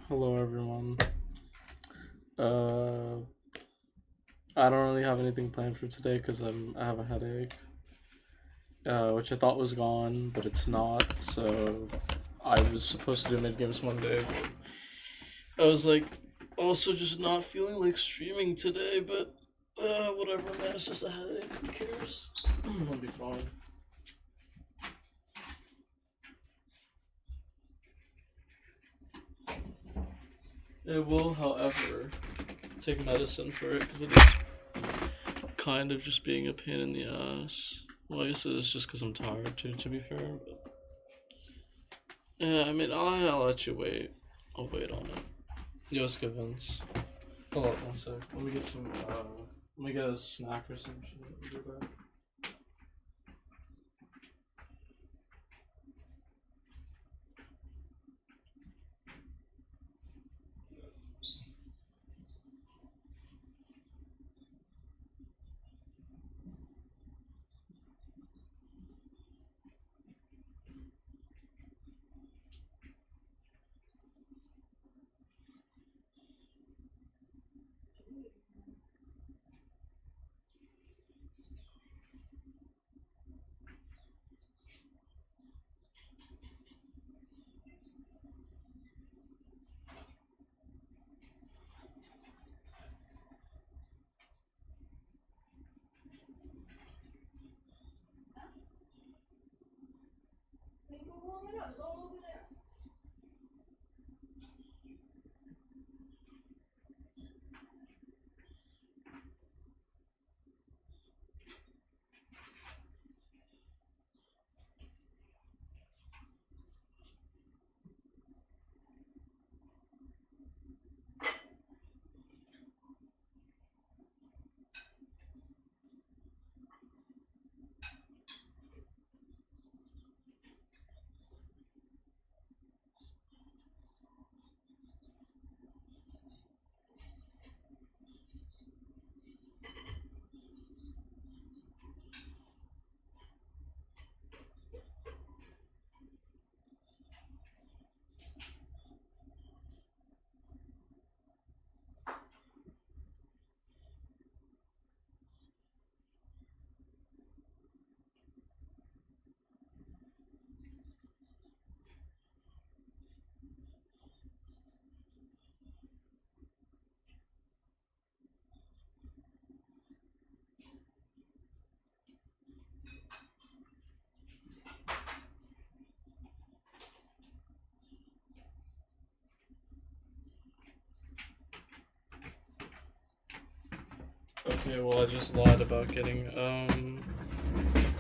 Hello, everyone. Uh, I don't really have anything planned for today because I have a headache, which I thought was gone, but it's not. So I was supposed to do mid games Monday. I was like, also just not feeling like streaming today, but whatever, man. It's just a headache. Who cares? I'll be fine. It will, however, take medicine for it because it is kind of just being a pain in the ass. Well, I guess it is just because I'm tired too, to be fair. But yeah, I mean, I'll let you wait. I'll wait on it. Yo, let's go, Vince. Hold on one sec. Let me get some. Let me get a snack or some shit. I'll be back. Okay, well, I just lied about getting.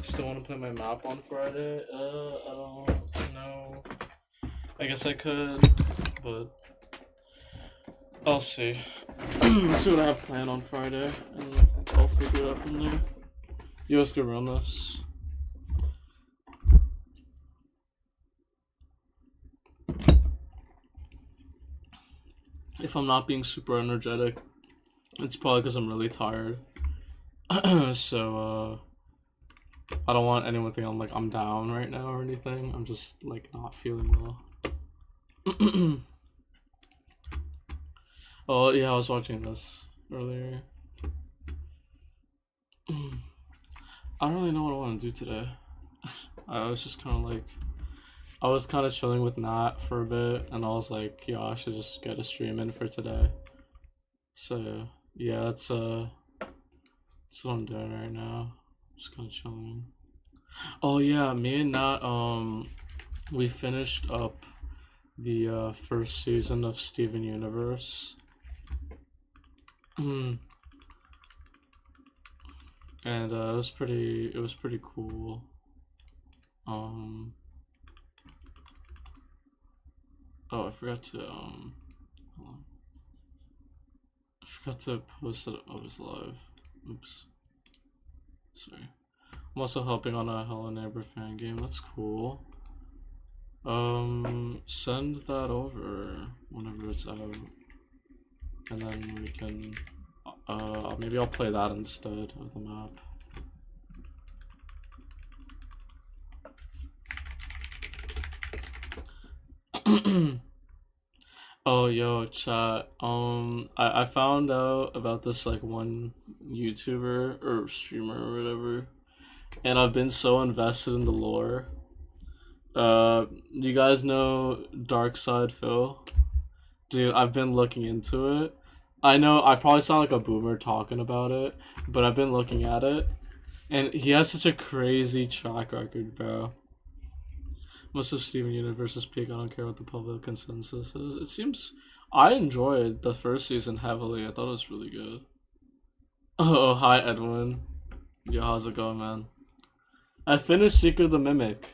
Still want to play my map on Friday? I don't know. I guess I could, but I'll see. See what I have planned on Friday, and I'll figure it out from there. You guys can run this. If I'm not being super energetic, it's probably because I'm really tired. So, I don't want anyone to think I'm down right now or anything. I'm just like not feeling well. Oh yeah, I was watching this earlier. I don't really know what I want to do today. I was just kind of like, I was kind of chilling with Nat for a bit, and I was like, yeah, I should just get a stream in for today. So yeah, that's what I'm doing right now. Just kind of chilling. Oh yeah, me and Nat, we finished up the first season of Steven Universe. And it was pretty cool. Um, oh, I forgot to hold on. I forgot to post that I was live. Oops, sorry. I'm also helping on a Hello Neighbor fan game. That's cool. Send that over whenever it's out, and then we can. Maybe I'll play that instead of the map. Oh, yo, chat. I found out about this like one YouTuber or streamer or whatever, and I've been so invested in the lore. You guys know Dark Side Phil? Dude, I've been looking into it. I know I probably sound like a boomer talking about it, but I've been looking at it, and he has such a crazy track record, bro. Most of Steven Universe's peak. I don't care what the public consensus is. It seems I enjoyed the first season heavily. I thought it was really good. Oh, hi Edwin. Yo, how's it going, man? I finished Secret of the Mimic.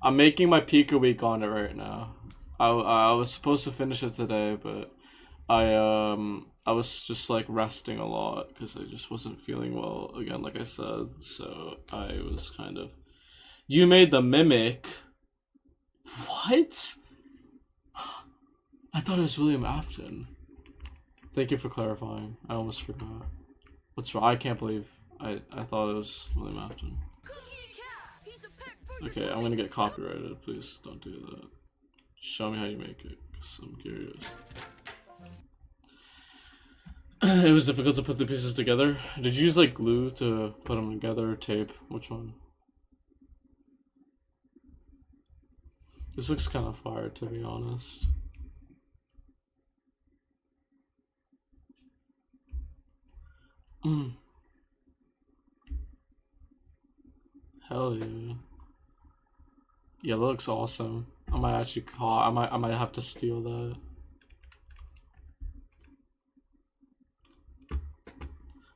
I'm making my Pika week on it right now. I was supposed to finish it today, but I was just like resting a lot because I just wasn't feeling well again, like I said. So I was kind of. You made the Mimic. What? I thought it was William Afton. Thank you for clarifying. I almost forgot. What's wrong? I can't believe I thought it was William Afton. Okay, I'm gonna get copyrighted. Please don't do that. Show me how you make it, because I'm curious. It was difficult to put the pieces together. Did you use like glue to put them together or tape? Which one? This looks kind of fire, to be honest. Hell yeah. Yeah, that looks awesome. I might actually call. I might have to steal that.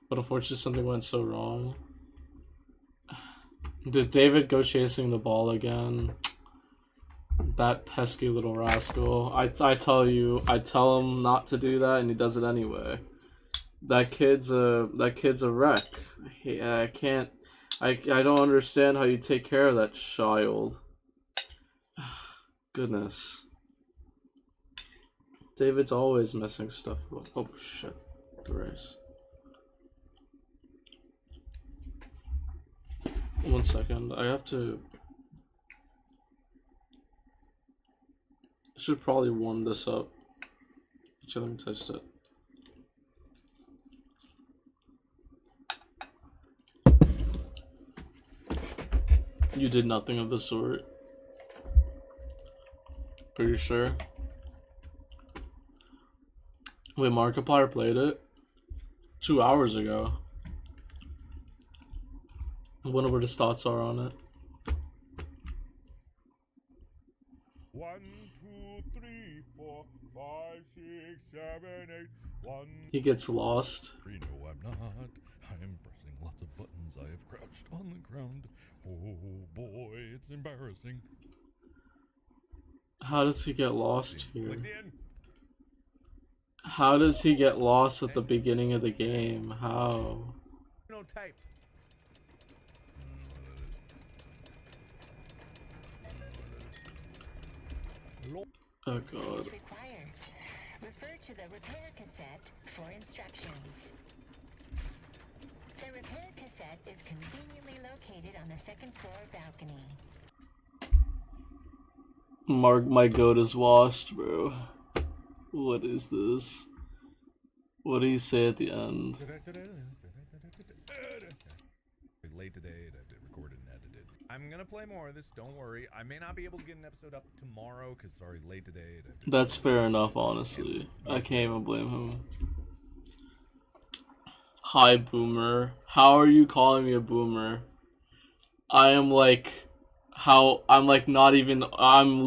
But unfortunately, something went so wrong. Did David go chasing the ball again? That pesky little rascal. I tell you, I tell him not to do that, and he does it anyway. That kid's a wreck. I can't. I don't understand how you take care of that child. Goodness. David's always messing stuff up. Oh shit. The race. 1 second. I have to. I should probably warm this up. Actually, let me test it. You did nothing of the sort. Are you sure? Wait, Markiplier played it 2 hours ago. I wonder what his thoughts are on it. 1, 2, 3, 4, 5, 6, 7, 8. 1. He gets lost. No, I'm not. I'm pressing lots of buttons. I have crouched on the ground. Oh boy, it's embarrassing. How does he get lost here? How does he get lost at the beginning of the game? How? No type. Oh god. Required. Refer to the repair cassette for instructions. The repair cassette is conveniently located on the second floor balcony. Mark, my goat is washed, bro. What is this? What do you say at the end? Late today, I recorded and edited. I'm gonna play more of this, don't worry. I may not be able to get an episode up tomorrow, because sorry, late today. That's fair enough, honestly. I can't even blame him. Hi, boomer. How are you calling me a boomer? I am like... I'm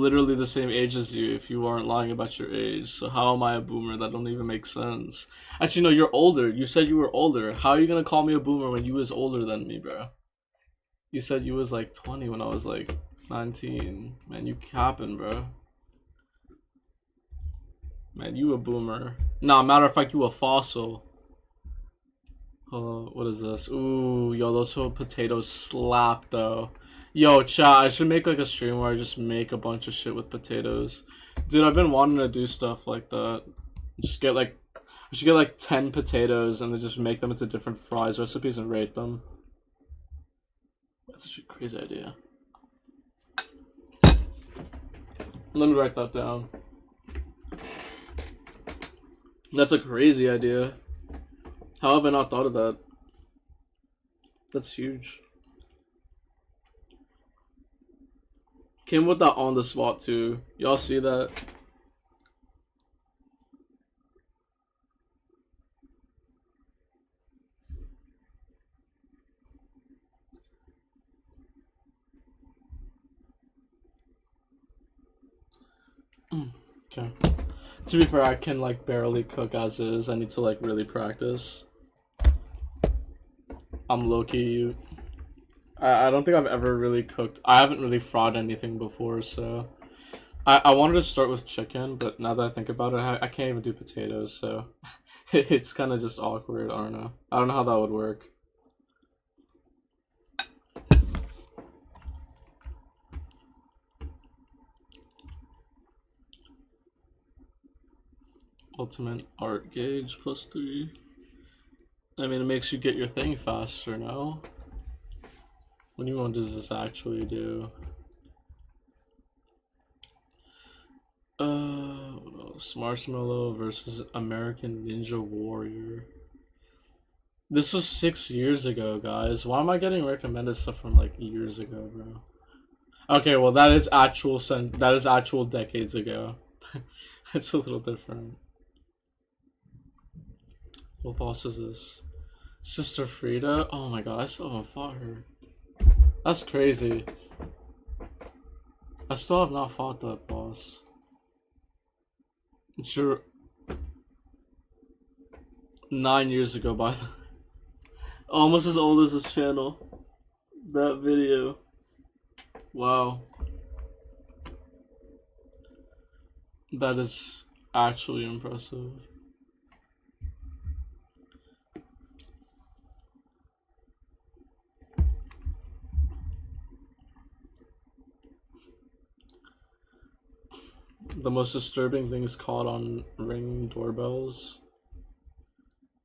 literally the same age as you if you aren't lying about your age. So how am I a boomer? That don't even make sense. Actually, no, you're older. You said you were older. How are you gonna call me a boomer when you was older than me, bro? You said you was like 20 when I was like 19. Man, you capping, bro. Man, you a boomer. Nah, matter of fact, you a fossil. What is this? Ooh, yo, those whole potatoes slap, though. Yo, chat, I should make like a stream where I just make a bunch of shit with potatoes. Dude, I've been wanting to do stuff like that. Just get like, I should get like 10 potatoes and then just make them into different fries recipes and rate them. That's such a crazy idea. Let me write that down. That's a crazy idea. How have I not thought of that? That's huge. Came with that on the spot too. Y'all see that? Okay. To be fair, I can like barely cook as is. I need to like really practice. I'm low-key. I don't think I've ever really cooked. I haven't really fried anything before, so I wanted to start with chicken, but now that I think about it, I can't even do potatoes, so it's kind of just awkward. I don't know. I don't know how that would work. Ultimate art gauge +3. I mean, it makes you get your thing faster, no? What do you want does this actually do? What else? Marshmallow versus American Ninja Warrior. This was 6 years ago, guys. Why am I getting recommended stuff from like years ago, bro? Okay, well that is actual decades ago. It's a little different. What boss is this? Sister Frida? Oh my god, I still haven't fought her. That's crazy. I still have not fought that boss. Sure. 9 years ago, by the way. Almost as old as this channel. That video. Wow. That is actually impressive. The most disturbing things caught on Ring doorbells.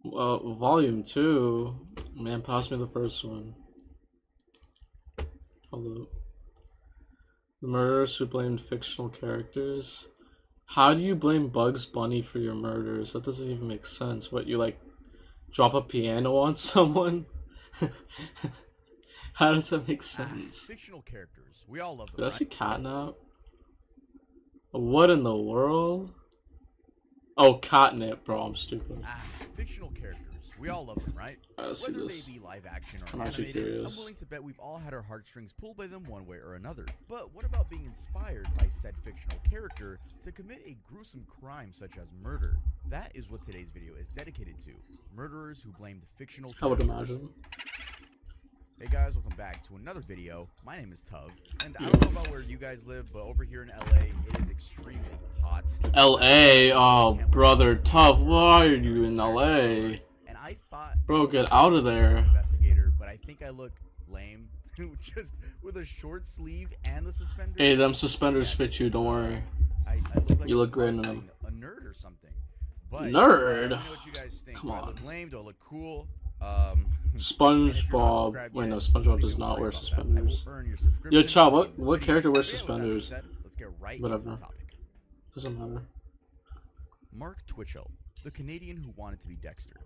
Volume 2. Man, pass me the first one. Hello. The murderers who blamed fictional characters. How do you blame Bugs Bunny for your murders? That doesn't even make sense. What, you like drop a piano on someone? How does that make sense? Fictional characters. We all love them. Did I see Catnap? What in the world? Oh, Catnip, bro. I'm stupid. Fictional characters. We all love them, right? See Whether this. they be live action or I'm actually animated, curious. I'm willing to bet we've all had our heartstrings pulled by them one way or another. But what about being inspired by said fictional character to commit a gruesome crime such as murder? That is what today's video is dedicated to. Murderers who blamed fictional characters. I would imagine. Hey guys, welcome back to another video. My name is Tuv, and I don't know about where you guys live, but over here in LA, it is extremely hot. LA? Oh, brother, Tough, why are you in LA? And I thought, Bro, get out of there. Investigator, but I think I look lame, just with a short sleeve and the suspenders. Hey, them suspenders fit you, don't worry. I look like You look great in them. a nerd or something. But Nerd? Let me know what you guys think. Come Do I on. look lame? Do I look cool? SpongeBob. Wait, no, SpongeBob does not wear suspenders. Yo, Chow, what character wears suspenders? Let's get right Whatever. into the topic. Doesn't matter. Mark Twitchell, the Canadian who wanted to be Dexter.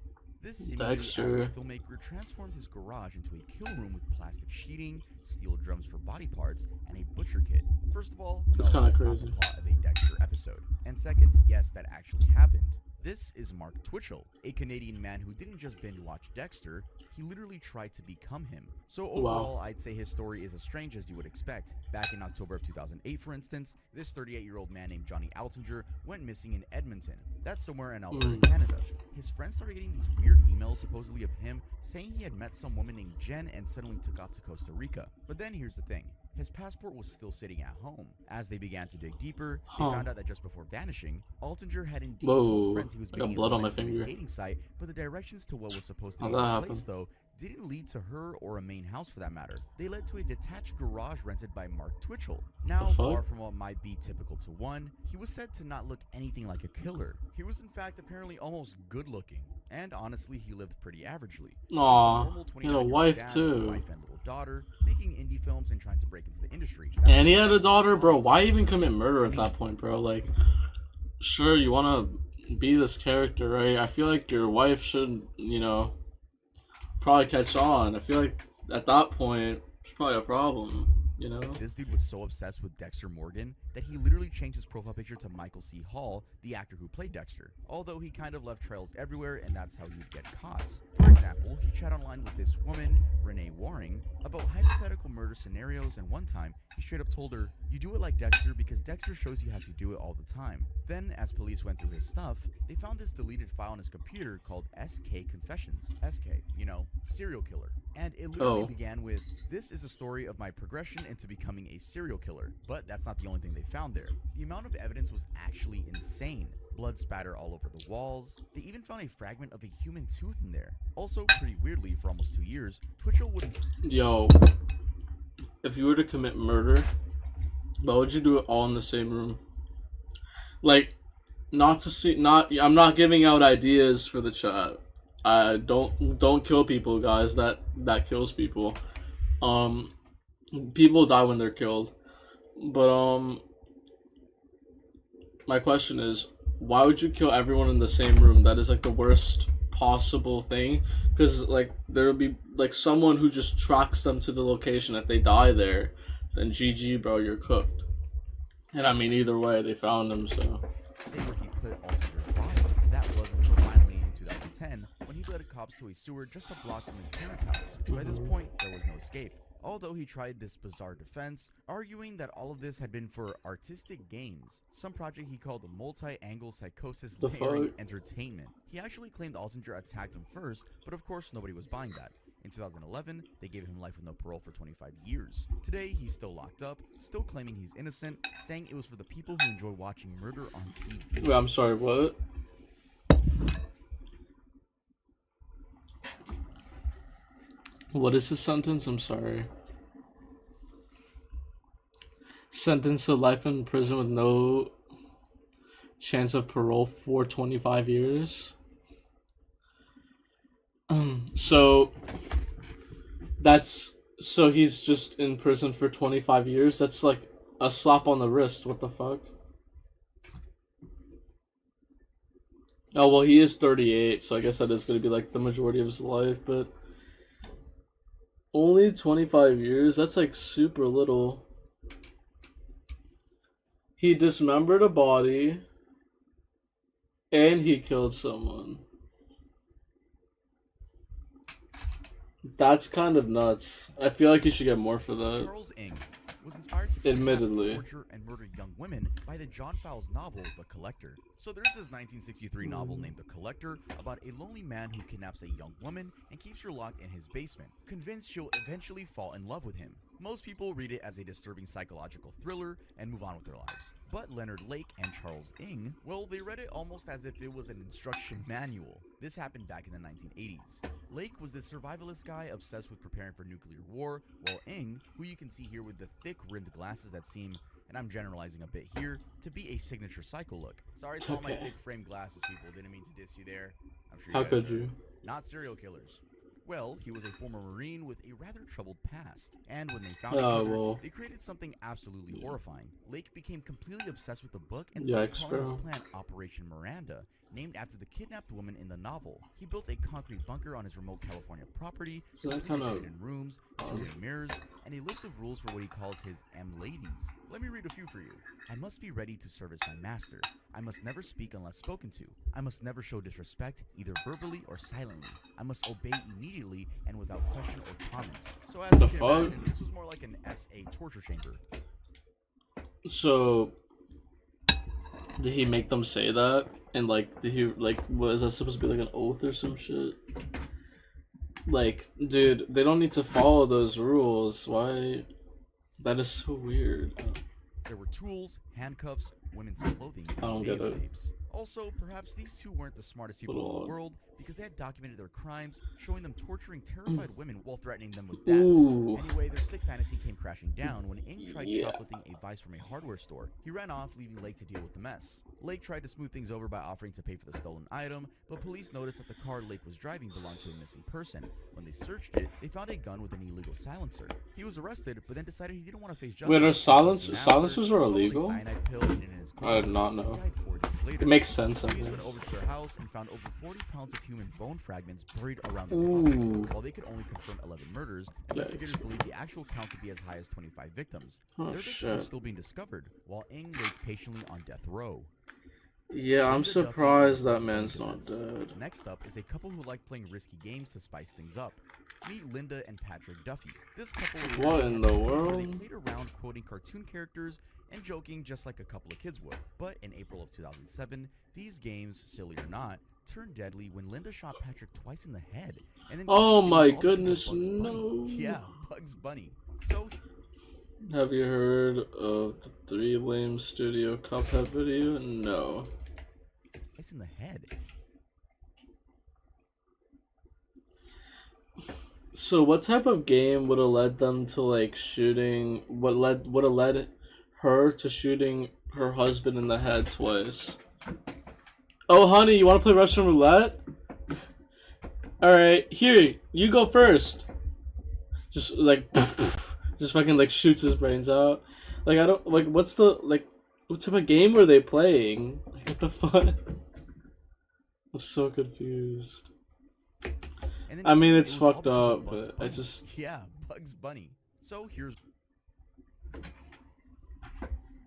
This seemingly Dexter. average filmmaker transformed his garage into a kill room with plastic sheeting, steel drums for body parts, and a butcher kit. First of all, That's no, kinda that's not crazy. the plot of a Dexter episode. And second, yes, that actually happened. This is Mark Twitchell, a Canadian man who didn't just binge watch Dexter, he literally tried to become him. So overall, I'd say his story is as strange as you would expect. Back in October of 2008, for instance, this 38-year-old man named Johnny Altinger went missing in Edmonton. That's somewhere in Alberta, Canada. His friends started getting these weird emails supposedly of him saying he had met some woman named Jen and suddenly took off to Costa Rica. But then here's the thing. His passport was still sitting at home. As they began to dig deeper, they found out that just before vanishing, Altinger had indeed told friends he was I got meeting blood a on my woman from a finger. dating site, but the directions to what was supposed to How'd be that the happen? place, though, didn't lead to her or a main house for that matter. They led to a detached garage rented by Mark Twitchell. Now, The fuck? far from what might be typical to one, he was said to not look anything like a killer. He was in fact apparently almost good looking, and honestly he lived pretty averagely. Just a Aw, normal he had a 29-year-old wife dad with a too. wife and little daughter, making indie films and trying to break into the industry. And he had a daughter, bro. Why even commit murder at that point, bro? Like, sure, you wanna be this character, right? I feel like your wife should, probably catch on. I feel like at that point, it's probably a problem, you know? This dude was so obsessed with Dexter Morgan that he literally changed his profile picture to Michael C. Hall, the actor who played Dexter, although he kind of left trails everywhere and that's how he'd get caught. For example, he chatted online with this woman, Renee Waring, about hypothetical murder scenarios, and one time, he straight up told her, "You do it like Dexter because Dexter shows you how to do it all the time." Then, as police went through his stuff, they found this deleted file on his computer called SK Confessions. SK, serial killer. And it literally began with, "This is a story of my progression into becoming a serial killer." But that's not the only thing they found there. The amount of evidence was actually insane. Blood spatter all over the walls. They even found a fragment of a human tooth in there. Also, pretty weirdly, for almost 2 years, Twitchell wouldn't... Yo, if you were to commit murder, why would you do it all in the same room? Like, I'm not giving out ideas for the chat. Don't kill people, guys. That kills people. People die when they're killed. But my question is, why would you kill everyone in the same room? That is like the worst possible thing, because like there would be like someone who just tracks them to the location. If they die there, then GG, bro, you're cooked. And I mean, either way, they found him. So say where he put Altinger's body. That was until finally in 2010 when he led cops to a sewer just a block from his parents' house. By this point, there was no escape. Although he tried this bizarre defense, arguing that all of this had been for artistic gains, some project he called multi-angle psychosis layering entertainment. He actually claimed Altinger attacked him first, but of course nobody was buying that. In 2011, they gave him life with no parole for 25 years. Today, he's still locked up, still claiming he's innocent, saying it was for the people who enjoy watching murder on TV. Wait, I'm sorry, what? What is his sentence? I'm sorry. Sentenced to life in prison with no chance of parole for 25 years. So he's just in prison for 25 years. That's like a slap on the wrist. What the fuck? Oh, well, he is 38, so I guess that is going to be like the majority of his life, but only 25 years? That's like super little. He dismembered a body and he killed someone. That's kind of nuts. I feel like he should get more for that. Charles Ng was inspired to admittedly torture and murder young women by the John Fowles novel The Collector. So there's this 1963 novel named The Collector about a lonely man who kidnaps a young woman and keeps her locked in his basement, convinced she'll eventually fall in love with him. Most people read it as a disturbing psychological thriller and move on with their lives. But Leonard Lake and Charles Ng, well, they read it almost as if it was an instruction manual. This happened back in the 1980s. Lake was this survivalist guy obsessed with preparing for nuclear war, while Ng, who you can see here with the thick rimmed glasses that seem, and I'm generalizing a bit here, to be a signature psycho look. Sorry to all my thick framed glasses people, didn't mean to diss you there. I'm sure How could you? Not serial killers. Well, he was a former Marine with a rather troubled past, and when they found each other, they created something absolutely horrifying. Lake became completely obsessed with the book and started calling his plan Operation Miranda, named after the kidnapped woman in the novel. He built a concrete bunker on his remote California property, hidden rooms, mirrors, and a list of rules for what he calls his M-ladies. Let me read a few for you. I must be ready to service my master. I must never speak unless spoken to. I must never show disrespect, either verbally or silently. I must obey immediately and without question or comment. So as you can imagine, this was more like an SA torture chamber. So, did he make them say that? And like, did he, like, was that supposed to be like an oath or some shit? Like, dude, they don't need to follow those rules. Why? That is so weird. There were tools, handcuffs, women's clothing, and videotapes. Also, perhaps these two weren't the smartest people in the world because they had documented their crimes, showing them torturing terrified women while threatening them with death. Anyway, their sick fantasy came crashing down when Ng tried shoplifting a vice from a hardware store. He ran off, leaving Lake to deal with the mess. Lake tried to smooth things over by offering to pay for the stolen item, but police noticed that the car Lake was driving belonged to a missing person. When they searched it, they found a gun with an illegal silencer. He was arrested, but then decided he didn't want to face justice. Wait, are silencers are illegal? I did not know. It makes makes sense, I Police went guess. over to their house and found over 40 pounds of human bone fragments buried around the Ooh. property. While they could only confirm 11 murders, investigators Yikes. believe the actual count to be as high as 25 victims. Oh, Their victims are shit. still being discovered, while Ng waits patiently on death row. Yeah, I'm Linda Duffy surprised and that Bugs man's Bunny not defense. dead. Next up is a couple who like playing risky games to spice things up. Meet Linda and Patrick Duffy. This couple What in the where they world? played around quoting cartoon characters and joking just like a couple of kids would. But in April of 2007, these games, silly or not, turned deadly when Linda shot Patrick twice in the head. And then Oh it was my all because of goodness, Bugs Bunny. no. Yeah, Bugs Bunny. So Have you heard of the 3 Lame Studio Cuphead video? No. twice in the head. So what type of game would have led them to like shooting? Would have led her to shooting her husband in the head twice? Oh, honey, you want to play Russian roulette? All right, here, you go first. Just like, just fucking like shoots his brains out. Like I don't like. What's the like? What type of game were they playing? Like what the fuck? I'm so confused. And then I mean, it it's was all fucked because of up, Bugs but I Bunny. just. Yeah, Bugs Bunny. So here's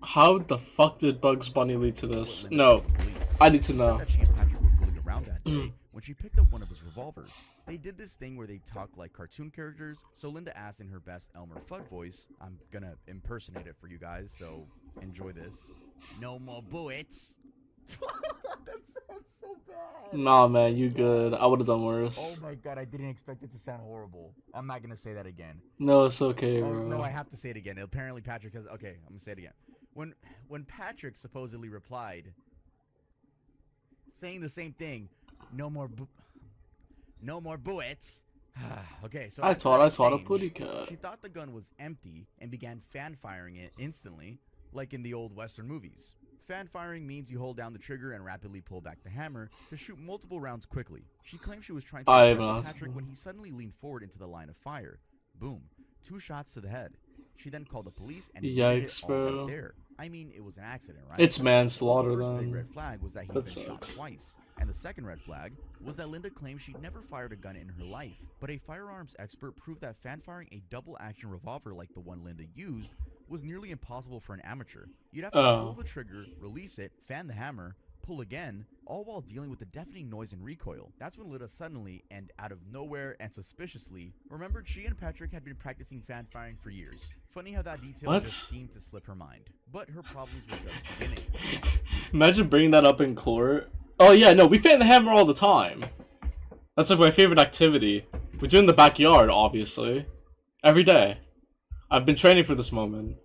How the fuck did Bugs Bunny lead to this? what Linda No, told the police. I need to She know. said that she and Patrick were fooling around that day when she picked up one of his revolvers. They did this thing where they talk like cartoon characters, so Linda asked in her best Elmer Fudd voice, I'm gonna impersonate it for you guys, so enjoy this. No more bullets. That sounds so bad. Nah, man, you good. I would have done Oh worse. my god, I didn't expect it to sound horrible. I'm not gonna say that again. No, it's okay, Oh, bro. no, I have to say it again. Apparently Patrick says, okay, I'm gonna say it again. When Patrick supposedly replied, saying the same thing, no more bullets. Okay, so I after taught that a exchange, putty cat. She thought the gun was empty and began fan firing it instantly, like in the old Western movies. Fan firing means you hold down the trigger and rapidly pull back the hammer to shoot multiple rounds quickly. She claimed she was trying to I am impress awesome. Patrick when he suddenly leaned forward into the line of fire. Boom. 2 shots to the head. She then called the police and admitted Yikes, it all right bro. there. I mean, it was an accident, right? It's The manslaughter first big then. red flag was that he That had been shot sucks. twice. And the second red flag was that Linda claimed she'd never fired a gun in her life. But a firearms expert proved that fan firing a double-action revolver like the one Linda used was nearly impossible for an amateur. You'd have to Oh. pull the trigger, release it, fan the hammer, pull again, all while dealing with the deafening noise and recoil. That's when Linda suddenly, and out of nowhere and suspiciously, remembered she and Patrick had been practicing fan firing for years. Funny how that detail What? just seemed to slip her mind. But her problems were just beginning. Imagine bringing that up in court. Oh yeah, no, we fan the hammer all the time. That's like my favorite activity. We do it in the backyard, obviously. Every day. I've been training for this moment.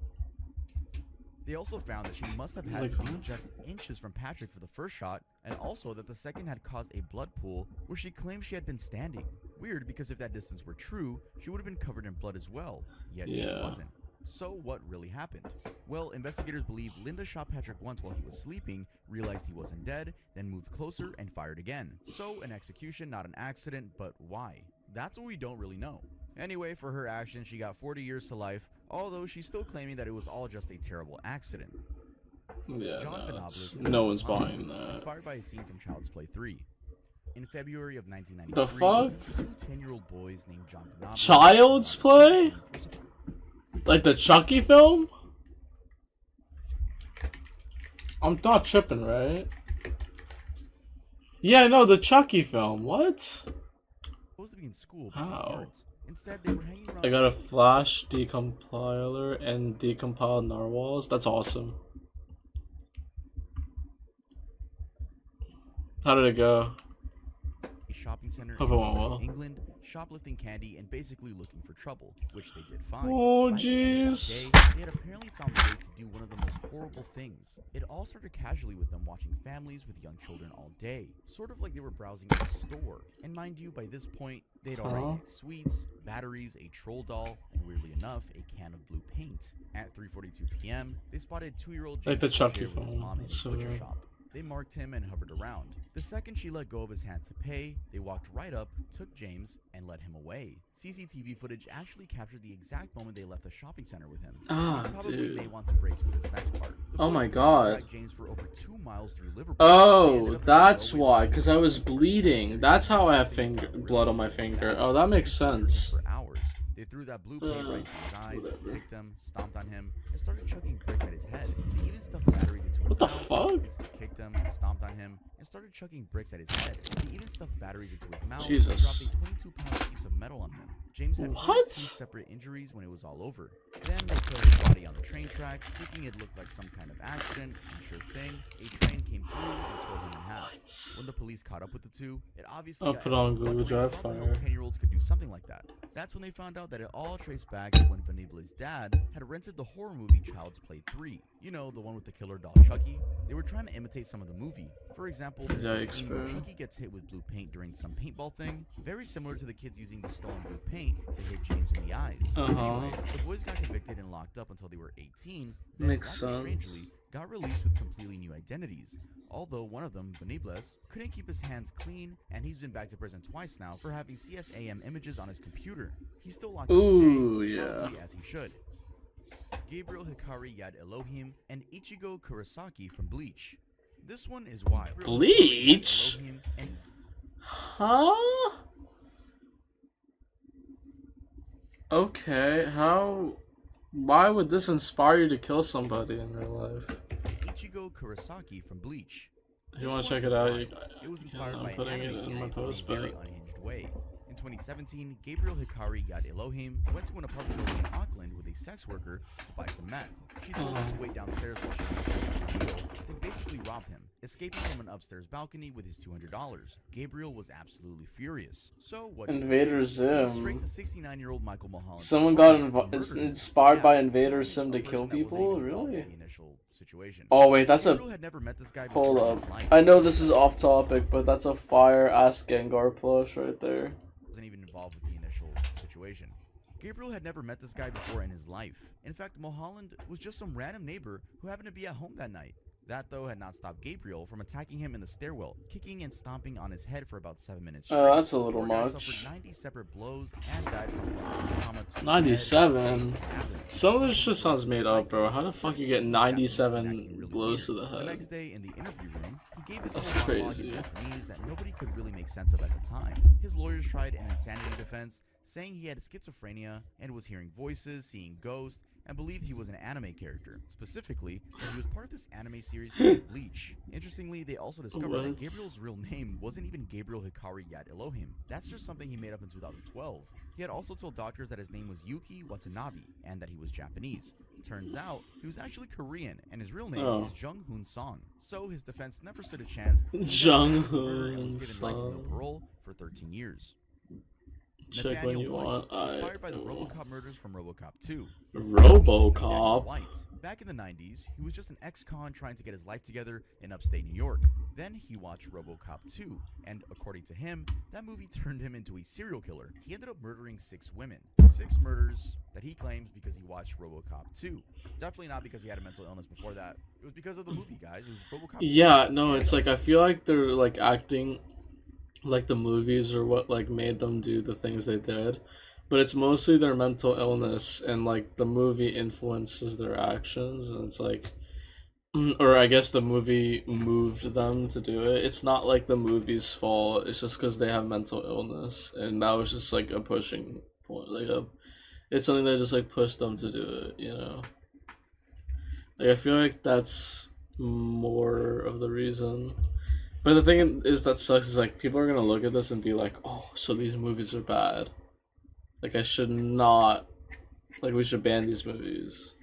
They also found that she must have had Like to be what? just inches from Patrick for the first shot, and also that the second had caused a blood pool where she claimed she had been standing. Weird, because if that distance were true, she would have been covered in blood as well, yet she Yeah. wasn't. So what really happened? Well, investigators believe Linda shot Patrick once while he was sleeping, realized he wasn't dead, then moved closer and fired again. So an execution, not an accident, but why? That's what we don't really know. Anyway, for her actions, she got 40 years to life, although she's still claiming that it was all just a terrible accident. Yeah, John no, Philopoulos no one's is buying that. inspired by a scene from Child's Play 3. In February of 1993, The fuck? 2 10-year-old boys named John Philopoulos Child's Play? Like the Chucky film? I'm not tripping, right? Yeah, no, the Chucky film. What? supposed to be in school, but they How? weren't. Instead, they were hanging around. I got a Flash decompiler and decompiled narwhals. That's awesome. How did it go? a shopping center Hope it went well. England, shoplifting candy and basically looking for trouble, which they did fine. Oh, By the end of that jeez. day, they had apparently found a way to do one of the most horrible things. It all started casually with them watching families with young children all day, sort of like they were browsing a store. And mind you, by this point, they'd already Huh? hit sweets, batteries, a troll doll, and weirdly enough, a can of blue paint. At 3:42 p.m., they spotted 2-year-old Like the James Chucky Boucher with his film. mom in That's his so butcher weird. shop. They marked him and hovered around. The second she let go of his hand to pay, they walked right up, took James, and led him away. CCTV footage actually captured the exact moment they left the shopping center with him. Ah, You probably dude. may want to brace for this next part. The Oh boys my went God. to track James for over 2 miles through Liverpool. Oh, They ended up in that's a why, doorway because I was bleeding. That's how I have blood on my finger. Oh, that makes sense. For hours. They threw that blue paint right into his eyes, whatever. kicked him, stomped on him, and started chucking bricks at his head. They even stuffed batteries into his What the mouth. fuck? Kicked him, stomped on him, and started chucking bricks at his head. They even stuffed batteries into his mouth Jesus. and dropped a 22-pound piece of metal on him. James had What? 42 separate injuries when it was all over. Then they killed his body on the train tracks, thinking it looked like some kind of accident, and sure thing, a train came through and tore him in half. What? When the police caught up with the two, it obviously I'll got put on everyone Google wondering Drive how the Fire. hell 10-year-olds could do something like that. That's when they found out that it all traced back to when Vanibla's dad had rented the horror movie Child's Play 3. You know, the one with the killer doll Chucky. They were trying to imitate some of the movie. For example, there's a Yikes, scene where bro. Chucky gets hit with blue paint during some paintball thing, very similar to the kids using the stolen blue paint to hit James in the eyes. Anyway, the boys got convicted and locked up until they were 18. Then, Makes rather sense. strangely, got released with completely new identities. Although one of them, Benibles, couldn't keep his hands clean, and he's been back to prison twice now for having CSAM images on his computer. He's still locked up Ooh, today, yeah. probably as he should. Gabriel Hikari Yad Elohim and Ichigo Kurosaki from Bleach. This one is wild. Bleach? Elohim and Huh? Okay, how... Why would this inspire you to kill somebody in real life? Ichigo Kurosaki from Bleach. If you This want to one check is it out, wild. you, It was yeah, inspired I'm by an putting anime it in series my in post, a very but... unhinged way. In 2017, Gabriel Hikari Yad Elohim went to an apartment building in Auckland with a sex worker to buy some meth. She told him to wait downstairs while she went to the deal, then basically rob him, escaping from an upstairs balcony with his $200. Gabriel was absolutely furious. So what did he Invader do? He went Sim. straight to 69-year-old Michael Mulholland. Someone got and murdered him. inspired by Yeah, Invader killing Sim a to person kill that wasn't people? even involved Really? with the initial situation. Oh wait, that's a... Gabriel had never met this guy before Hold in up. his life. I know this is off topic, but that's a fire-ass Gengar plush right there. Wasn't even involved with the initial situation. Gabriel had never met this guy before in his life. In fact, Mulholland was just some random neighbor who happened to be at home that night. That, though, had not stopped Gabriel from attacking him in the stairwell, kicking and stomping on his head for about 7 minutes straight. That's a little Poor guy much. suffered 90 separate blows and died from blunt trauma to the head, 97? face, and abdomen. Some of this shit sounds made up, bro. How the fuck you get Japanese 97 acting really blows to weird. the The head? next day in the interview room, he gave this That's whole monologue crazy. in Japanese that nobody could really make sense of at the time. His lawyers tried an insanity defense, saying he had schizophrenia and was hearing voices, seeing ghosts, and believed he was an anime character. Specifically, that he was part of this anime series called Bleach. Interestingly, they also discovered that What? Gabriel's real name wasn't even Gabriel Hikari Yad Elohim. That's just something he made up in 2012. He had also told doctors that his name was Yuki Watanabe and that he was Japanese. Turns out, he was actually Korean, and his real name Oh. is Jung Hoon Song. So his defense never stood a chance. He was Jung arrested for murder and was given life with no Hoon parole for 13 years. Check when you White, want. inspired by the RoboCop murders from RoboCop 2. Nathaniel RoboCop. White. Back in the 90s, he was just an ex-con trying to get his life together in upstate New York. Then he watched RoboCop 2, and according to him, that movie turned him into a serial killer. He ended up murdering 6 women. 6 murders that he claims because he watched RoboCop 2. Definitely not because he had a mental illness before that. It was because of the movie, guys. It was RoboCop 2. Yeah, no, it's like I feel like they're like acting like the movies are what like made them do the things they did, but it's mostly their mental illness and like the movie influences their actions, and it's like, or I guess the movie moved them to do it. It's not like the movie's fault. It's just because they have mental illness, and that was just like a pushing point. It's something that just like pushed them to do it. You know, like I feel like that's more of the reason. But the thing is that sucks is like people are gonna look at this and be like, oh, so these movies are bad. Like I should not, like we should ban these movies.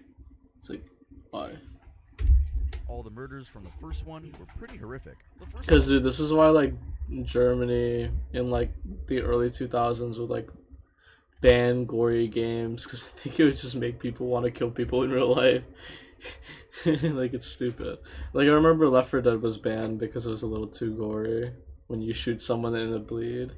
It's like, why? All the murders from the first one were pretty horrific. The first Because one- dude, this is why like Germany in like the early 2000s would like ban gory games, because I think it would just make people want to kill people in real life. Like it's stupid. Like I remember Left 4 Dead was banned because it was a little too gory when you shoot someone and it bleed.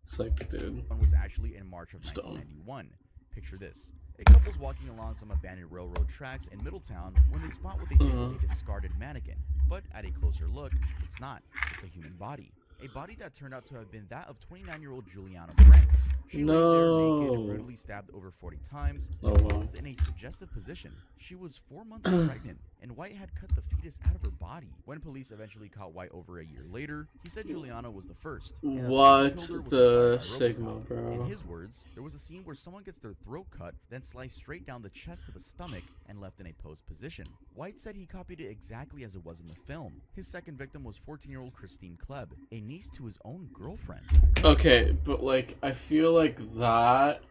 It's like, dude. one was actually in March of Stone. 1991. Picture this. A couple's walking along some abandoned railroad tracks in Middletown when they spot what they think is a discarded mannequin. But at a closer look, it's not. It's a human body. A body that turned out to have been that of 29-year-old Juliana Frank. She lay there naked, brutally stabbed over 40 times, and posed in a suggestive position. She was 4 months pregnant, and White had cut the fetus out of her body. When police eventually caught White over a year later, he said Juliana was the first. What the sigma, bro? In his words, there was a scene where someone gets their throat cut, then sliced straight down the chest to the stomach, and left in a posed position. White said he copied it exactly as it was in the film. His second victim was 14-year-old Christine Klebb, a niece to his own girlfriend. Okay, but like, I feel like that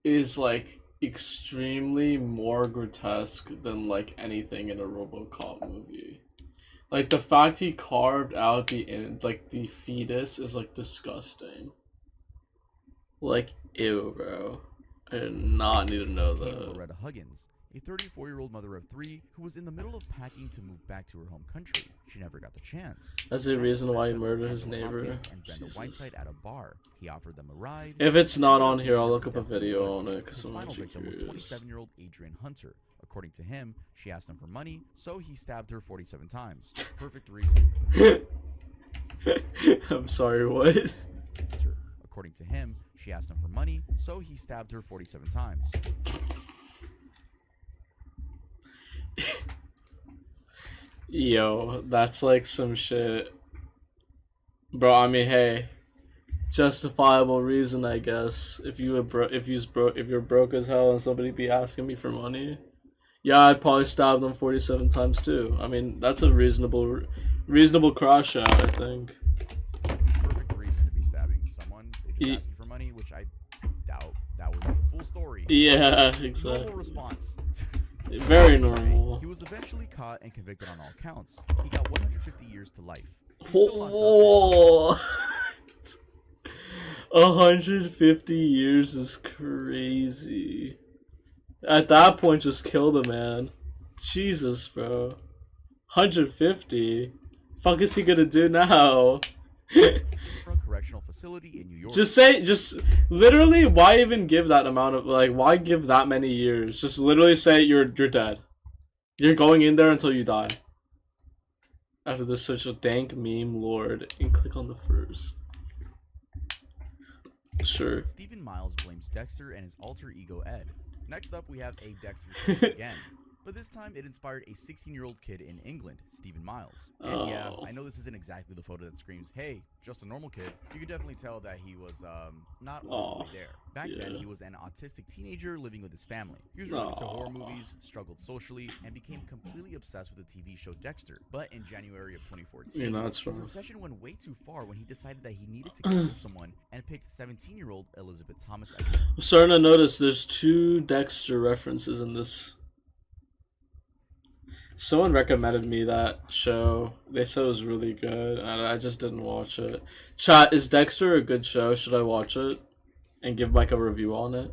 is like extremely more grotesque than like anything in a RoboCop movie. Like the fact he carved out the fetus is like disgusting. Like, ew, bro. I did not need to know that. Loretta Huggins, a 34-year-old mother of 3 who was in the middle of packing to move back to her home country. She never got the chance. That's the reason why he murdered his neighbor. And Brenda Whiteside at a bar. He offered them a ride. If it's not on here, I'll look up a video on it because his I'm final actually victim was curious. 27-year-old Adrian Hunter. According to him, she asked him for money, so he stabbed her 47 times. Perfect reason. I'm sorry, what? According to him, she asked him for money, so he stabbed her 47 times. Yo, that's like some shit. Bro, I mean, hey, justifiable reason, I guess. If you're broke as hell and somebody be asking me for money, yeah, I'd probably stab them 47 times too. I mean, that's a reasonable crash out, I think. Perfect reason to be stabbing someone. They just ask you for money, which I doubt that was the full story. Yeah, exactly. Normal response. Very normal. He was eventually caught and convicted on all counts. He got 150 years to life. He's still on 150 years is crazy. At that point, just kill the man. Jesus, bro. 150? Fuck is he gonna do now? Correctional facility in New York. Just literally, why even give that amount of, like, why give that many years? Just literally say you're dead. You're going in there until you die. After this such a dank meme lord, and click on the first. Sure. Stephen Miles blames Dexter and his alter ego Ed. Next up, we have a Dexter story again. But this time, it inspired a 16-year-old kid in England, Stephen Miles. And yeah, I know this isn't exactly the photo that screams, hey, just a normal kid. You could definitely tell that he was, not all the way there. Back then, he was an autistic teenager living with his family. He was really into horror movies, struggled socially, and became completely obsessed with the TV show Dexter. But in January of 2014, his obsession went way too far when he decided that he needed to kill someone and picked 17-year-old Elizabeth Thomas as I'm starting to notice there's 2 Dexter references in this. Someone recommended me that show. They said it was really good, and I just didn't watch it. Chat, is Dexter a good show? Should I watch it and give like a review on it?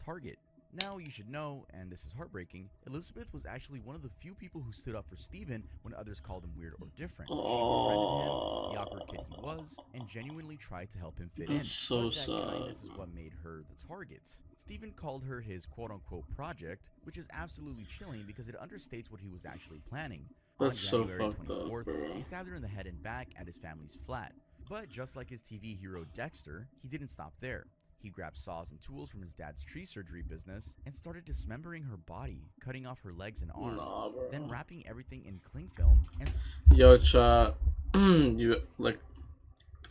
Target. Now you should know, and this is heartbreaking, Elizabeth was actually one of the few people who stood up for Stephen when others called him weird or different. She befriended him, the awkward kid he was, and genuinely tried to help him fit in. That's so sad. Kindness is what made her the target. Stephen called her his quote-unquote project, which is absolutely chilling because it understates what he was actually planning. That's On so January fucked 24th, up, bro. he stabbed her in the head and back at his family's flat. But just like his TV hero Dexter, he didn't stop there. He grabbed saws and tools from his dad's tree surgery business and started dismembering her body, cutting off her legs and arms, then wrapping everything in cling film and... Yo, chat. I'm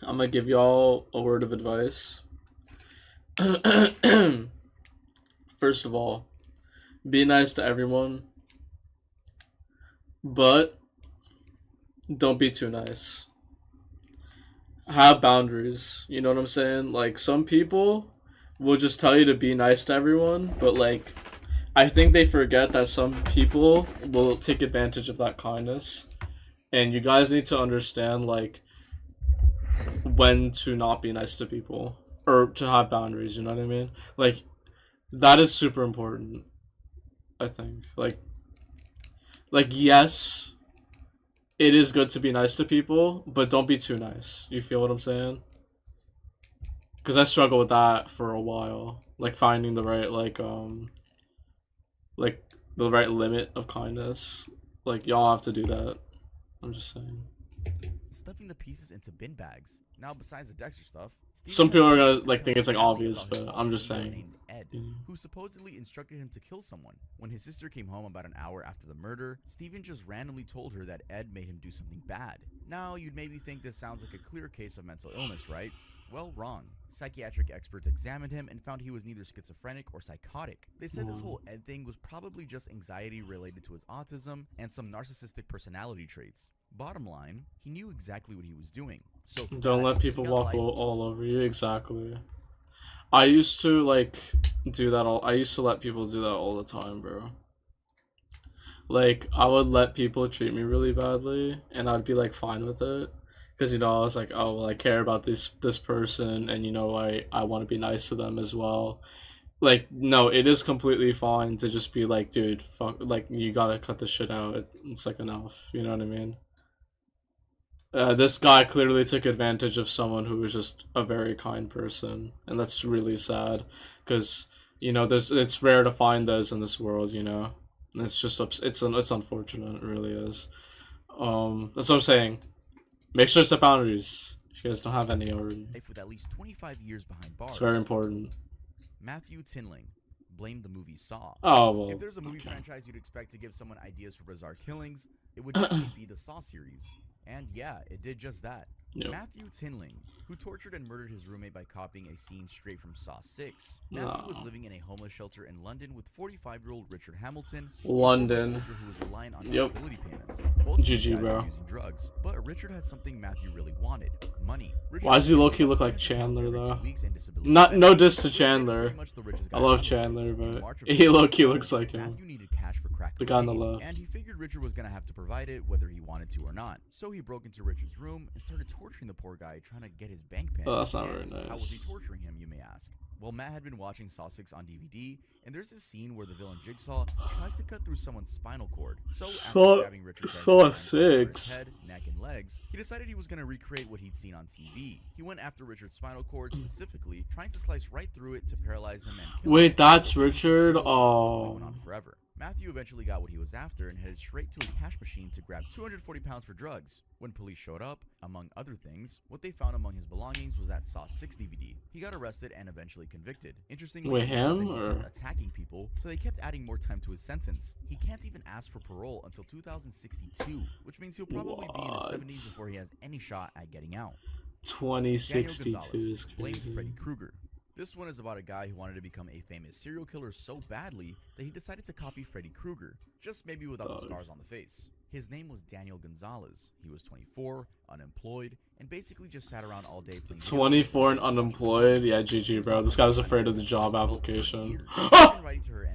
gonna give y'all a word of advice. First of all, be nice to everyone, but don't be too nice. Have boundaries, you know what I'm saying? Like, some people will just tell you to be nice to everyone, but like, I think they forget that some people will take advantage of that kindness, and you guys need to understand, like, when to not be nice to people, or to have boundaries, you know what I mean? Like, that is super important, I think. Like, yes, it is good to be nice to people, but don't be too nice. You feel what I'm saying? Because I struggled with that for a while, like finding the right like the right limit of kindness. Like y'all have to do that. I'm just saying. Stuffing the pieces into bin bags. Now, besides the Dexter stuff, Some Steven people are had gonna to like tell think his it's like family obvious, about his but alter I'm just ego saying. named Ed, Yeah. who supposedly instructed him to kill someone. When his sister came home about an hour after the murder, Steven just randomly told her that Ed made him do something bad. Now, you'd maybe think this sounds like a clear case of mental illness, right? Well, wrong. Psychiatric experts examined him and found he was neither schizophrenic or psychotic. They said this whole Ed thing was probably just anxiety related to his autism and some narcissistic personality traits. Bottom line, he knew exactly what he was doing. So for Don't that, let he people got walk life. all over you. Exactly. I used to like do that all. I used to let people do that all the time, bro. Like I would let people treat me really badly, and I'd be like fine with it, because I was like, oh well, I care about this person, and I want to be nice to them as well. Like no, it is completely fine to just be like, dude, fuck, like you gotta cut this shit out. It's like enough. You know what I mean? This guy clearly took advantage of someone who was just a very kind person, and that's really sad, because it's rare to find those in this world, and it's just it's unfortunate, it really is. That's what I'm saying. Make sure to set boundaries if you guys don't have any already. Life with at least 25 years behind bars. It's very important. Matthew Tinling blamed the movie Saw. Oh well. If there's a movie okay. franchise you'd expect to give someone ideas for bizarre killings, it would definitely be the Saw series. And yeah, it did just that. Yep. Matthew Tinling, who tortured and murdered his roommate by copying a scene straight from Saw 6. Matthew was living in a homeless shelter in London with 45-year-old Richard Hamilton, London. a soldier who was relying on Yep. disability payments. Both of these GG, guys bro. were using drugs, but Richard had something Matthew really wanted: money. Richard Why does he was low-key getting look like 100 pounds Chandler, every 2 though? weeks in disability No benefits, diss to which made him Chandler. pretty much the richest guy I love around the Chandler, place. In but March of he low-key 2004, looks like him. Matthew needed cash for crack The guy on the cocaine, left. and he figured Richard was gonna have to provide it whether he wanted to or not. So he broke into Richard's room and started torturing the poor guy, trying to get his bank pin. Oh, that's not And very How was he nice. torturing him, you may ask? Well, Matt had been watching Saw 6 on DVD, and there's this scene where the villain Jigsaw tries to cut through someone's spinal cord. So after stabbing Richard Saw several times over his 6. head, neck, and legs, he decided he was going to recreate what he'd seen on TV. He went after Richard's spinal cord specifically, trying to slice right through it to paralyze him and kill him. Wait, that's But Richard? this supposedly went Oh. on forever. Matthew eventually got what he was after and headed straight to a cash machine to grab 240 pounds for drugs. When police showed up, among other things, what they found among his belongings was that Saw 6 DVD. He got arrested and eventually convicted. Interestingly, Wait, he wasn't- him, he or- kept attacking people, so they kept adding more time to his sentence. He can't even ask for parole until 2062, which means he'll probably be in his 70s What? before he has any shot at getting out. 2062 Daniel is Gonzalez blames crazy. Freddy Krueger. This one is about a guy who wanted to become a famous serial killer so badly that he decided to copy Freddy Krueger, just maybe without the Dog. scars on the face. His name was Daniel Gonzalez. He was 24, unemployed, and basically just sat around all day playing. 24 and unemployed? Yeah, GG, bro. This guy was afraid of the job application. Oh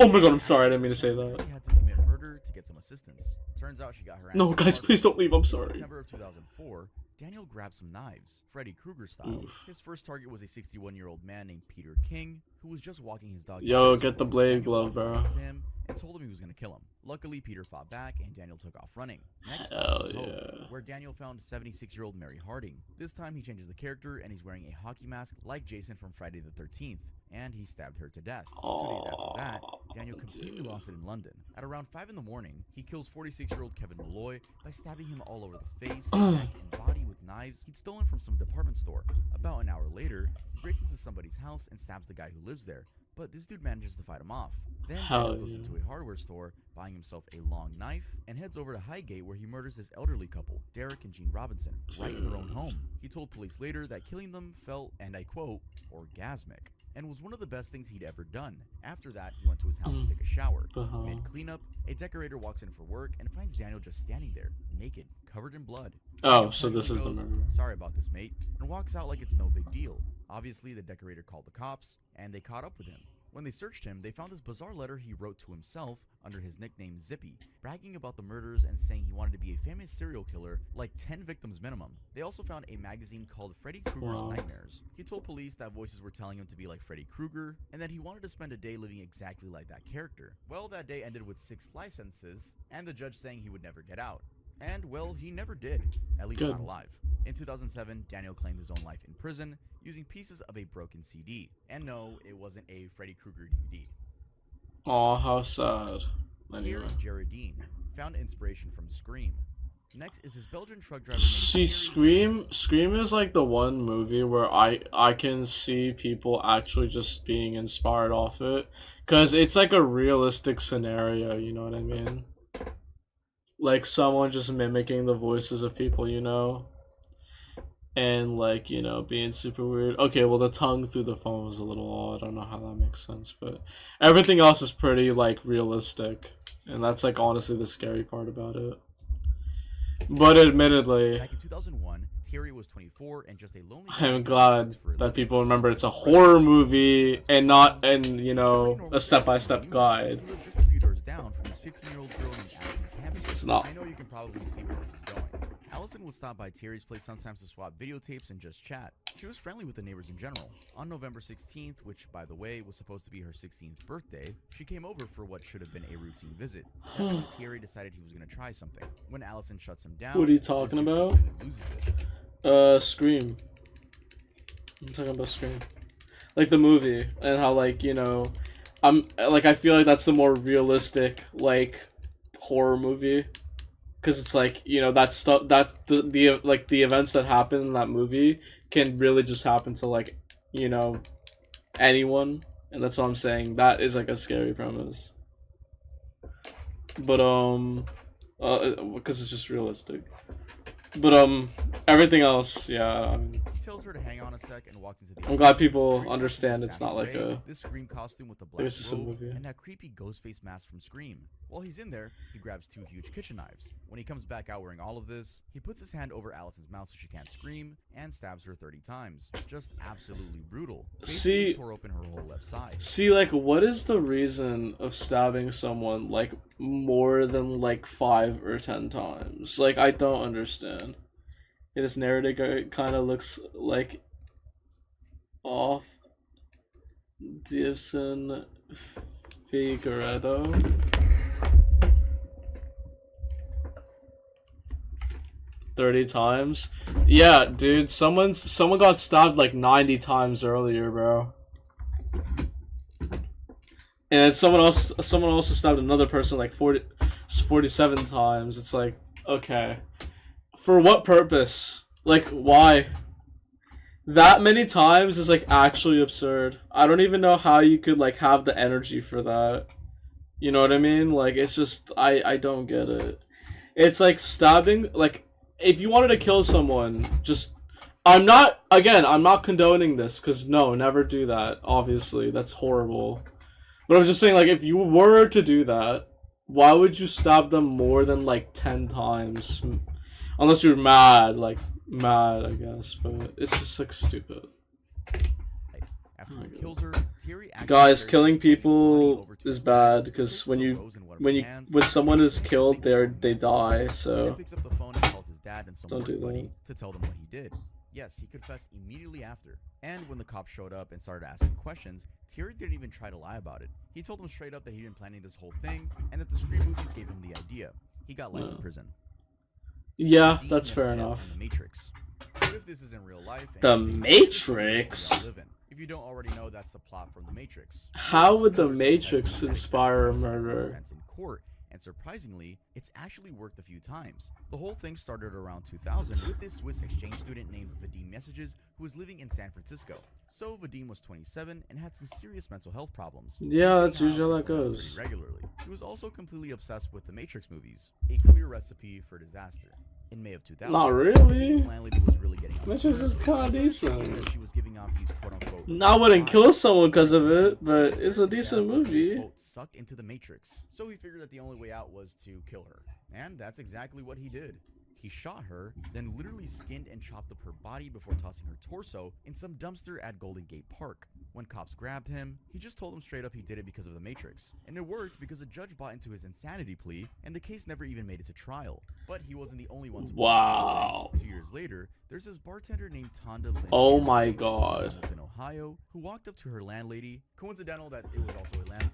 Oh my god, I'm sorry, I didn't mean to say that. Had to commit murder to get some assistance. Turns out she got her. No, ass guys, kicked. please don't leave. I'm In sorry. September of 2004, Daniel grabbed some knives, Freddy Krueger style. Oof. His first target was a 61-year-old man named Peter King, who was just walking his dog. Yo, down get the road. blade Daniel glove, walked bro. up to him and told him he was gonna kill him. Luckily, Peter fought back, and Daniel took off running. Next stop Hell was Hope, yeah. where Daniel found 76-year-old Mary Harding. This time, he changes the character, and he's wearing a hockey mask like Jason from Friday the 13th. And he stabbed her to death. 2 days after that, Daniel completely dude. lost it in London. At around 5 in the morning, he kills 46-year-old Kevin Malloy by stabbing him all over the face, neck, and body with knives he'd stolen from some department store. About an hour later, he breaks into somebody's house and stabs the guy who lives there. But this dude manages to fight him off. Then Hell Daniel goes yeah. into a hardware store, buying himself a long knife, and heads over to Highgate where he murders this elderly couple, Derek and Jean Robinson, right in their own Dude. home. He told police later that killing them felt, and I quote, orgasmic, and was one of the best things he'd ever done. After that, he went to his house to take a shower. The hell? Mid cleanup, a decorator walks in for work and finds Daniel just standing there, naked, covered in blood. Oh, Daniel so this casually is the goes, murder. "Sorry about this, mate," and walks out like it's no big deal. Obviously, the decorator called the cops, and they caught up with him. When they searched him, they found this bizarre letter he wrote to himself under his nickname Zippy, bragging about the murders and saying he wanted to be a famous serial killer, like 10 victims minimum. They also found a magazine called Freddy Krueger's Wow. Nightmares. He told police that voices were telling him to be like Freddy Krueger, and that he wanted to spend a day living exactly like that character. Well, that day ended with 6 life sentences, and the judge saying he would never get out. And, well, he never did. At least Good. not alive. In 2007, Daniel claimed his own life in prison using pieces of a broken CD. And no, it wasn't a Freddy Krueger DVD. Aw, how sad. Thierry Anyway. Gerardine found inspiration from Scream. Next is this Belgian truck driver named See, Thierry Scream is like the one movie where I can see people actually just being inspired off it, cause it's like a realistic scenario. You know what I mean? Like someone just mimicking the voices of people, you know, and like, you know, being super weird. Okay, well, the tongue through the phone was a little odd. I don't know how that makes sense, but everything else is pretty like realistic, and that's like honestly the scary part about it. But admittedly, Back in 2001, Thierry was 24 and just a lonely. I'm glad that people remember it's a horror movie and not, and you know, a step-by-step guide. He lived just a few doors down from his 15-year-old girl named Allison Campbell. It's not. I know you can probably see where this is going. Allison would stop by Thierry's place sometimes to swap videotapes and just chat. She was friendly with the neighbors in general. On November 16th, which by the way was supposed to be her 16th birthday, she came over for what should have been a routine visit. That's when Thierry decided he was going to try something. When Allison shuts him down, What are you this talking dude about? completely loses it. Scream. I'm talking about Scream. Like the movie, and how, like, you know, I feel like that's the more realistic, like, horror movie. Because it's like, you know, that stuff, that's the like, the events that happen in that movie can really just happen to, like, you know, anyone. And that's what I'm saying. That is, like, a scary premise. But, because it's just realistic. But, everything else, yeah, I mean, He tells her to hang on a sec and walks into the. I'm glad people understand it's not like a. This Scream costume with the black It's just a robe movie. and that creepy ghost face mask from Scream. While he's in there, he grabs two huge kitchen knives. When he comes back out wearing all of this, he puts his hand over Allison's mouth so she can't scream and stabs her 30 times. Just absolutely brutal. Basically See- tore open her whole left side. See, like, what is the reason of stabbing someone, like, more than, like, 5 or 10 times? Like, I don't understand. This narrative kind of looks like off. Gibson Figueredo. 30 times? Yeah, dude, someone got stabbed like 90 times earlier, bro. And someone also stabbed another person like 47 times. It's like, okay. For what purpose? Like, why? That many times is like actually absurd. I don't even know how you could like have the energy for that. You know what I mean? Like, it's just, I don't get it. It's like stabbing, like, if you wanted to kill someone, just, I'm not condoning this, because no, never do that, obviously, that's horrible. But I'm just saying, like, if you were to do that, why would you stab them more than, like, 10 times? Unless you're mad, I guess, but it's just, like, stupid. After he kills her, Thierry acts Guys, very killing quickly, people over to is her bad, bed, because takes when some rose in one of her when hands, someone is and killed, makes a they big die, He then so picks up the phone and calls his dad and some Don't do work buddy that. to tell them what he did. Yes, he confessed immediately after. And when the cops showed up and started asking questions, Thierry didn't even try to lie about it. He told them straight up that he'd been planning this whole thing and that the Scream movies gave him the idea. He got life in Yeah. prison. yeah, Dean that's fair messages enough. in The Matrix. What if this is in real life? and The just a Matrix? we all live in? If you don't already know, that's the plot from The Matrix. How would The There's Matrix dramatic inspire a as murder? defense in court, and surprisingly, it's actually worked a few times. The whole thing started around 2000 with this Swiss exchange student named Vadim Messages who was living in San Francisco. So Vadim was 27 and had some serious mental health problems. Yeah, that's He was usually how that high goes. pretty regularly. He was also completely obsessed with the Matrix movies, a clear recipe for disaster. In May of 2000, Not really. Vadim's landlady was really getting Matrix is concerned. kinda He started decent. thinking that she was giving off these quote-unquote I wouldn't kill vibes. someone because of it, but it's a decent Dad was being, movie. quote, sucked into the Matrix. So he figured that the only way out was to kill her. And that's exactly what he did. He shot her, then literally skinned and chopped up her body before tossing her torso in some dumpster at Golden Gate Park. When cops grabbed him, he just told them straight up he did it because of the Matrix. And it worked because a judge bought into his insanity plea, and the case never even made it to trial. But he wasn't the only one to Wow. 2 years later, there's this bartender named Tonda Lynn Oh Anderson my in God. Hamilton, Ohio, who walked up to her landlady. Coincidental that it was also a land.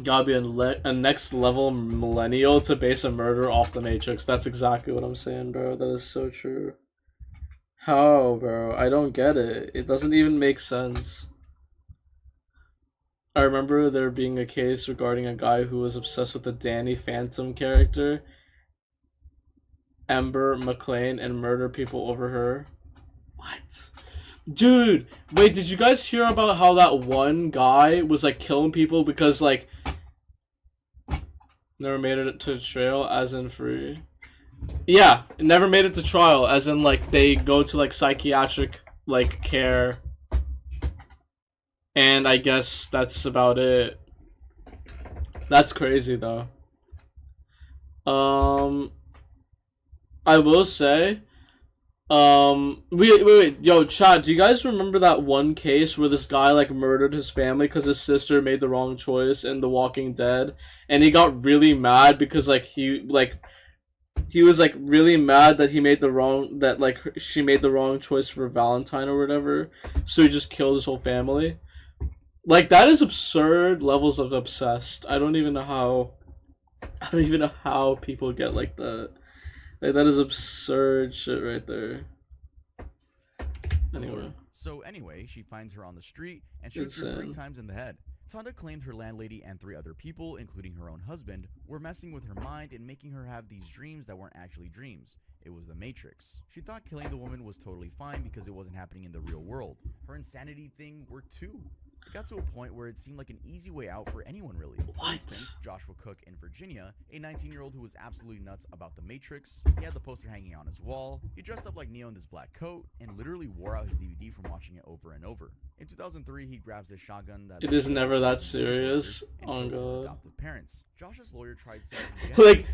Gotta be a next level millennial to base a murder off the Matrix. That's exactly what I'm saying, bro. That is so true. How, bro? I don't get it. It doesn't even make sense. I remember there being a case regarding a guy who was obsessed with the Danny Phantom character, Amber McLean, and murdered people over her. What? Dude, wait, did you guys hear about how that one guy was like killing people because like never made it to trial, as in free? Yeah, never made it to trial, as in like they go to like psychiatric like care, and I guess that's about it. That's crazy though. I will say, wait, yo, chat, do you guys remember that one case where this guy like murdered his family because his sister made the wrong choice in The Walking Dead, and he got really mad because like he was like really mad that she made the wrong choice for Valentine or whatever, so he just killed his whole family. Like, that is absurd levels of obsessed. I don't even know how people get like that. Like, that is absurd shit right there. Anyway. So anyway, she finds her on the street and shoots her 3 times in the head. Tonda claimed her landlady and 3 other people, including her own husband, were messing with her mind and making her have these dreams that weren't actually dreams. It was the Matrix. She thought killing the woman was totally fine because it wasn't happening in the real world. Her insanity thing worked too. It got to a point where it seemed like an easy way out for anyone, really. For instance, Joshua Cook in Virginia, a 19-year-old who was absolutely nuts about the Matrix. He had the poster hanging on his wall, he dressed up like Neo in this black coat, and literally wore out his DVD from watching it over and over. In 2003, he grabs his shotgun that... It is never that serious. Oh god. Adoptive parents. Josh's lawyer tried saying...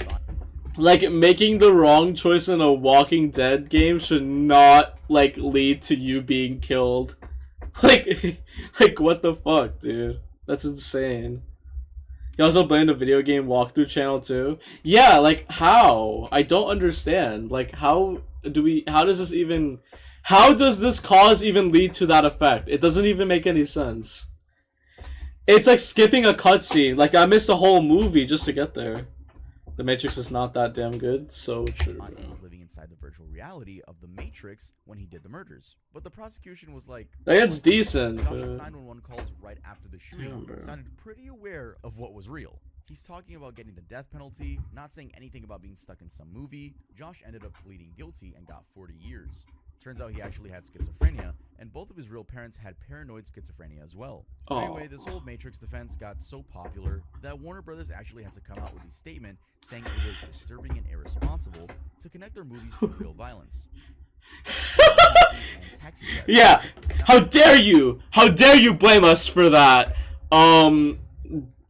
Like, making the wrong choice in a Walking Dead game should not, like, lead to you being killed. Like, what the fuck, dude? That's insane. You also blamed a video game walkthrough channel too? Yeah, like, how? I don't understand. Like, how does this cause even lead to that effect? It doesn't even make any sense. It's like skipping a cutscene. Like, I missed a whole movie just to get there. The Matrix is not that damn good, so true, bro. He was living inside the virtual reality of the Matrix when he did the murders. But the prosecution was like... That's decent. Josh's 911 calls right after the shooting sounded pretty aware of what was real. He's talking about getting the death penalty, not saying anything about being stuck in some movie. Josh ended up pleading guilty and got 40 years. Turns out he actually had schizophrenia, and both of his real parents had paranoid schizophrenia as well. Anyway, this whole Matrix defense got so popular that Warner Brothers actually had to come out with a statement saying it was disturbing and irresponsible to connect their movies to real violence. Yeah, how dare you? How dare you blame us for that?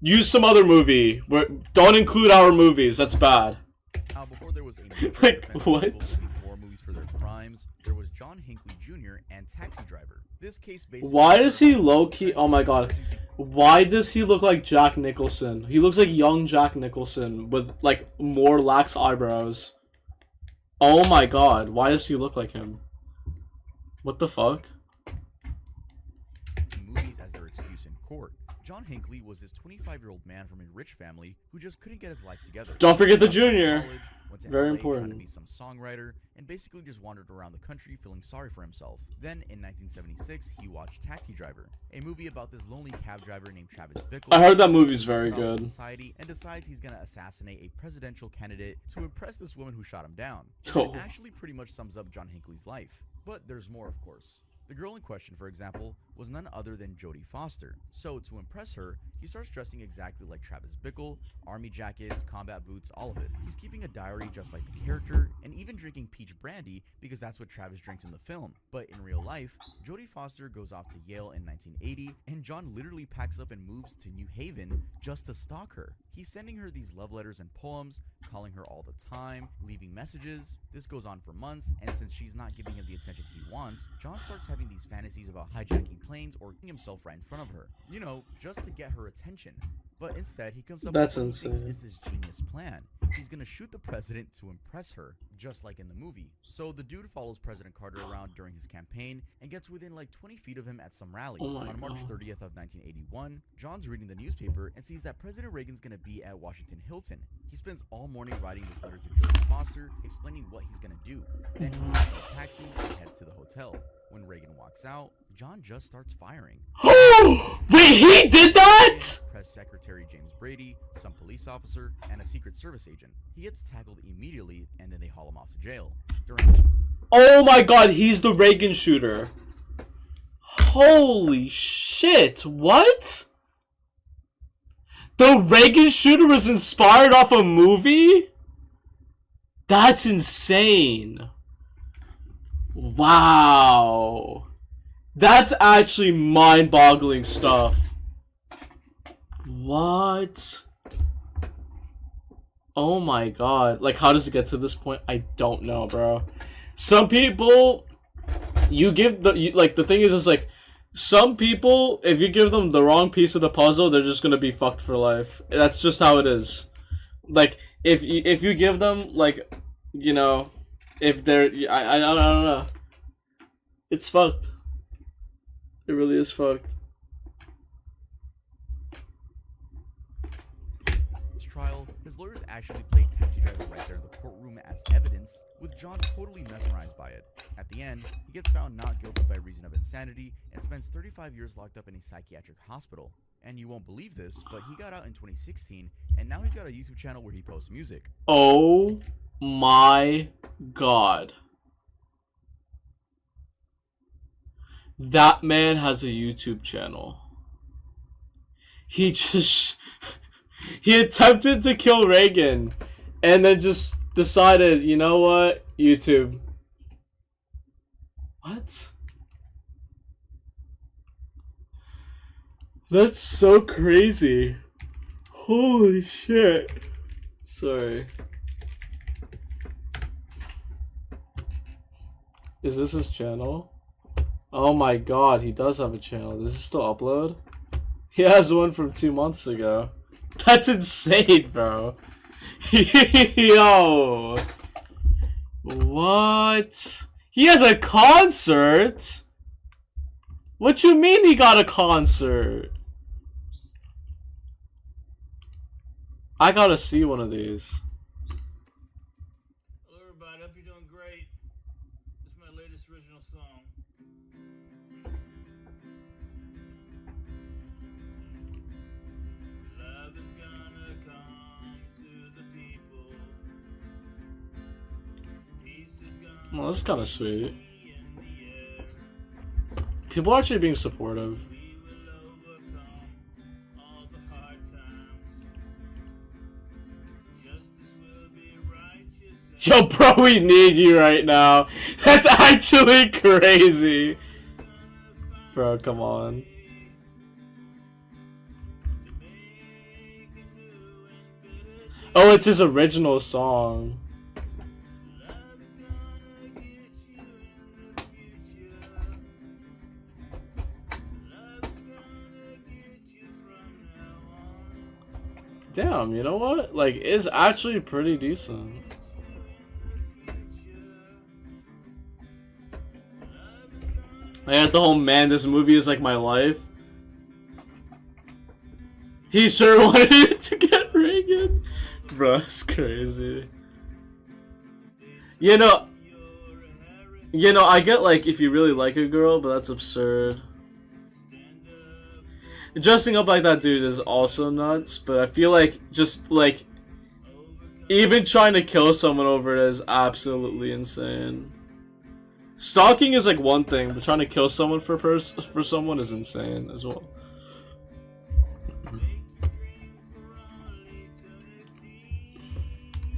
Use some other movie. Don't include our movies. That's bad. Before there was a like, what? More movies for their crimes. There was John Hinckley Jr. and Taxi Driver. This case basically... Why does he low-key... Oh my god. Why does he look like Jack Nicholson? He looks like young Jack Nicholson with, like, more lax eyebrows. Oh my god. Why does he look like him? What the fuck? Movies as their excuse in court. John Hinckley was this 25-year-old man from a rich family who just couldn't get his life together. Don't forget the junior. Went to Very LA important. Trying to be some songwriter, and basically just wandered around the country feeling sorry for himself. Then, in 1976, he watched Taxi Driver, a movie about this lonely cab driver named Travis Bickle. I heard that movie's very good. Society, and decides he's gonna assassinate a presidential candidate to impress this woman who shot him down. Oh. It actually pretty much sums up John Hinckley's life. But there's more, of course. The girl in question, for example, was none other than Jodie Foster. So, to impress her, he starts dressing exactly like Travis Bickle, army jackets, combat boots, all of it. He's keeping a diary just like the character, and even drinking peach brandy because that's what Travis drinks in the film. But in real life, Jodie Foster goes off to Yale in 1980, and John literally packs up and moves to New Haven just to stalk her. He's sending her these love letters and poems, calling her all the time, leaving messages. This goes on for months, and since she's not giving him the attention he wants, John starts having these fantasies about hijacking planes or getting himself right in front of her. You know, just to get her attention. But instead, he comes up with what he thinks is this genius plan. He's gonna shoot the president to impress her, just like in the movie. So the dude follows President Carter around during his campaign and gets within like 20 feet of him at some rally. On March 30th of 1981, John's reading the newspaper and sees that President Reagan's gonna be at Washington Hilton. He spends all morning writing this letter to Jodie Foster, explaining what he's gonna do. Then he gets a taxi and heads to the hotel. When Reagan walks out, John just starts firing. Wait, he did that? Press Secretary James Brady, some police officer, and a Secret Service agent. He gets tackled immediately, and then they haul him off to jail. Oh my god, he's the Reagan shooter. Holy shit, what? The Reagan shooter was inspired off a movie? That's insane. Wow. That's actually mind-boggling stuff. What? Oh my god. Like, how does it get to this point? I don't know, bro. Some people, you give the, like, the thing is like, some people, if you give them the wrong piece of the puzzle, they're just gonna be fucked for life. That's just how it is. Like, if you give them, like, you know, if they're, I don't know. It's fucked. It really is fucked. Trial, his lawyers actually played Taxi Driver right there in the courtroom as evidence, with John totally mesmerized by it. At the end, he gets found not guilty by reason of insanity and spends 35 years locked up in a psychiatric hospital. And you won't believe this, but he got out in 2016, and now he's got a YouTube channel where he posts music. Oh my god. That man has a YouTube channel. He attempted to kill Reagan and then just decided, you know what? YouTube. What? That's so crazy. Holy shit. Sorry. Is this his channel? Oh my god, he does have a channel. Does it still upload? He has one from 2 months ago. That's insane, bro. Yo. What? He has a concert? What you mean he got a concert? I gotta see one of these. Hello everybody, hope you're doing great. This is my latest original song. Love is gonna come to the people. Peace is gonna Well, that's kind of sweet. be in the air. People are actually being supportive. We will overcome all the hard times. Justice will be righteous. Yo, bro, we need you right now. That's actually crazy. Bro, come on. Oh, it's his original song. Damn, you know what? Like, it's actually pretty decent. I had the whole man, this movie is like my life. He sure wanted it to get Reagan. Bro, that's crazy. You know, I get like if you really like a girl, but that's absurd. Dressing up like that dude is also nuts, but I feel like just like even trying to kill someone over it is absolutely insane. Stalking is like one thing, but trying to kill someone for someone is insane as well.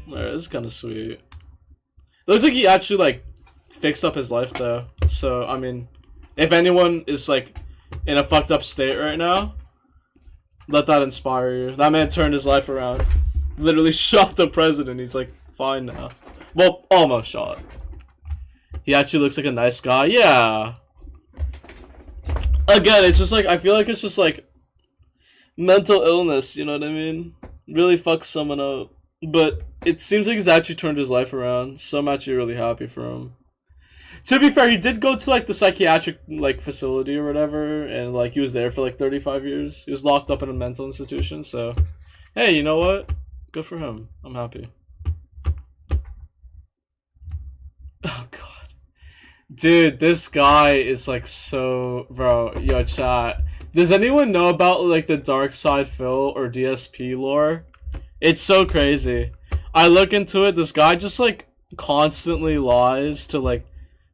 Alright, this is kind of sweet. Looks like he actually like fixed up his life though. So I mean, if anyone is like in a fucked up state right now, let that inspire you. That man turned his life around. Literally shot the president. He's like fine now. Well, almost shot. He actually looks like a nice guy. Yeah. Again, it's just like I feel like it's just like mental illness, you know what I mean? Really fucks someone up. But it seems like he's actually turned his life around, so I'm actually really happy for him. To be fair, he did go to like the psychiatric like facility or whatever, and like he was there for like 35 years. He was locked up in a mental institution, so hey, you know what? Good for him. I'm happy. Oh god. Dude, this guy is like so, bro. Yo, chat. Does anyone know about like the Dark Side Phil or DSP lore? It's so crazy. I look into it. This guy just like constantly lies to like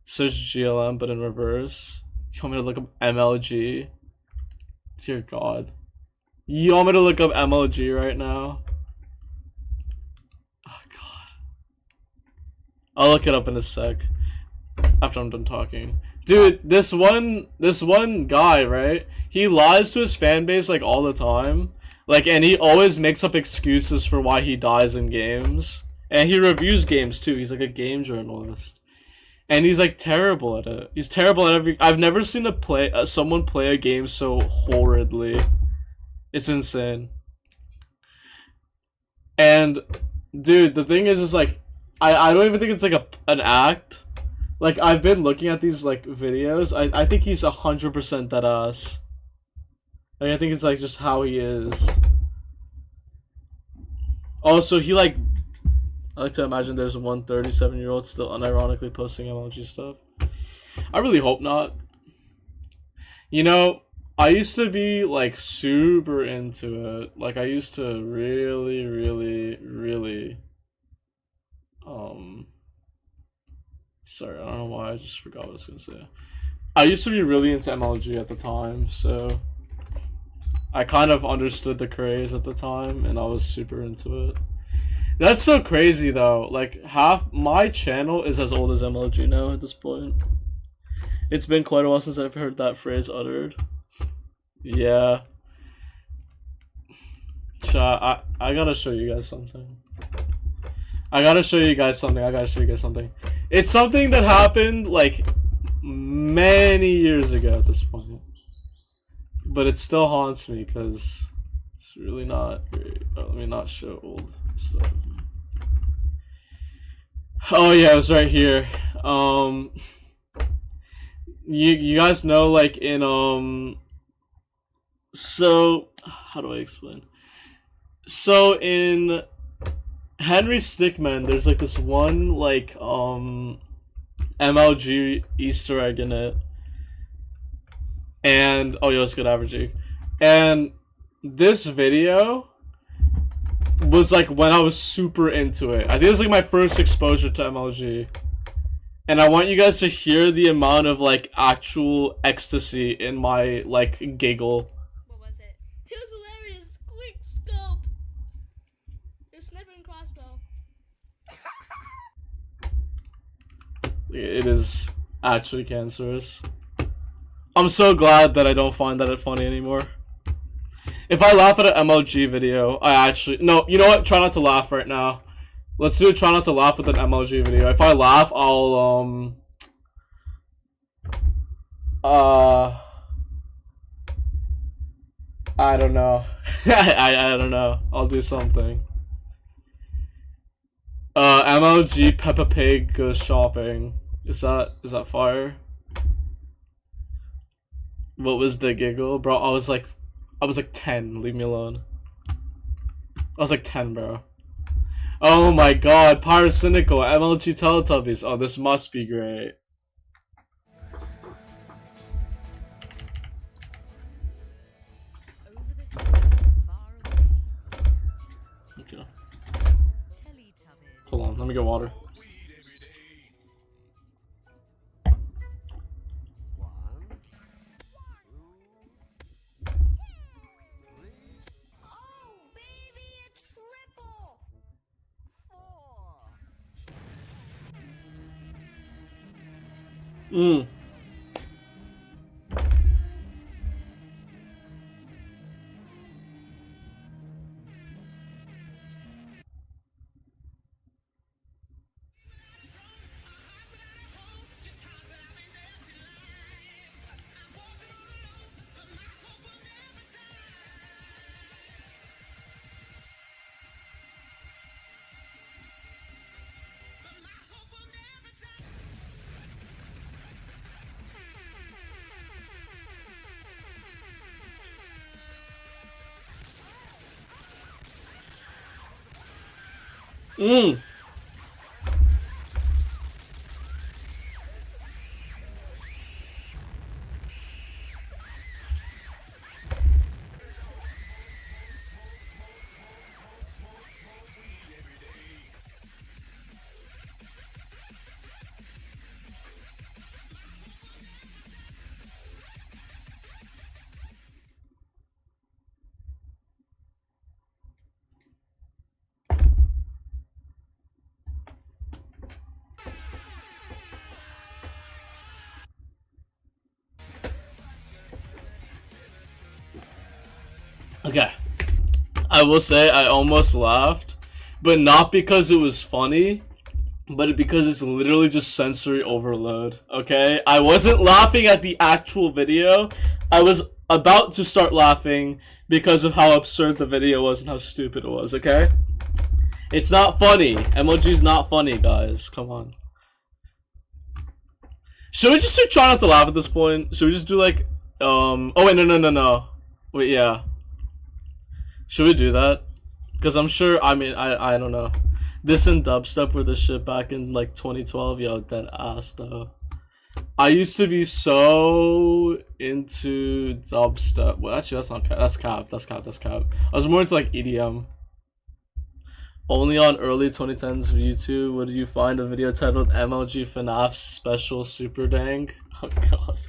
search GLM, but in reverse. You want me to look up MLG? Dear God. You want me to look up MLG right now? Oh God. I'll look it up in a sec. After I'm done talking. Dude, this one guy, right? He lies to his fan base like all the time. Like, and he always makes up excuses for why he dies in games. And he reviews games too. He's like a game journalist. And he's like terrible at it. He's terrible at every. I've never seen someone play a game so horridly. It's insane. And dude, the thing is like, I don't even think it's like an act. Like, I've been looking at these like videos. I think he's 100% that ass. Like, I think it's like just how he is. Also, he like. I like to imagine there's one 37-year-old still unironically posting MLG stuff. I really hope not. You know, I used to be like super into it. Like, I used to really, really, really. Sorry, I don't know why. I just forgot what I was gonna say. I used to be really into MLG at the time, so I kind of understood the craze at the time, and I was super into it. That's so crazy though. Like, half my channel is as old as MLG now at this point. It's been quite a while since I've heard that phrase uttered. Yeah. Chat, I gotta show you guys something. It's something that happened like many years ago at this point. But it still haunts me because it's really not very, let me not show old stuff. Oh yeah, it was right here. You guys know, like, in so how do I explain? So in Henry Stickmin, there's like this one like MLG Easter egg in it. And oh yo, it's good averaging. And this video was like when I was super into it. I think it was like my first exposure to MLG. And I want you guys to hear the amount of like actual ecstasy in my like giggle. What was it? It was hilarious. Quick scope. There's sniper and crossbow. It is actually cancerous. I'm so glad that I don't find that funny anymore. If I laugh at an MLG video, no, you know what? Try not to laugh right now. Let's do a try not to laugh with an MLG video. If I laugh, I'll, I don't know. I don't know. I'll do something. MLG Peppa Pig goes shopping. Is that fire? What was the giggle? Bro, I was like 10. Leave me alone. I was like 10, bro. Oh my god, Pyrocynical, MLG Teletubbies. Oh, this must be great. Okay. Hold on, let me get water. Mm. Mm. Okay. I will say I almost laughed, but not because it was funny, but because it's literally just sensory overload, okay? I wasn't laughing at the actual video. I was about to start laughing because of how absurd the video was and how stupid it was, okay? It's not funny. MLG's not funny, guys. Come on. Should we just try not to laugh at this point? Should we just do like, oh wait, no. Wait, yeah. Should we do that? Because I'm sure, I mean, I don't know. This and dubstep were the shit back in like 2012. Yo, dead ass though. I used to be so into dubstep. Well, actually, that's not cap. That's cap. I was more into like EDM. Only on early 2010s YouTube would you find a video titled MLG FNAF Special Super Dang. Oh god.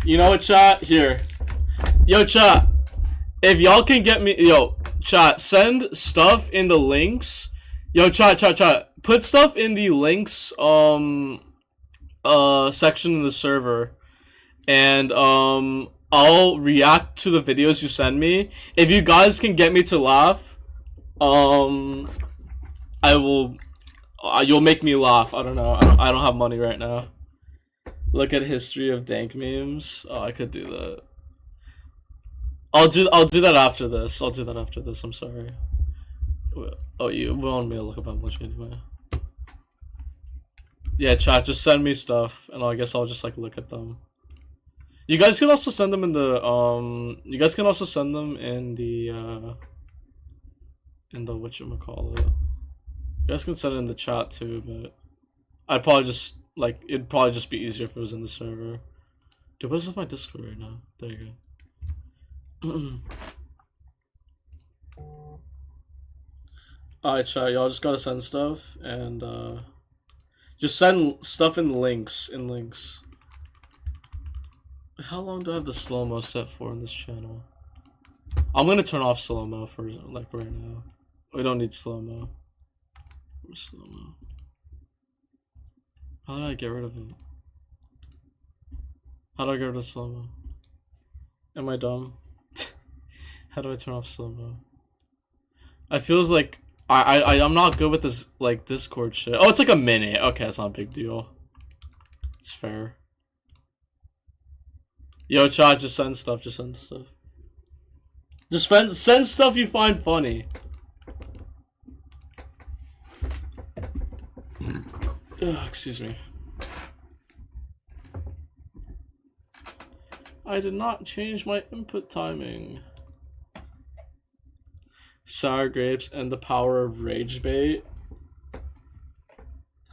You know what, chat? Here. Yo, chat. If y'all can get me... Yo, chat, send stuff in the links. Yo, chat. Put stuff in the links, section in the server. And, I'll react to the videos you send me. If you guys can get me to laugh, I will... you'll make me laugh. I don't know. I don't have money right now. Look at history of dank memes. Oh, I could do that. I'll do that after this. I'm sorry. Oh, you want me to look up MLG anyway? Yeah, chat. Just send me stuff, and I guess I'll just like look at them. You guys can also send them in the You guys can also send them in the whatchamacallit. You guys can send it in the chat too, but I'd probably just like it'd probably just be easier if it was in the server. Dude, what's with my Discord right now? There you go. Alright, chat, y'all just gotta send stuff and just send stuff in links. How long do I have the slow-mo set for in this channel? I'm gonna turn off slow-mo for like right now. We don't need slow-mo. Where's slow-mo? How do I get rid of it? How do I get rid of slow-mo? Am I dumb? How do I turn off slow-mo? I feels like I'm not good with this like Discord shit. Oh, it's like a minute. Okay, it's not a big deal. It's fair. Yo, chat, just send stuff. Just send stuff you find funny. Ugh, excuse me. I did not change my input timing. Sour grapes and the power of rage bait.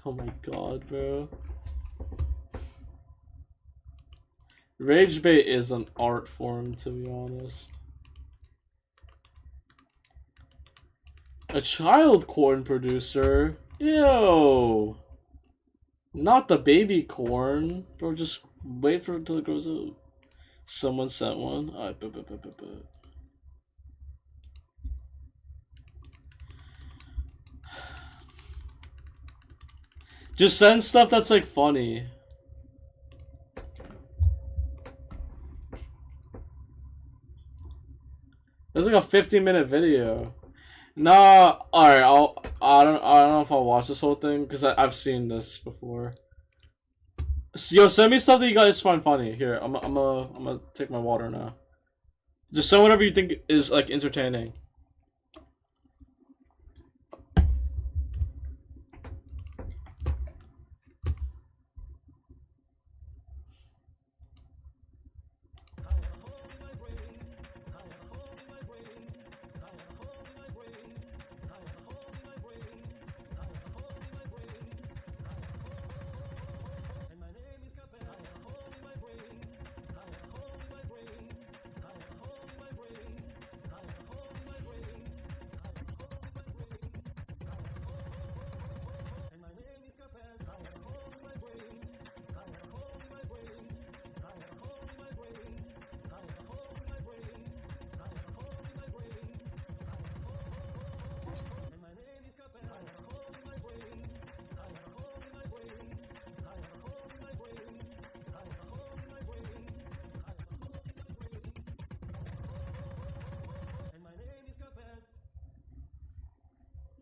Oh my god, bro. Rage bait is an art form, to be honest. A child corn producer? Ew. Not the baby corn. Bro, just wait for it until it grows up. Someone sent one. Alright, just send stuff that's like funny. It's like a 15-minute video. Nah, alright, I don't know if I'll watch this whole thing because I've seen this before. So, yo, send me stuff that you guys find funny. Here, I'm gonna take my water now. Just send whatever you think is like entertaining.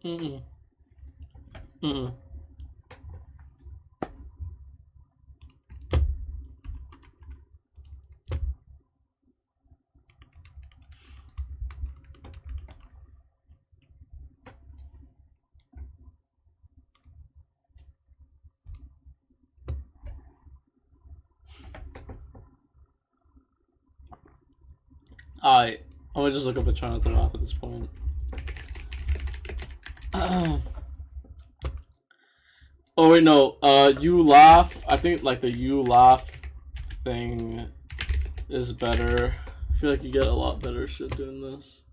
Mm-mm. Mm-mm. I'm gonna just look up and try not to laugh at this point. Oh wait, no. You laugh. I think like the you laugh thing is better. I feel like you get a lot better shit doing this.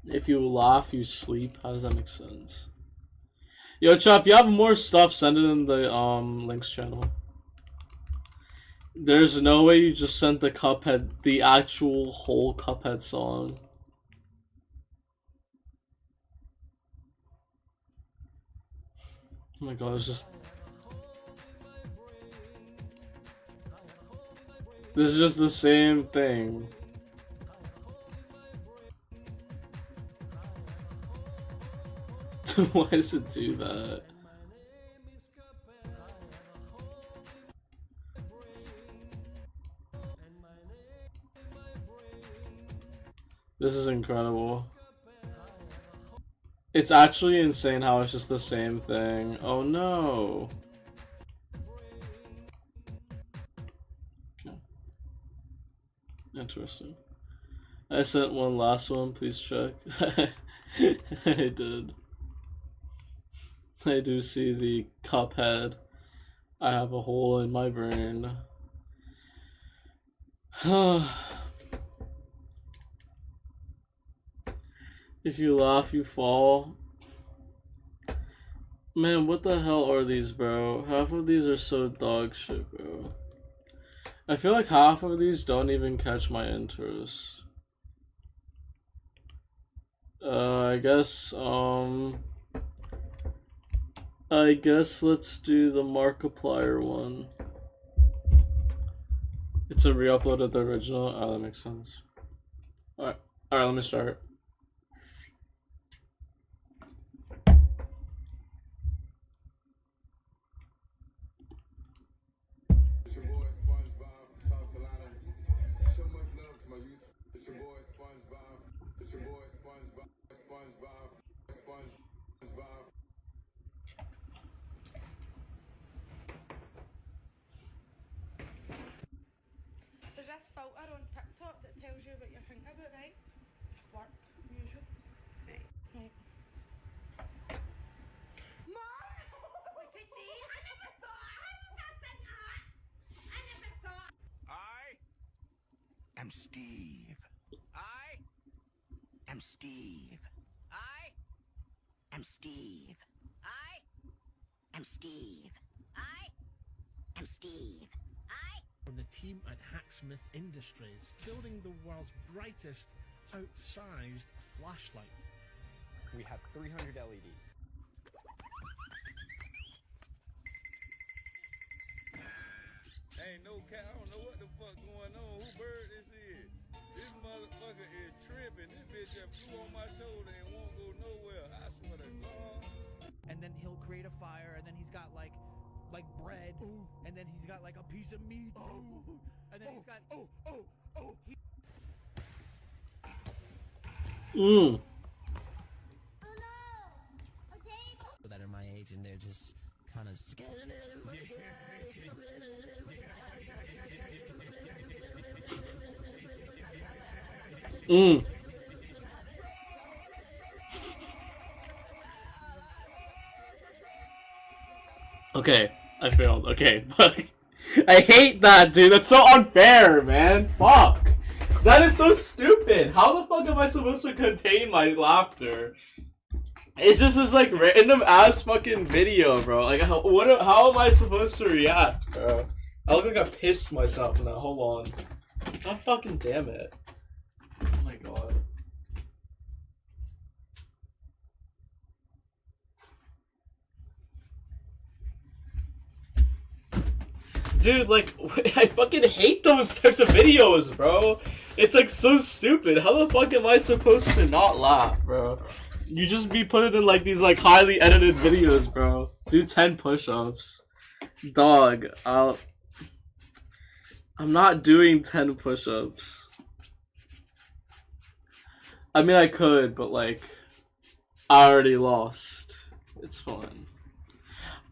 If you laugh, you sleep. How does that make sense? Yo, chat, if you have more stuff, send it in the links channel. There's no way you just sent the Cuphead, the actual whole Cuphead song. Oh my god, it's just... This is just the same thing. Why does it do that? This is incredible. It's actually insane how it's just the same thing. Oh no. Okay. Interesting. I sent one last one, please check. I did. I do see the Cuphead. I have a hole in my brain. If you laugh, you fall. Man, what the hell are these, bro? Half of these are so dog shit, bro. I feel like half of these don't even catch my interest. I guess let's do the Markiplier one. It's a re-upload of the original. Oh, that makes sense. Alright, let me start. There's this filter on TikTok that tells you what you're thinking about, right? Work, usual. Right. Right. Mom! What did they? I never thought. I am Steve. I am Steve. I am Steve. I am Steve. I am Steve. From the team at Hacksmith Industries, building the world's brightest, outsized flashlight. We have 300 LEDs. Ain't no cat, I don't know what the fuck going on. Who bird this is? This motherfucker is tripping. This bitch just flew on my shoulder and won't go nowhere. I swear to God. And then he'll create a fire, and then he's got like bread, and then he's got like a piece of meat, and then he's got that are my age, and they're just kind of scared. Okay, I failed. Okay, fuck. I hate that, dude. That's so unfair, man. Fuck. That is so stupid. How the fuck am I supposed to contain my laughter? It's just this like random ass fucking video, bro. Like, how am I supposed to react, bro? I look like I pissed myself now. Hold on. God fucking damn it. Oh my god. Dude, like, I fucking hate those types of videos, bro. It's like so stupid. How the fuck am I supposed to not laugh, bro? You just be putting in like these like highly edited videos, bro. Do 10 push-ups. Dog, I'm not doing 10 push-ups. I mean I could, but like I already lost. It's fine.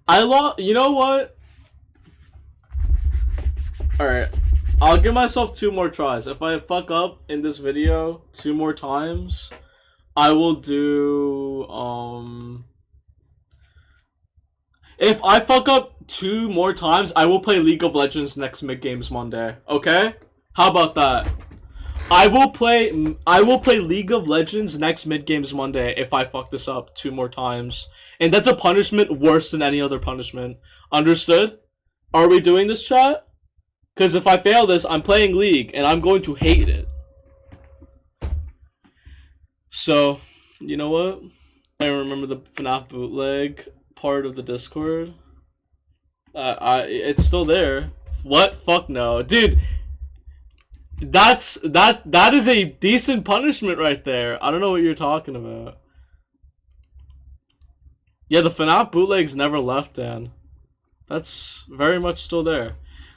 I lost. You know what? Alright. I'll give myself 2 more tries. If I fuck up in this video 2 more times, I will do, if I fuck up 2 more times, I will play League of Legends next Mid Games Monday. Okay? How about that? I will play League of Legends next Mid Games Monday if I fuck this up 2 more times. And that's a punishment worse than any other punishment. Understood? Are we doing this, chat? Because if I fail this, I'm playing League, and I'm going to hate it. So, you know what? I remember the FNAF bootleg part of the Discord. It's still there. What? Fuck no. Dude, that is a decent punishment right there. I don't know what you're talking about. Yeah, the FNAF bootleg's never left, Dan. That's very much still there.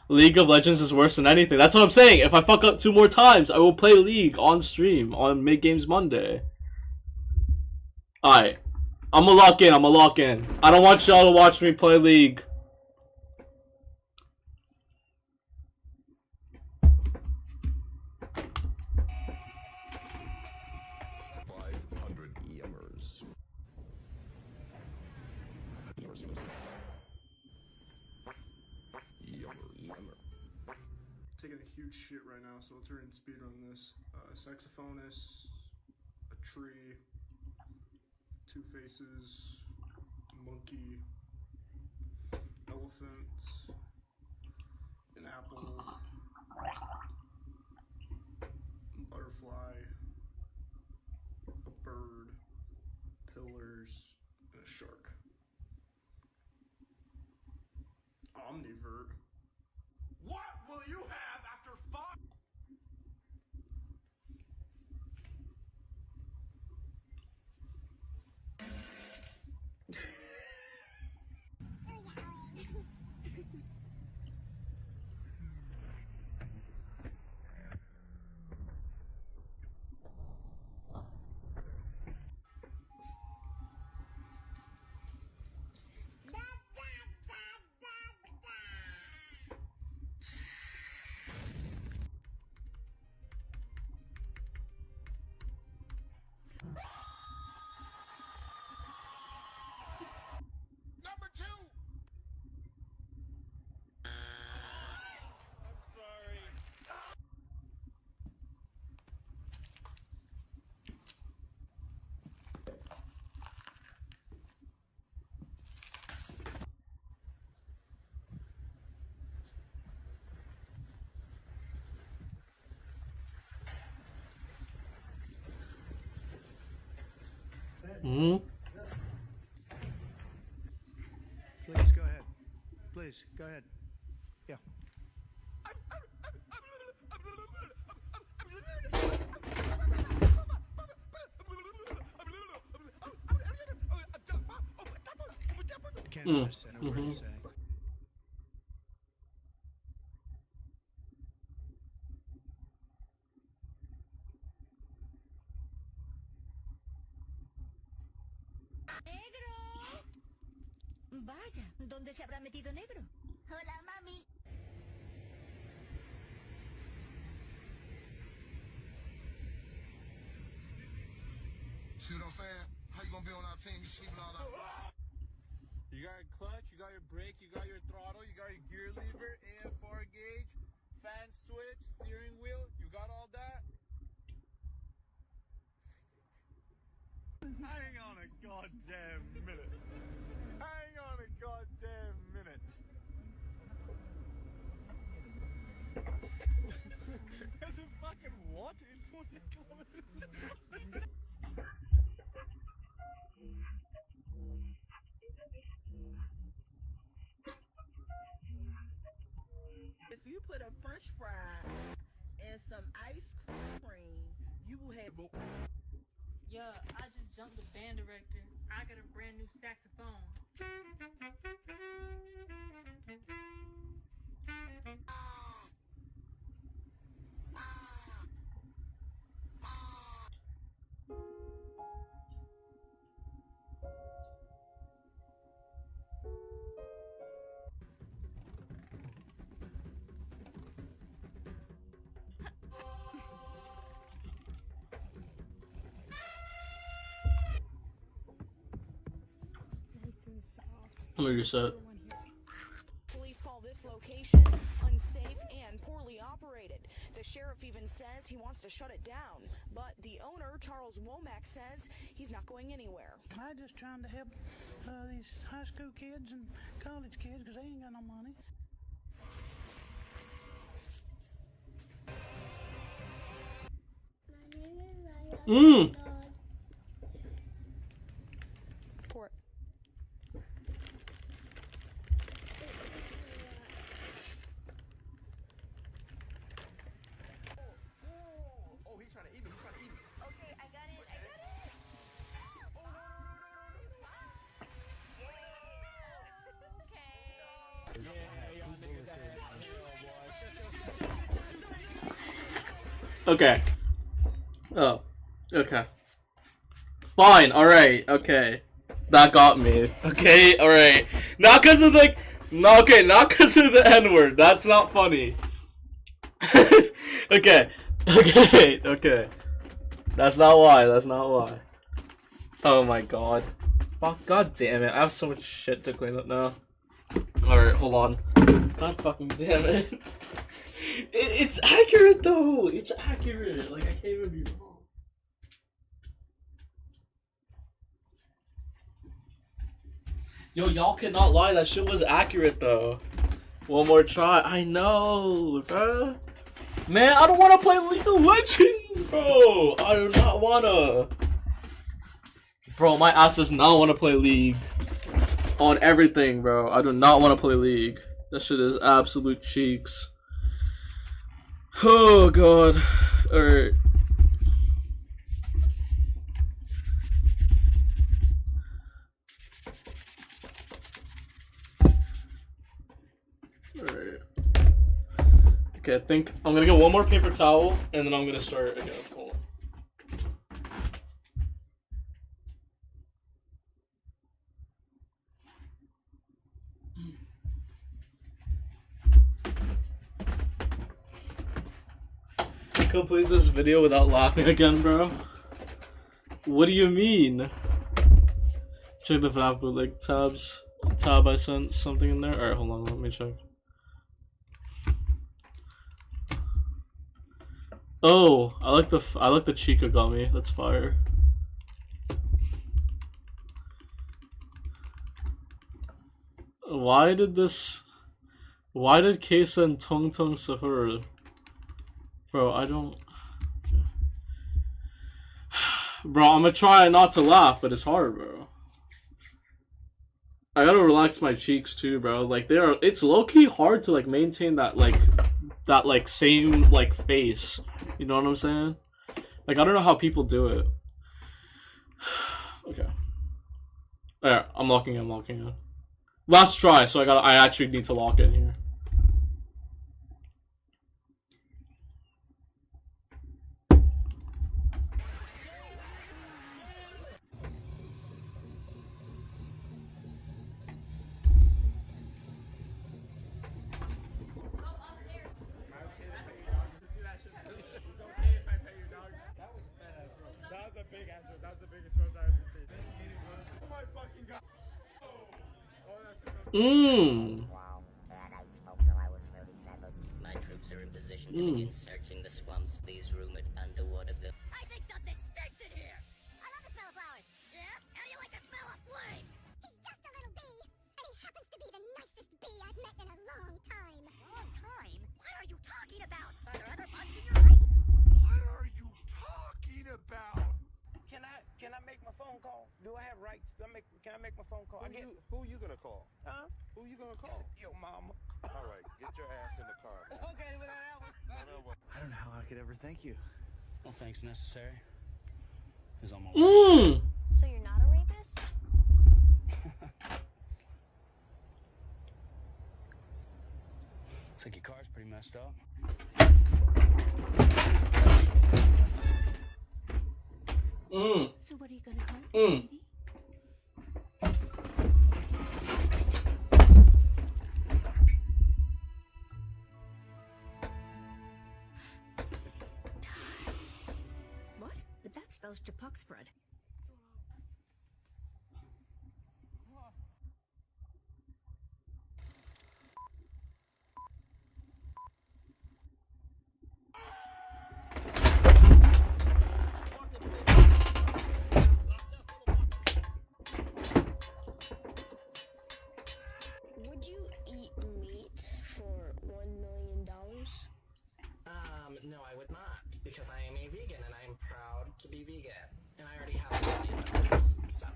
League of Legends is worse than anything. That's what I'm saying. If I fuck up 2 more times, I will play League on stream on Mid Games Monday. Alright. I'm gonna lock in. I don't want y'all to watch me play League. Taking a huge shit right now, so let's hurry and speed on this. Saxophonus, a tree, 2 faces, monkey, elephant, an apple, butterfly, a bird, pillars, and a shark. Omnivert. What will you have after 5? Hmm? Please go ahead. Please go ahead. Yeah. Can't understand a word you're saying. Vaya, ¿dónde se habrá metido negro? Hola, mami. See what I'm saying? How you gonna be on our team? You sleeping all out. You got your clutch, you got your brake, you got your throttle, you got your gear lever, AFR gauge, fan switch, steering wheel. You got all that? Hang on a goddamn minute. Hang on a goddamn minute. As in fucking what? Inputted kilometers? If you put a french fry and some ice cream Yeah, I just jumped the band director. I got a brand new saxophone. Nice and soft. Let me reset. Police call this location unsafe and poorly operated. The sheriff even says he wants to shut it down. But the owner, Charles Womack, says he's not going anywhere. I'm just trying to help these high school kids and college kids because they ain't got no money. Mmm. Port. Oh, he's trying to eat me. He's trying to eat me. Okay, I got it. I got it. Okay. Oh. Okay. Fine. Alright. Okay. That got me. Okay. Alright. Not because of the... No, okay. Not because of the N-word. That's not funny. Okay. Okay. Okay. That's not why. That's not why. Oh my god. Fuck. God damn it. I have so much shit to clean up now. Alright. Hold on. God fucking damn it. It's accurate though. It's accurate. Like I can't even be wrong. Yo, y'all cannot lie. That shit was accurate though. One more try. I know, bro. Man, I don't want to play League of Legends, bro. I do not wanna. Bro, my ass does not want to play League. On everything, bro. I do not want to play League. That shit is absolute cheeks. Oh god. Alright. Alright. Okay, I think I'm gonna get one more paper towel and then I'm gonna start again. Hold on. Complete this video without laughing again, bro. What do you mean? Check the FNAF bootleg tabs. Tab, I sent something in there. Alright, hold on, let me check. Oh, I like the Chica gummy. That's fire. Why did K send Tong Tong Sahur? Bro, I don't... Okay. Bro, I'm gonna try not to laugh, but it's hard, bro. I gotta relax my cheeks too, bro. Like, it's low-key hard to, like, maintain that same, like, face. You know what I'm saying? Like, I don't know how people do it. Okay. Alright, I'm locking in. Last try, so I actually need to lock in here. Mmm. My troops are in position to begin searching the swamps. Please room it underwater. I think something stinks in here. I love the smell of flowers. Yeah? How do you like the smell of flames? He's just a little bee, and he happens to be the nicest bee I've met in a long time. Long time? What are you talking about? Are there other bugs in your life? What are you talking about? Can I make my phone call? Do I have rights? Can I make my phone call? Who you gonna call? Huh? Who you gonna call? Your mama. All right, get your ass in the car. Okay, well, that was... I don't know how I could ever thank you. Well, thanks necessary. is on my way. So you're not a rapist? Looks like your car's pretty messed up. So what are you gonna call it, sweetie? What? But that spells Japuxfred. Would you eat meat for $1 million? No, I would not, because I am a vegan and I am proud to be vegan. And I already have $1 million, so.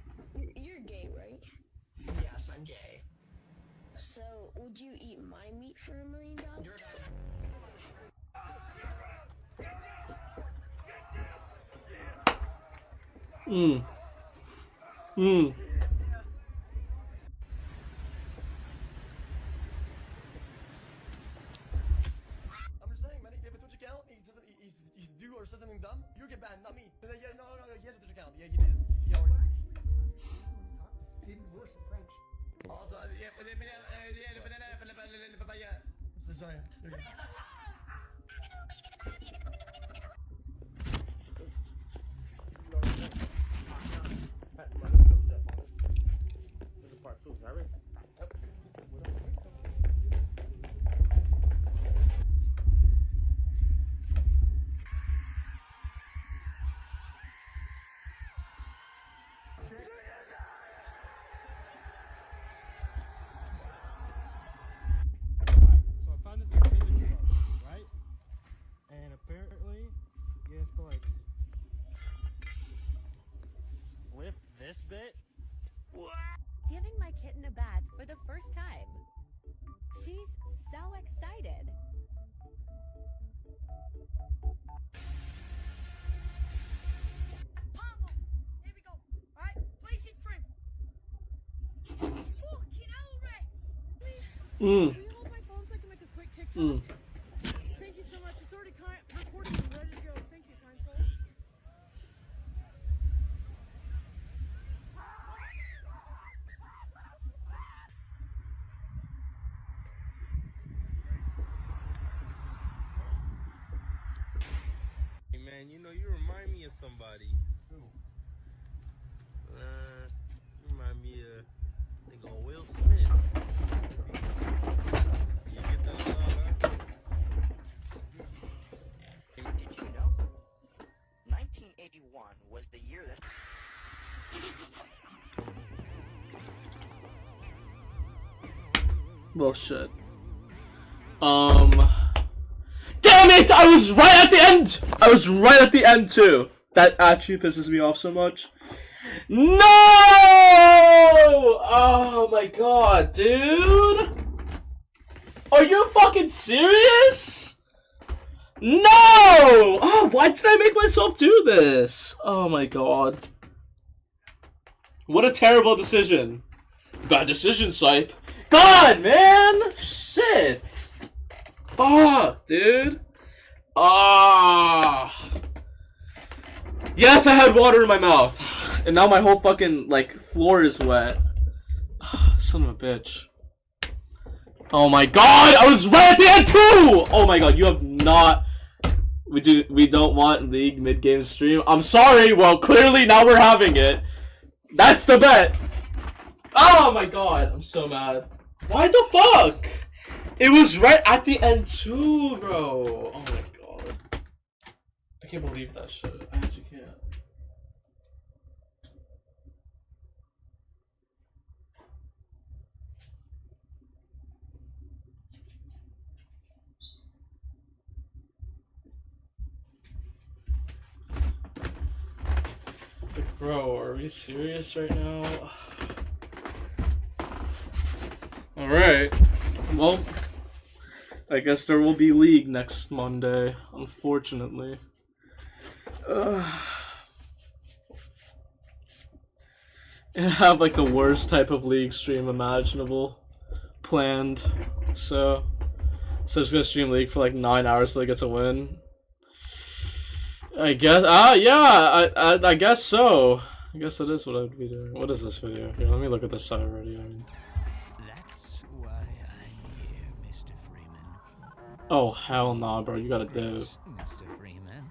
You're gay, right? Yes, I'm gay. So, would you eat my meat for $1 million? I'm just saying, man, if you have a Twitch account, he's do or says something dumb, you get banned, not me. Yeah, no, he has a Twitch account. Yeah, he did. He already. Even worse in French. Also, yeah, sorry. So I found this in physics book, right? And apparently, you have to like lift this bit. Giving my kitten a bath for the first time. She's so excited. Pablo, here we go. Alright, place it frame. Fucking hell, Ray! Will you hold my phone so I can make a quick TikTok? Thank you so much. It's already recorded and ready to go. Thank you, kind soul. Hey man, you know you remind me of somebody. Who? You remind me of nigga Will Smith. You get that huh? Did you know? 1981 was the year that. Well, shit. Damn it! I was right at the end! I was right at the end, too! That actually pisses me off so much. No! Oh my god, dude! Are you fucking serious? No! Oh, why did I make myself do this? Oh my god. What a terrible decision. Bad decision, Sipe. God, man! Shit! Fuck, dude. Ah. Yes, I had water in my mouth. And now my whole fucking, like, floor is wet. Son of a bitch. Oh my god! I was right at the end too! Oh my god, you have not... We don't want League mid-game stream. I'm sorry, well, clearly now we're having it. That's the bet. Oh my god, I'm so mad. Why the fuck? It was right at the end too, bro. Oh my god. I can't believe that shit. I actually can't. Like, bro, are we serious right now? Alright. Well, I guess there will be League next Monday, unfortunately. and have like the worst type of League stream imaginable planned. So I'm just gonna stream League for like 9 hours till I get to win. I guess. Yeah. I guess so. I guess that is what I'd be doing. What is this video? Here, let me look at the site already. That's why I'm here, Mr. Freeman. Oh hell nah, bro! You gotta dip. Mr. Freeman.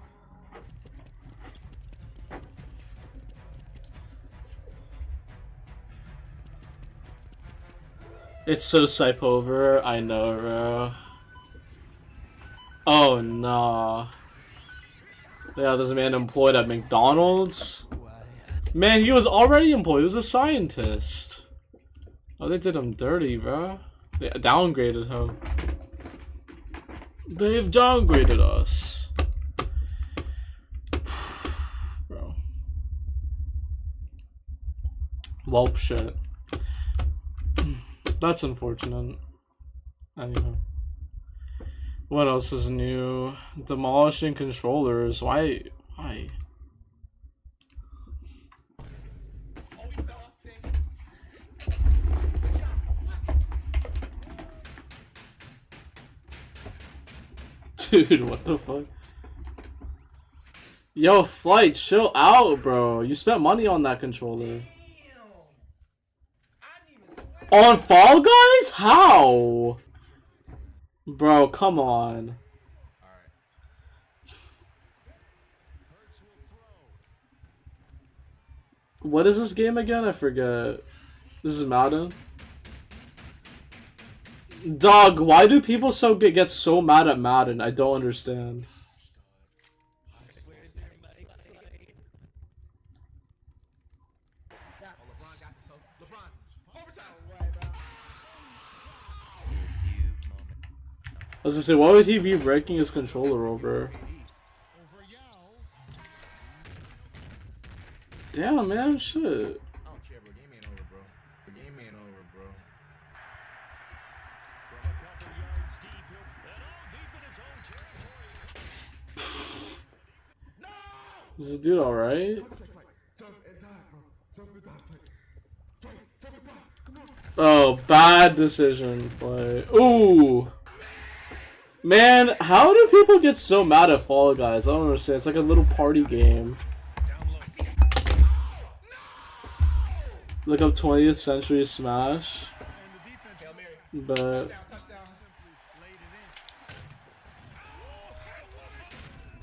It's so sype over. I know, bro. Oh nah. Yeah, there's a man employed at McDonald's. Man, he was already employed. He was a scientist. Oh, they did him dirty, bro. They downgraded him. They've downgraded us. Bro. Whelp shit. That's unfortunate. Anyway. What else is new? Demolishing controllers. Why? Dude, what the fuck? Yo, Flight, chill out, bro. You spent money on that controller. On Fall Guys? How? Bro, come on. What is this game again? I forget. This is Madden. Dog, why do people get so mad at Madden? I don't understand. I was gonna say, why would he be breaking his controller over? Damn, man, shit. I don't care, bro. Game ain't over, bro. The game ain't over, bro. Is this dude alright? Oh, bad decision play. Ooh. Man, how do people get so mad at Fall Guys? I don't understand. It's like a little party game. Look up 20th Century Smash. But...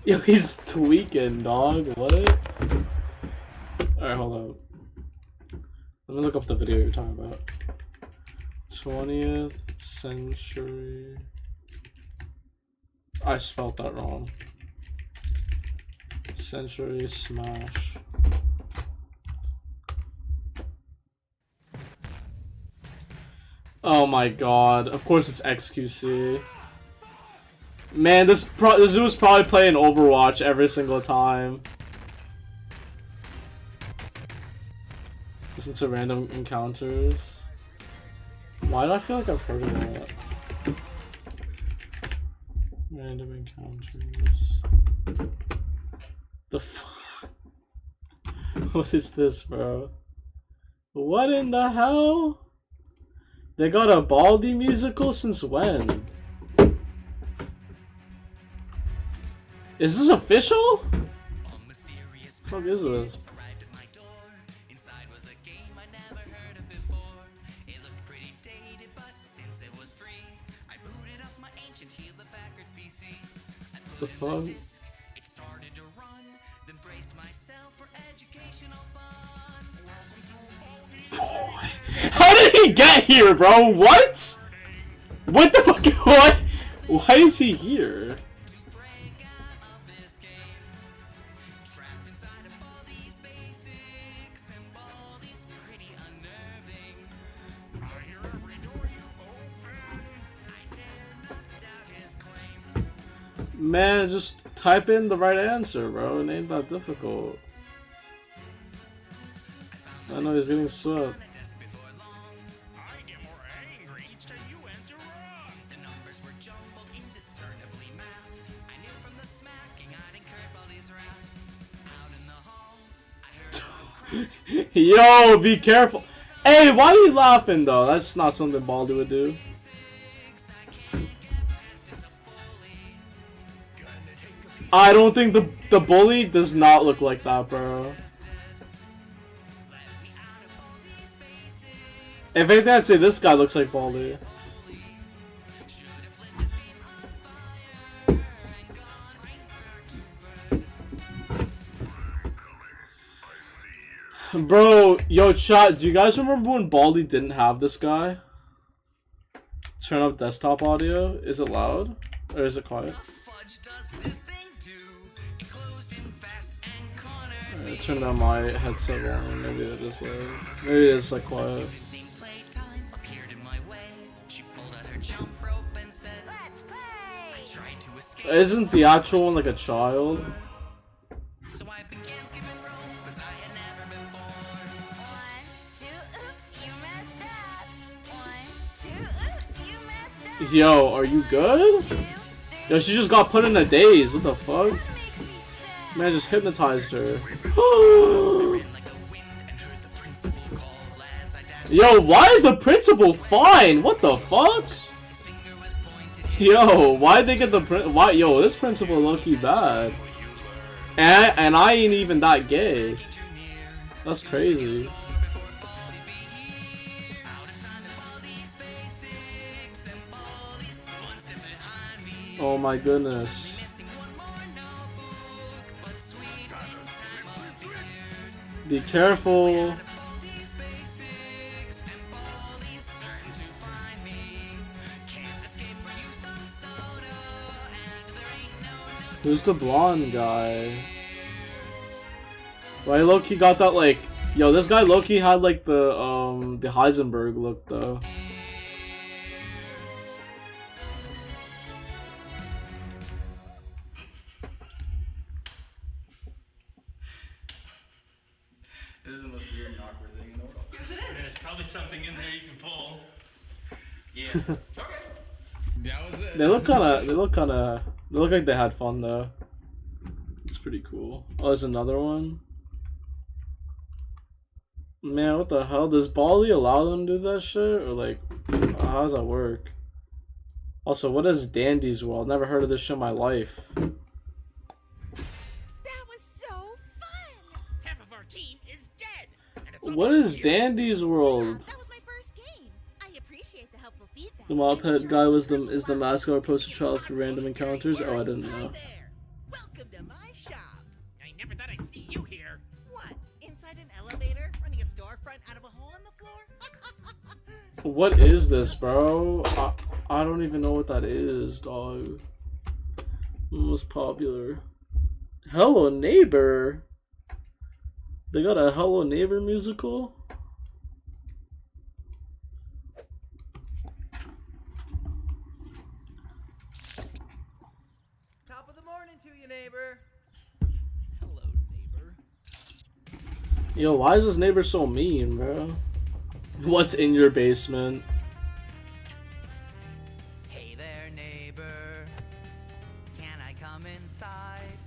Yo, he's tweaking, dog. What? Alright, hold up. Let me look up the video you're talking about. 20th Century... I spelled that wrong. Century Smash. Oh my god. Of course it's XQC. Man, this was probably playing Overwatch every single time. Listen to random encounters. Why do I feel like I've heard of that? Random encounters. The fuck? What is this, bro? What in the hell? They got a Baldi musical since when? Is this official? What the fuck is this? The fuck? How did he get here, bro? What? What the fuck? What? Why is he here? Man, just type in the right answer, bro. It ain't that difficult. I know he's getting swept. Yo, be careful. Hey, why are you laughing though? That's not something Baldy would do. I don't think the bully does not look like that, bro. If anything, I'd say this guy looks like Baldy. Bro, yo, chat, do you guys remember when Baldy didn't have this guy? Turn up desktop audio. Is it loud? Or is it quiet? Alright, turn down my headset volume. Maybe it is loud. Maybe it is like quiet. Isn't the actual one like a child? Yo, are you good? Yo, she just got put in a daze. What the fuck? Man just hypnotized her. Yo, why is the principal fine? What the fuck? Yo, why'd they get the why? Yo, this principal low-key bad. And I ain't even that gay. That's crazy. Oh my goodness. Be careful. Who's the blonde guy? Right, Loki got that like, yo, this guy Loki had like the Heisenberg look though. This is the most weird and awkward thing in the world. Yes, it is. There's probably something in there you can pull. Yeah. Okay. That was it. They look like they had fun though. It's pretty cool. Oh, there's another one. Man, what the hell? Does Baldy allow them to do that shit? Or like, how does that work? Also, what is Dandy's World? Never heard of this shit in my life. That was so fun! Half of our team is dead. And it's What is Dandy's World? That was my first game. I appreciate the helpful feedback. The Mophead guy is the mascot or poster child for random encounters? Oh, I didn't know. Welcome to my shop. I never thought I'd see you here. What? Inside an elevator? Running a storefront out of a hole in the floor? What is this, bro? I don't even know what that is, dog. Most popular. Hello Neighbor. They got a Hello Neighbor musical? Top of the morning to you, neighbor. Yo, why is this neighbor so mean, bro? What's in your basement? Hey there, neighbor. Can I come inside?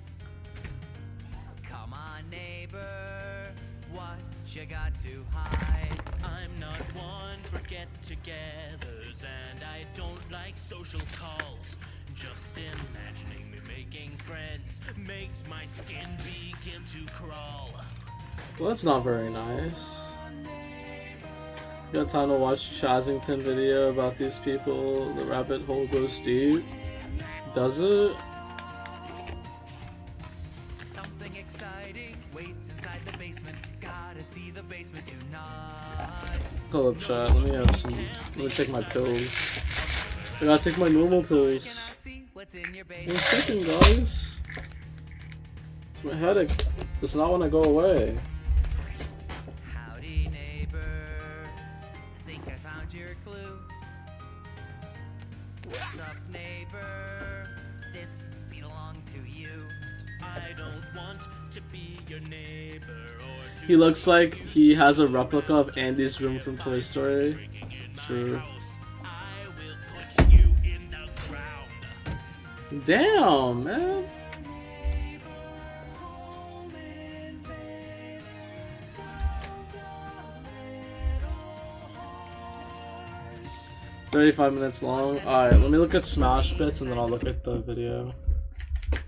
Come on, neighbor. What you got to hide? I'm not one for get-togethers, and I don't like social calls. Just imagining me making friends makes my skin begin to crawl. Well, that's not very nice. You got time to watch Chazington video about these people? The rabbit hole goes deep. Does it? Something exciting waits inside the basement. Gotta see the basement tonight. Hold up, chat. Let me take my pills. I gotta take my normal pills. One second, guys. It's my headache does not want to go away. Howdy, neighbor. Think I found your clue. What's up, neighbor? This belong to you. I don't want to be your neighbor or to He looks like he has a replica of Andy's room from Toy Story. True. Damn, man. 35 minutes long. Alright, let me look at Smash Bits and then I'll look at the video.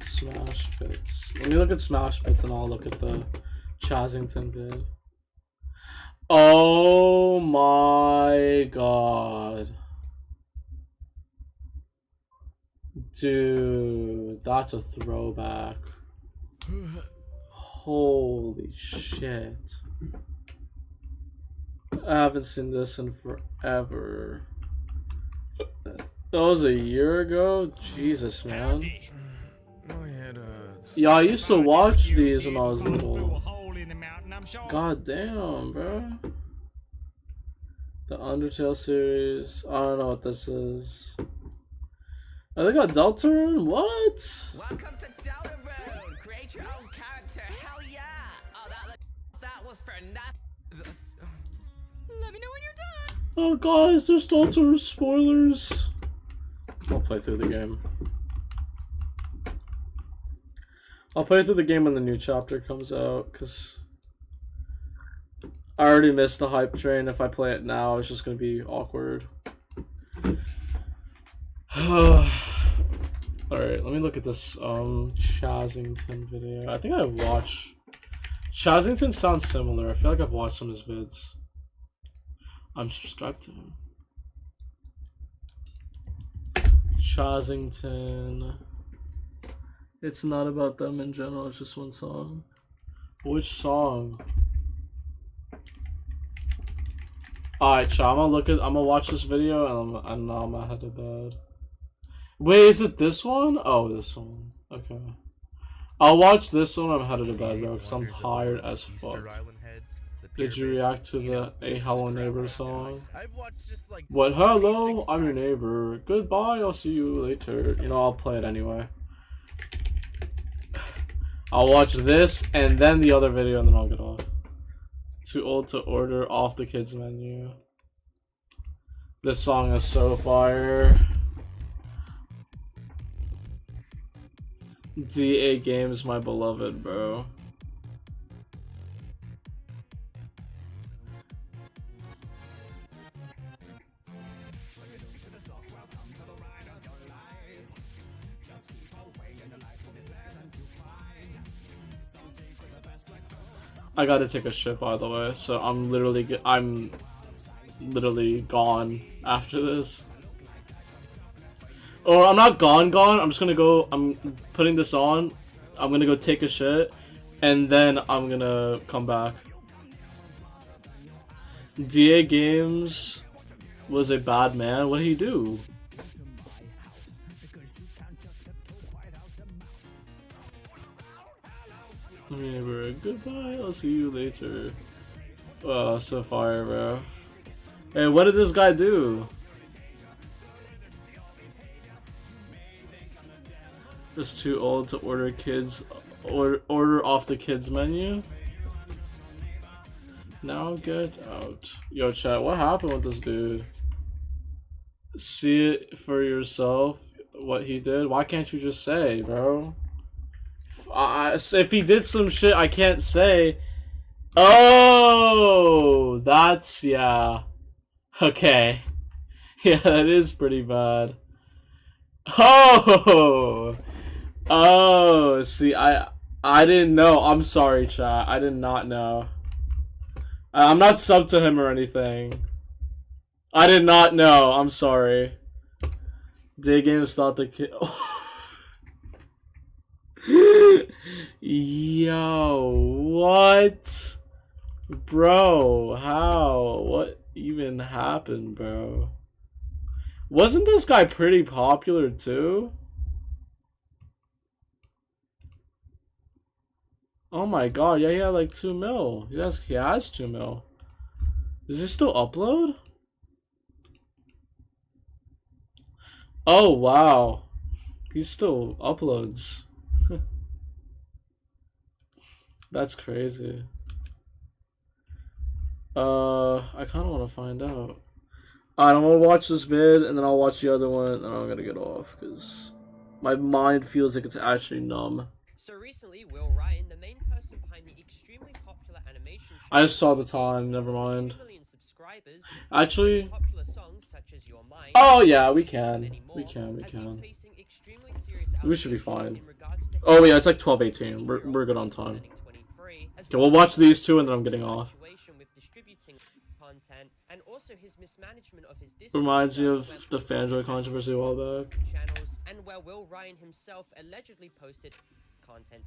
Smash Bits. Let me look at Smash Bits and I'll look at the Chazington vid. Oh my god. Dude, that's a throwback. Holy shit. I haven't seen this in forever. That was a year ago? Jesus, man. Yeah, I used to watch these when I was little. God damn, bro. The Undertale series. I don't know what this is. Oh, they got Deltarune? What? Welcome to Deltarune! Create your own character, hell yeah! Oh, that was for nothing. Let me know when you're done. Oh, guys, there's Deltarune spoilers. I'll play through the game. I'll play through the game when the new chapter comes out, because I already missed the hype train. If I play it now, it's just going to be awkward. Alright, let me look at this Chazington video. I think I watched... Chazington sounds similar. I feel like I've watched some of his vids. I'm subscribed to him. Chazington. It's not about them in general, it's just one song. Which song? Alright, chat, I'm gonna watch this video and now I'm gonna head to bed. Wait, is it this one? Oh, this one. Okay. I'll watch this one. I'm headed to bed, bro, because I'm tired as fuck. Did you react to the A Hello Neighbor song? What? Hello? I'm your neighbor. Goodbye, I'll see you later. You know, I'll play it anyway. I'll watch this and then the other video and then I'll get off. Too old to order off the kids menu. This song is so fire. DA Games, my beloved, bro. I gotta take a shit, by the way, so I'm literally gone after this. Or I'm not gone, I'm just gonna go, I'm putting this on, I'm gonna go take a shit, and then I'm gonna come back. DA Games was a bad man, what did he do? Neighbor, goodbye, I'll see you later. Oh, so fire, bro. Hey, what did this guy do? Just too old to order kids order off the kids menu. Now get out. Yo, chat, what happened with this dude? See it for yourself what he did. Why can't you just say, bro? If he did some shit I can't say. Oh, that's, yeah. Okay. Yeah, that is pretty bad. Oh! Oh, see, I didn't know. I'm sorry, chat. I did not know. I'm not subbed to him or anything. I did not know. I'm sorry. Day Games thought the kid... Yo, what? Bro, how? What even happened, bro? Wasn't this guy pretty popular too? Oh my god, yeah, he had like 2 mil. He has 2 mil. Does he still upload? Oh wow. He still uploads. That's crazy. I kind of want to find out. Alright, I'm gonna watch this vid, and then I'll watch the other one, and then I'm gonna get off, because my mind feels like it's actually numb. So recently, Will Ryan, the main person behind the extremely popular animation show, I just saw the time, never mind. Actually, popular songs such as changes your mind. Oh yeah, we can. We can. We should be fine. Oh yeah, it's like 12:18. We're good on time. Okay, we'll watch these two and then I'm getting off. And also his mismanagement of his Reminds me of the Fanjoy controversy a while back. channels, and where Will Ryan himself allegedly posted content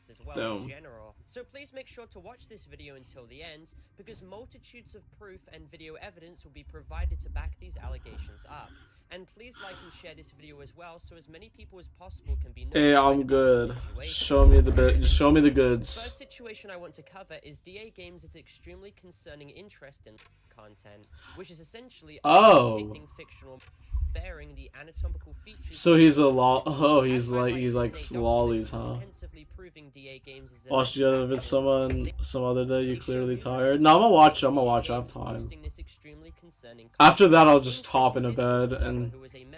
as well in general. So please make sure to watch this video until the end, because multitudes of proof and video evidence will be provided to back these allegations up. And please like and share this video as well, so as many people as possible can be Hey, I'm good. Show me the bit. Just show me the goods. First situation I want to cover is DA Games' extremely concerning interest in content, which is essentially depicting fictional bearing the anatomical features. So he's a law. Oh, he's like lollies, huh? Watched the other bit some other day. You clearly tired. No, I'm gonna watch it. I have time. After that, I'll just hop into bed and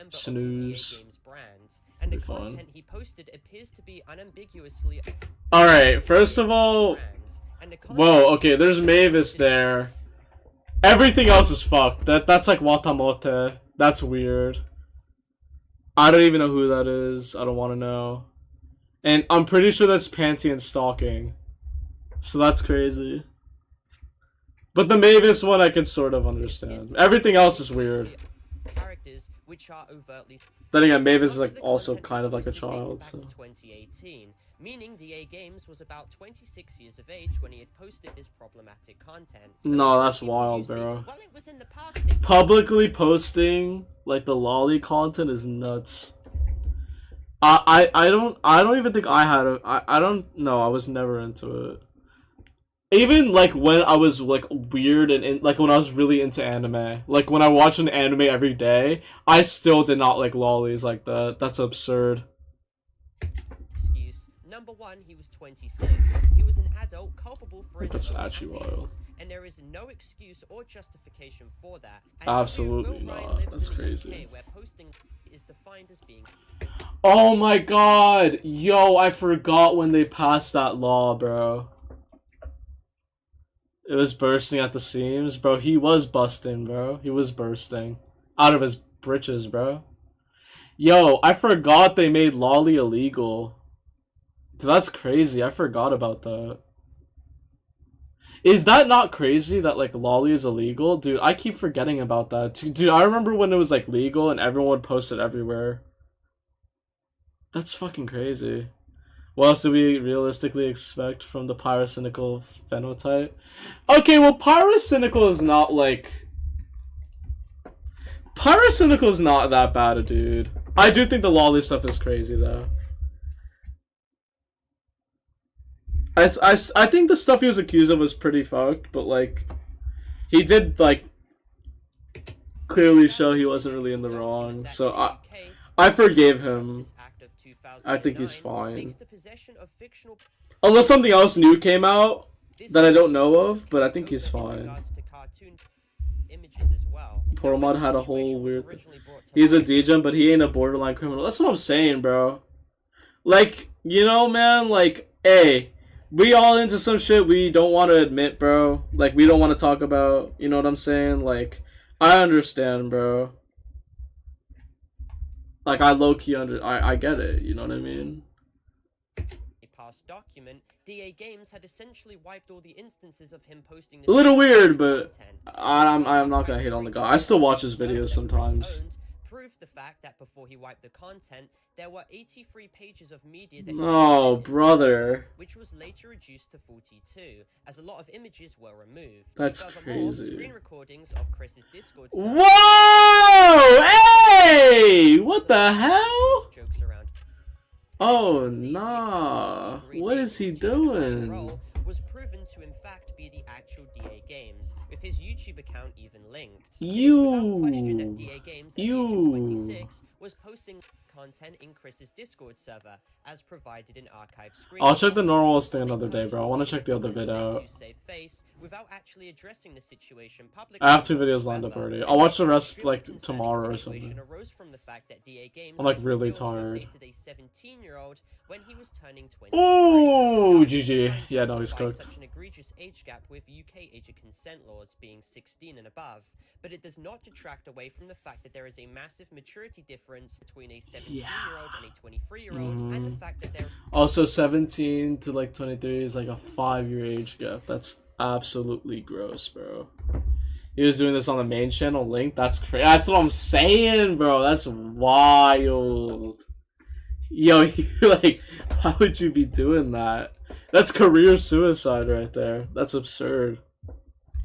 snooze. And the Be fun. content he posted appears to be unambiguously. Alright, first of all, whoa, okay, there's Mavis there. Everything else is fucked. That's like Watamote. That's weird. I don't even know who that is. I don't want to know. And I'm pretty sure that's Pantheon stalking. So that's crazy. But the Mavis one I can sort of understand. Everything else is weird. Characters which are overtly. Then again, Mavis is like also kind of like a child, so. 2018, meaning DA Games was about 26 years of age when he had posted this problematic content. No, that's wild, bro. Publicly posting like the lolly content is nuts. I don't even think I had a I don't know, I was never into it. Even like when I was like weird and like when I was really into anime, like when I watched an anime every day, I still did not like lollies like that. That's absurd. Excuse. Number one, he was 26. He was an adult culpable for his That's own actually actions, wild. and there is no excuse or justification for that. And Absolutely two, Will Ryan not. lives That's in the crazy. UK, where posting is defined as being. Oh my god! Yo, I forgot when they passed that law, bro. It was bursting at the seams, bro. He was busting, bro. He was bursting out of his britches, bro. Yo, I forgot they made lolly illegal. Dude, that's crazy. I forgot about that. Is that not crazy that like lolly is illegal? Dude, I keep forgetting about that. Dude, I remember when it was like legal and everyone would post it everywhere. That's fucking crazy. What else do we realistically expect from the pyrocynical phenotype? Okay, well, pyrocynical is not like... Pyrocynical is not that bad a dude. I do think the lolly stuff is crazy, though. I think the stuff he was accused of was pretty fucked, but, like... He did, like... clearly show he wasn't really in the wrong, so I forgave him. I think he's fine. Unless something else new came out that I don't know of, but I think he's fine. Poromod had a whole weird thing. He's a degen, but he ain't a borderline criminal. That's what I'm saying, bro. Like, you know, man, like, hey, we all into some shit we don't want to admit, bro. Like, we don't want to talk about, you know what I'm saying? Like, I understand, bro. Like, I low-key I get it, you know what I mean? A past document, DA Games had essentially wiped all the instances of him posting this A little weird, but I'm not gonna hate on the guy. I still watch his videos sometimes. Prove the fact that before he wiped the content, there were 83 pages of media that Oh, brother. which was later reduced to 42, as a lot of images were removed. That's Furthermore, crazy. screen recordings of Chris's Discord Whoa! Hey! What the hell? Oh, nah. What is he doing? was proven to in fact be the actual DA Games, with his YouTube account even linked. DA Games at the age of 26 was posting content in Chris's Discord server, as provided in archive screen. I'll check the normals thing another day, bro. I want to check the other vid out. Without actually addressing the situation I have 2 videos lined up already. I'll watch the rest, like, tomorrow or something. I'm, like, really tired. when he was turning 20. Oh, GG. Yeah, no, he's cooked. Such an egregious age gap with UK age of consent laws being 16 and above, but it does not detract away from the fact that there is a massive maturity difference between a 17-year-old and a 23-year-old, and the fact that there Also, 17 to like 23 is like a 5-year age gap. That's absolutely gross, bro. He was doing this on the main channel link. That's crazy. That's what I'm saying, bro. That's wild. Yo, you like, why would you be doing that? That's career suicide right there. That's absurd.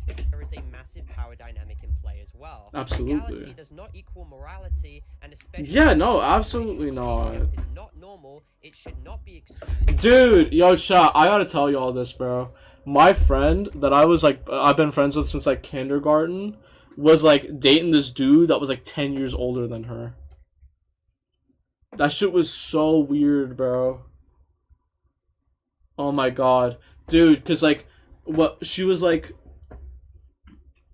there is a massive power dynamic in play as well. Absolutely. Legality does not equal morality, and especially Yeah, no, absolutely not. is not normal. It should not be excused. Dude, yo, chat, I gotta tell you all this, bro. My friend that I was like, I've been friends with since like kindergarten, was like dating this dude that was like 10 years older than her. That shit was so weird, bro. Oh my god. Dude, cause like, what, she was like,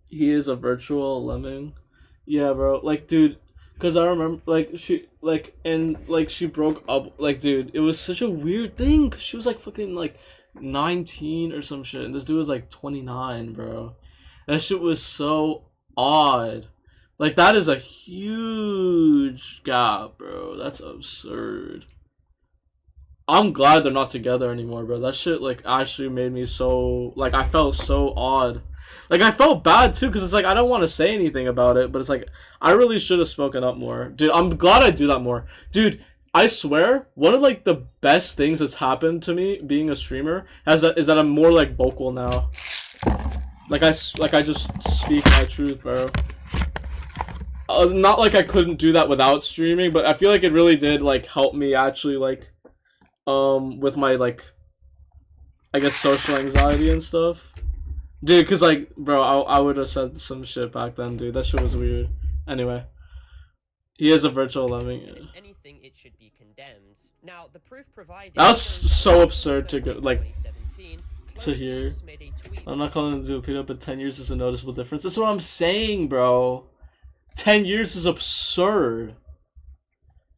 he is a virtual lemming. Yeah, bro. Like, dude, cause I remember, like, she, like, and, like, she broke up, like, dude, it was such a weird thing, cause she was, like, fucking, like, 19 or some shit, and this dude was, like, 29, bro. That shit was so odd. Like, that is a huge gap, bro. That's absurd. I'm glad they're not together anymore, bro. That shit, like, actually made me so, like, I felt so odd. Like, I felt bad, too, because it's like, I don't want to say anything about it, but it's like, I really should have spoken up more. Dude, I'm glad I do that more. Dude, I swear, one of, like, the best things that's happened to me being a streamer is that I'm more, like, vocal now. Like, I just speak my truth, bro. Not like I couldn't do that without streaming, but I feel like it really did, like, help me actually, like, with my, like, I guess social anxiety and stuff. Dude, cause like, bro, I would have said some shit back then, dude. That shit was weird. Anyway, he is a virtual lemming. Yeah. If anything, it should be condemned. Now, the proof provided. That was so absurd to go, like, to hear. I'm not calling him to do a peanut, but 10 years is a noticeable difference. That's what I'm saying, bro. 10 years is absurd.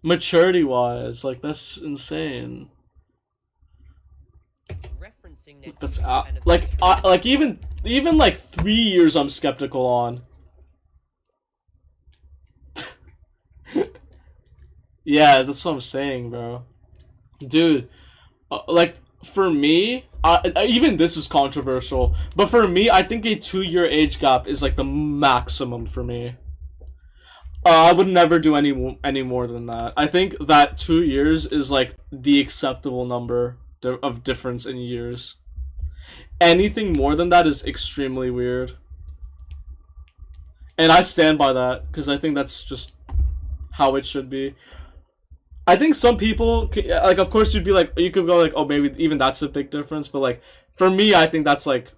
Maturity-wise, like, that's insane. That's like even like 3 years I'm skeptical on. Yeah, that's what I'm saying, bro. Dude, like, for me, even this is controversial, but for me, I think a 2-year age gap is like the maximum for me. I would never do any more than that. I think that 2 years is like the acceptable number of difference in years. Anything more than that is extremely weird. And I stand by that, because I think that's just how it should be. I think some people, like, of course you'd be like, you could go like, oh, maybe even that's a big difference, but like, for me, I think that's like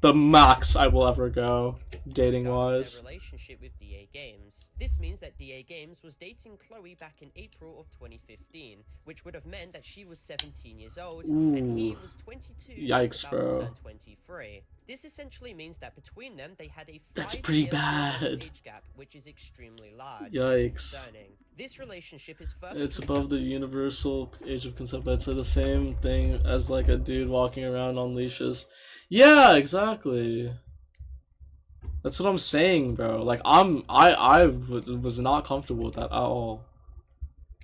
the max I will ever go, dating-wise. Relationship with DA Games. This means that DA Games was dating Chloe back in April of 2015, which would have meant that she was 17 years old and he was 22. Yikes, bro. To turn 23. This essentially means that between them they had a 5-year age gap, which is extremely large. Yikes. Concerning. This relationship is further. It's above the universal age of consent, but it's the same thing as like a dude walking around on leashes. Yeah, exactly. That's what I'm saying, bro. Like, I was not comfortable with that at all.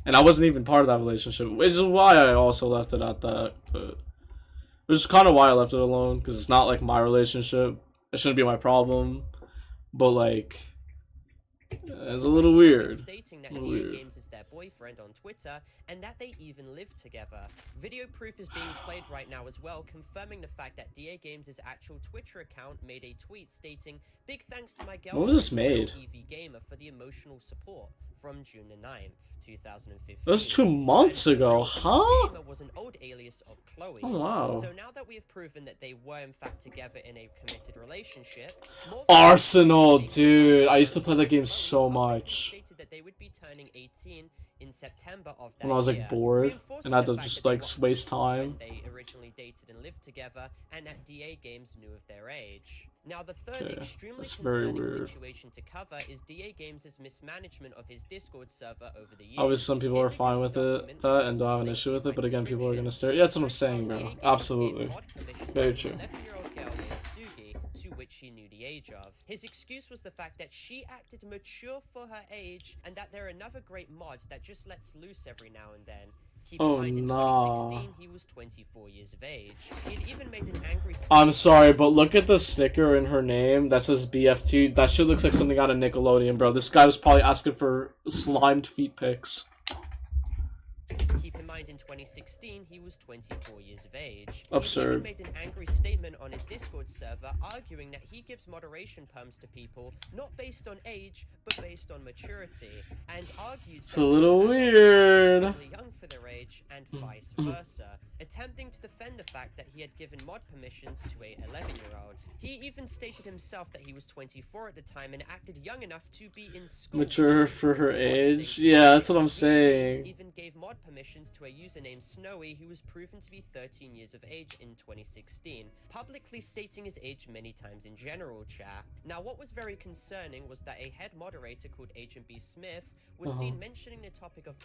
And I wasn't even part of that relationship, which is why I also left it at that. But which is kind of why I left it alone, because it's not like my relationship. It shouldn't be my problem. But like, it's a little weird. Stating that DA Games is their boyfriend on Twitter, and that they even live together. Video proof is being played right now as well, confirming the fact that DA Games' actual Twitter account made a tweet stating, "Big thanks to my girlfriend, when was this made? EV Gamer, for the emotional support," from June the 9th, 2015. That was 2 months ago, huh? Gamer was an old alias of Chloe. Oh, wow. So now that we have proven that they were in fact together in a committed relationship, Arsenal, dude. I used to play that game so much. stated that they would be turning 18 in September of that When I was like year, bored and I had to reinforcing the fact just that they like were waste time. when they originally dated and lived together, and that DA Games knew of their age. Now, the third Okay, extremely that's very concerning weird. situation to cover is DA Games' mismanagement of his Discord server over the years. Obviously, some people are fine with it, that, and don't have an issue with it, but again, people are gonna stare. Yeah, that's what I'm saying, bro. Absolutely. Very true. 11-year-old girl named Sugi, to which he knew the age of. His excuse was the fact that she acted mature for her age, and that there are another great mod that just lets loose every now and then. Keep in Oh, mind, in nah. 2016, he was 24 years of age. He had even made an angry... I'm sorry, but look at the sticker in her name that says BFT. That shit looks like something out of Nickelodeon, bro. This guy was probably asking for slimed feet pics. Keep in mind, in 2016, he was 24 years of age. Absurd. He even made an angry statement on his Discord server, arguing that he gives moderation perms to people not based on age, but based on maturity, and argued It's a little weird. extremely young for their age, and vice versa, attempting to defend the fact that he had given mod permissions to a 11-year-old. He even stated himself that he was 24 at the time and acted young enough to be in school. Mature for her age? Yeah, that's what I'm saying. Even gave mod permissions to a user named Snowy, who was proven to be 13 years of age in 2016, publicly stating his age many times in general chat. Now, what was very concerning was that a head moderator called Agent B. Smith was seen mentioning the topic of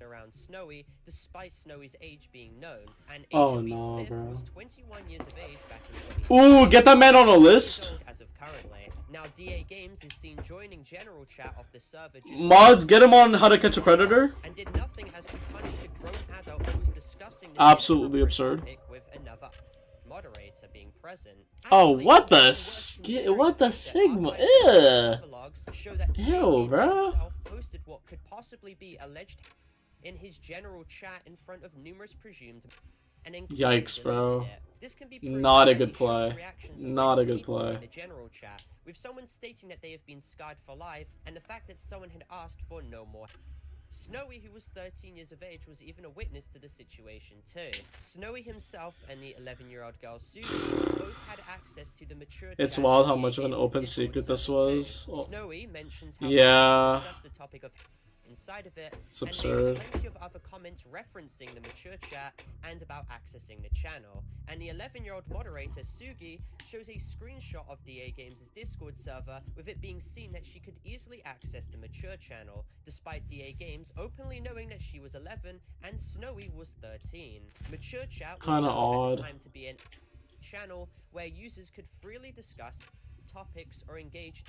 around Snowy, despite Snowy's age being known, and Agent B. Smith was 21 years of age back in 2016. Ooh, get that man on a list. As of currently. Now, DA Games is seen joining general chat of the server just Mods, get him on How to Catch a Predator. and did nothing as to punish the grown adult who was discussing the Absolutely absurd. topic with another moderator being present. Oh, what the Sigma? Ew. Show that DA Ew, Games bro. himself posted what could possibly be alleged in his general chat in front of numerous presumed and Yikes, bro. deleted it. This can be proven Not a by good the shocked play. reactions of Not a many good people play. in the general chat, with someone stating that they have been scarred for life, and the fact that someone had asked for no more. Snowy, who was 13 years of age, was even a witness to the situation too. Snowy himself and the 11-year-old girl Susie both had access to the mature It's chat wild how DA much of an Games' open Discord secret this server too. was. Oh. Snowy mentions how Yeah. they discussed the topic of inside of it, It's and absurd. there's plenty of other comments referencing the mature chat and about accessing the channel. And the 11-year-old moderator, Sugi, shows a screenshot of DA Games' Discord server, with it being seen that she could easily access the mature channel, despite DA Games openly knowing that she was 11 and Snowy was 13. Mature chat was Kinda known at odd. the time to be a channel where users could freely discuss topics or engage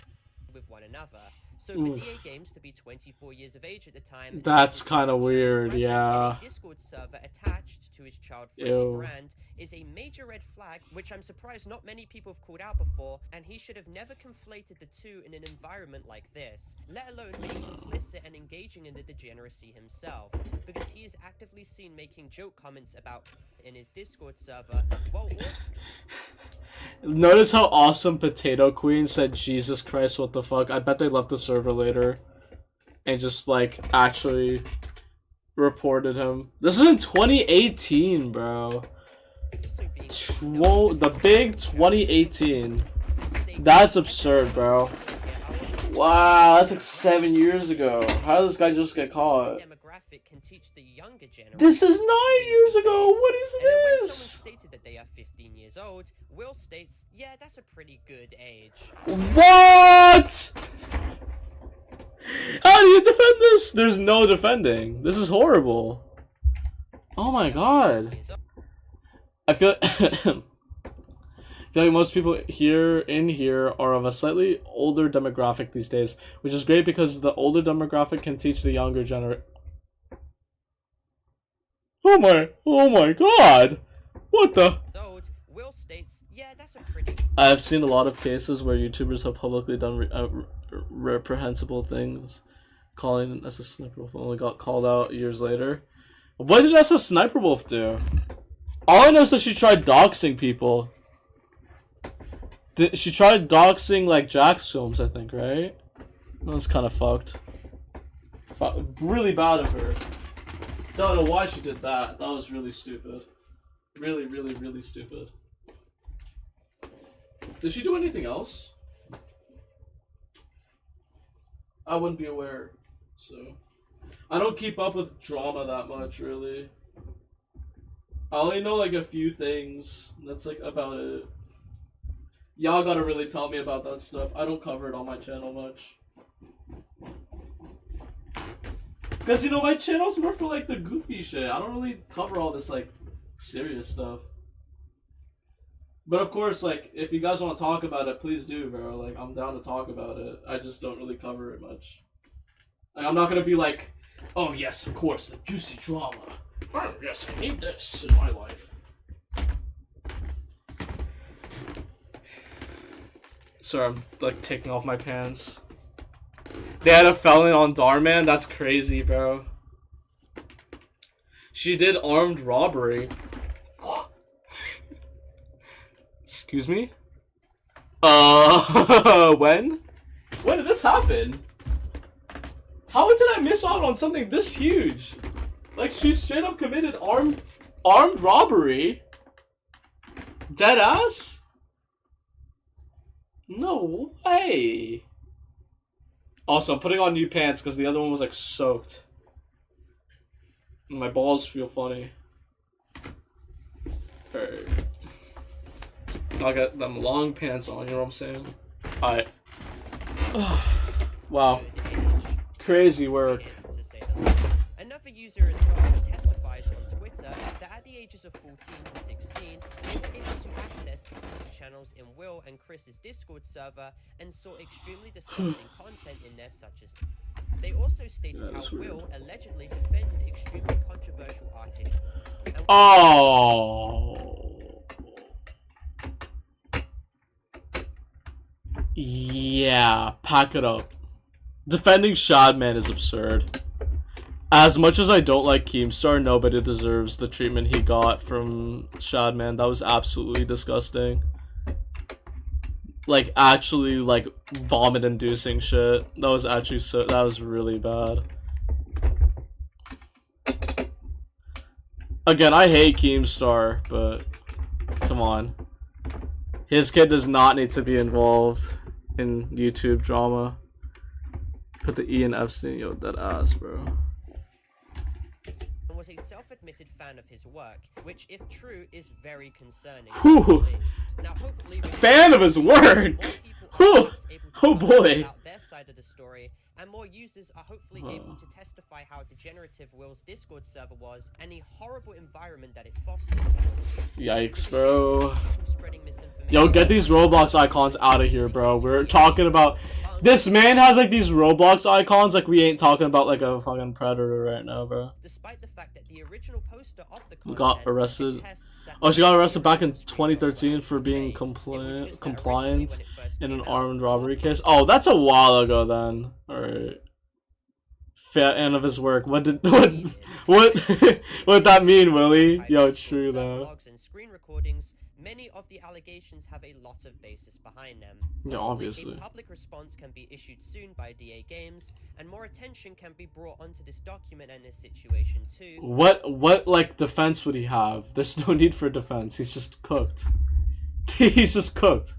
with one another. So for Oof. DA Games to be 24 years of age at the time, That's kind of weird, present in yeah. a Discord server attached to his child-friendly Ew. brand is a major red flag, which I'm surprised not many people have called out before, and he should have never conflated the two in an environment like this, let alone being complicit and engaging in the degeneracy himself, because he is actively seen making joke comments about in his Discord server, while Notice how awesome Potato Queen said, Jesus Christ, what the fuck? I bet they left the server later and just, like, actually reported him. This is in 2018, bro. The big 2018. That's absurd, bro. Wow, that's like 7 years ago. How did this guy just get caught? demographic can teach the younger generation. This is 9 years ago. What is And then when this? someone stated that they are 15 years old, Will states, yeah, that's a pretty good age. What? How do you defend this? There's no defending. This is horrible. Oh my god. I feel like most people here are of a slightly older demographic these days, which is great because the older demographic can teach the younger Oh my god. What the? Will states, yeah, that's a pretty. I've seen a lot of cases where YouTubers have publicly done reprehensible things, calling SS Sniper Wolf, only got called out years later. What did SS Sniper Wolf do? All I know is that she tried doxing people. She tried doxing, like, Jack's films, I think, right? That was kind of fucked. Really bad of her. Don't know why she did that. That was really stupid. Really, really, really stupid. Did she do anything else? I wouldn't be aware, so... I don't keep up with drama that much, really. I only know, like, a few things. That's, like, about it. Y'all gotta really tell me about that stuff. I don't cover it on my channel much. Because, you know, my channel's more for, like, the goofy shit. I don't really cover all this, like, serious stuff. But, of course, like, if you guys want to talk about it, please do, bro. Like, I'm down to talk about it. I just don't really cover it much. Like, I'm not gonna be like, oh, yes, of course, the juicy drama. Oh, yes, I need this in my life. Sorry, I'm, like, taking off my pants. They had a felon on Darman? That's crazy, bro. She did armed robbery. Excuse me? When? When did this happen? How did I miss out on something this huge? Like, she straight up committed armed robbery? Deadass? No way. Also, I'm putting on new pants because the other one was like soaked. My balls feel funny. Alright. I got them long pants on, you know what I'm saying? Alright. Wow. Crazy work. Another user as well testifies on Twitter that at the ages of 14 to 16, they were able to access channels in Will and Chris's Discord server and saw extremely disgusting content in there, such as. They also stated how Will allegedly defended extremely controversial artists. Oh. Yeah, pack it up. Defending Shadman is absurd. As much as I don't like Keemstar, nobody deserves the treatment he got from Shadman. That was absolutely disgusting. Like, actually, like, vomit-inducing shit. That was actually that was really bad. Again, I hate Keemstar, but come on. His kid does not need to be involved in YouTube drama. Put the E in Epstein, yo, that ass, bro. Was a self-admitted fan of his work, which, if true, is very concerning. Whew. Now, hopefully, fan of his work. Whew. Oh boy. Their side of the story, and more users are hopefully able to testify how degenerative Will's Discord server was and the horrible environment that it fostered. Yikes, bro. Yo, get these Roblox icons out of here, bro. We're talking about... This man has, like, these Roblox icons, like, we ain't talking about, like, a fucking predator right now, bro. Despite the fact that the original poster of the content got arrested. Oh, she got arrested back in 2013 for being compliant in an armed robbery case. Oh, that's a while ago then. Alright. Fan of his work. What did what that mean, Willie? Yo, true though. And screen recordings, many of the allegations have a lot of basis behind them. Yeah, obviously. A public response can be issued soon by DA Games, and more attention can be brought onto this document and this situation too. What like defense would he have? There's no need for defense. He's just cooked. He's just cooked.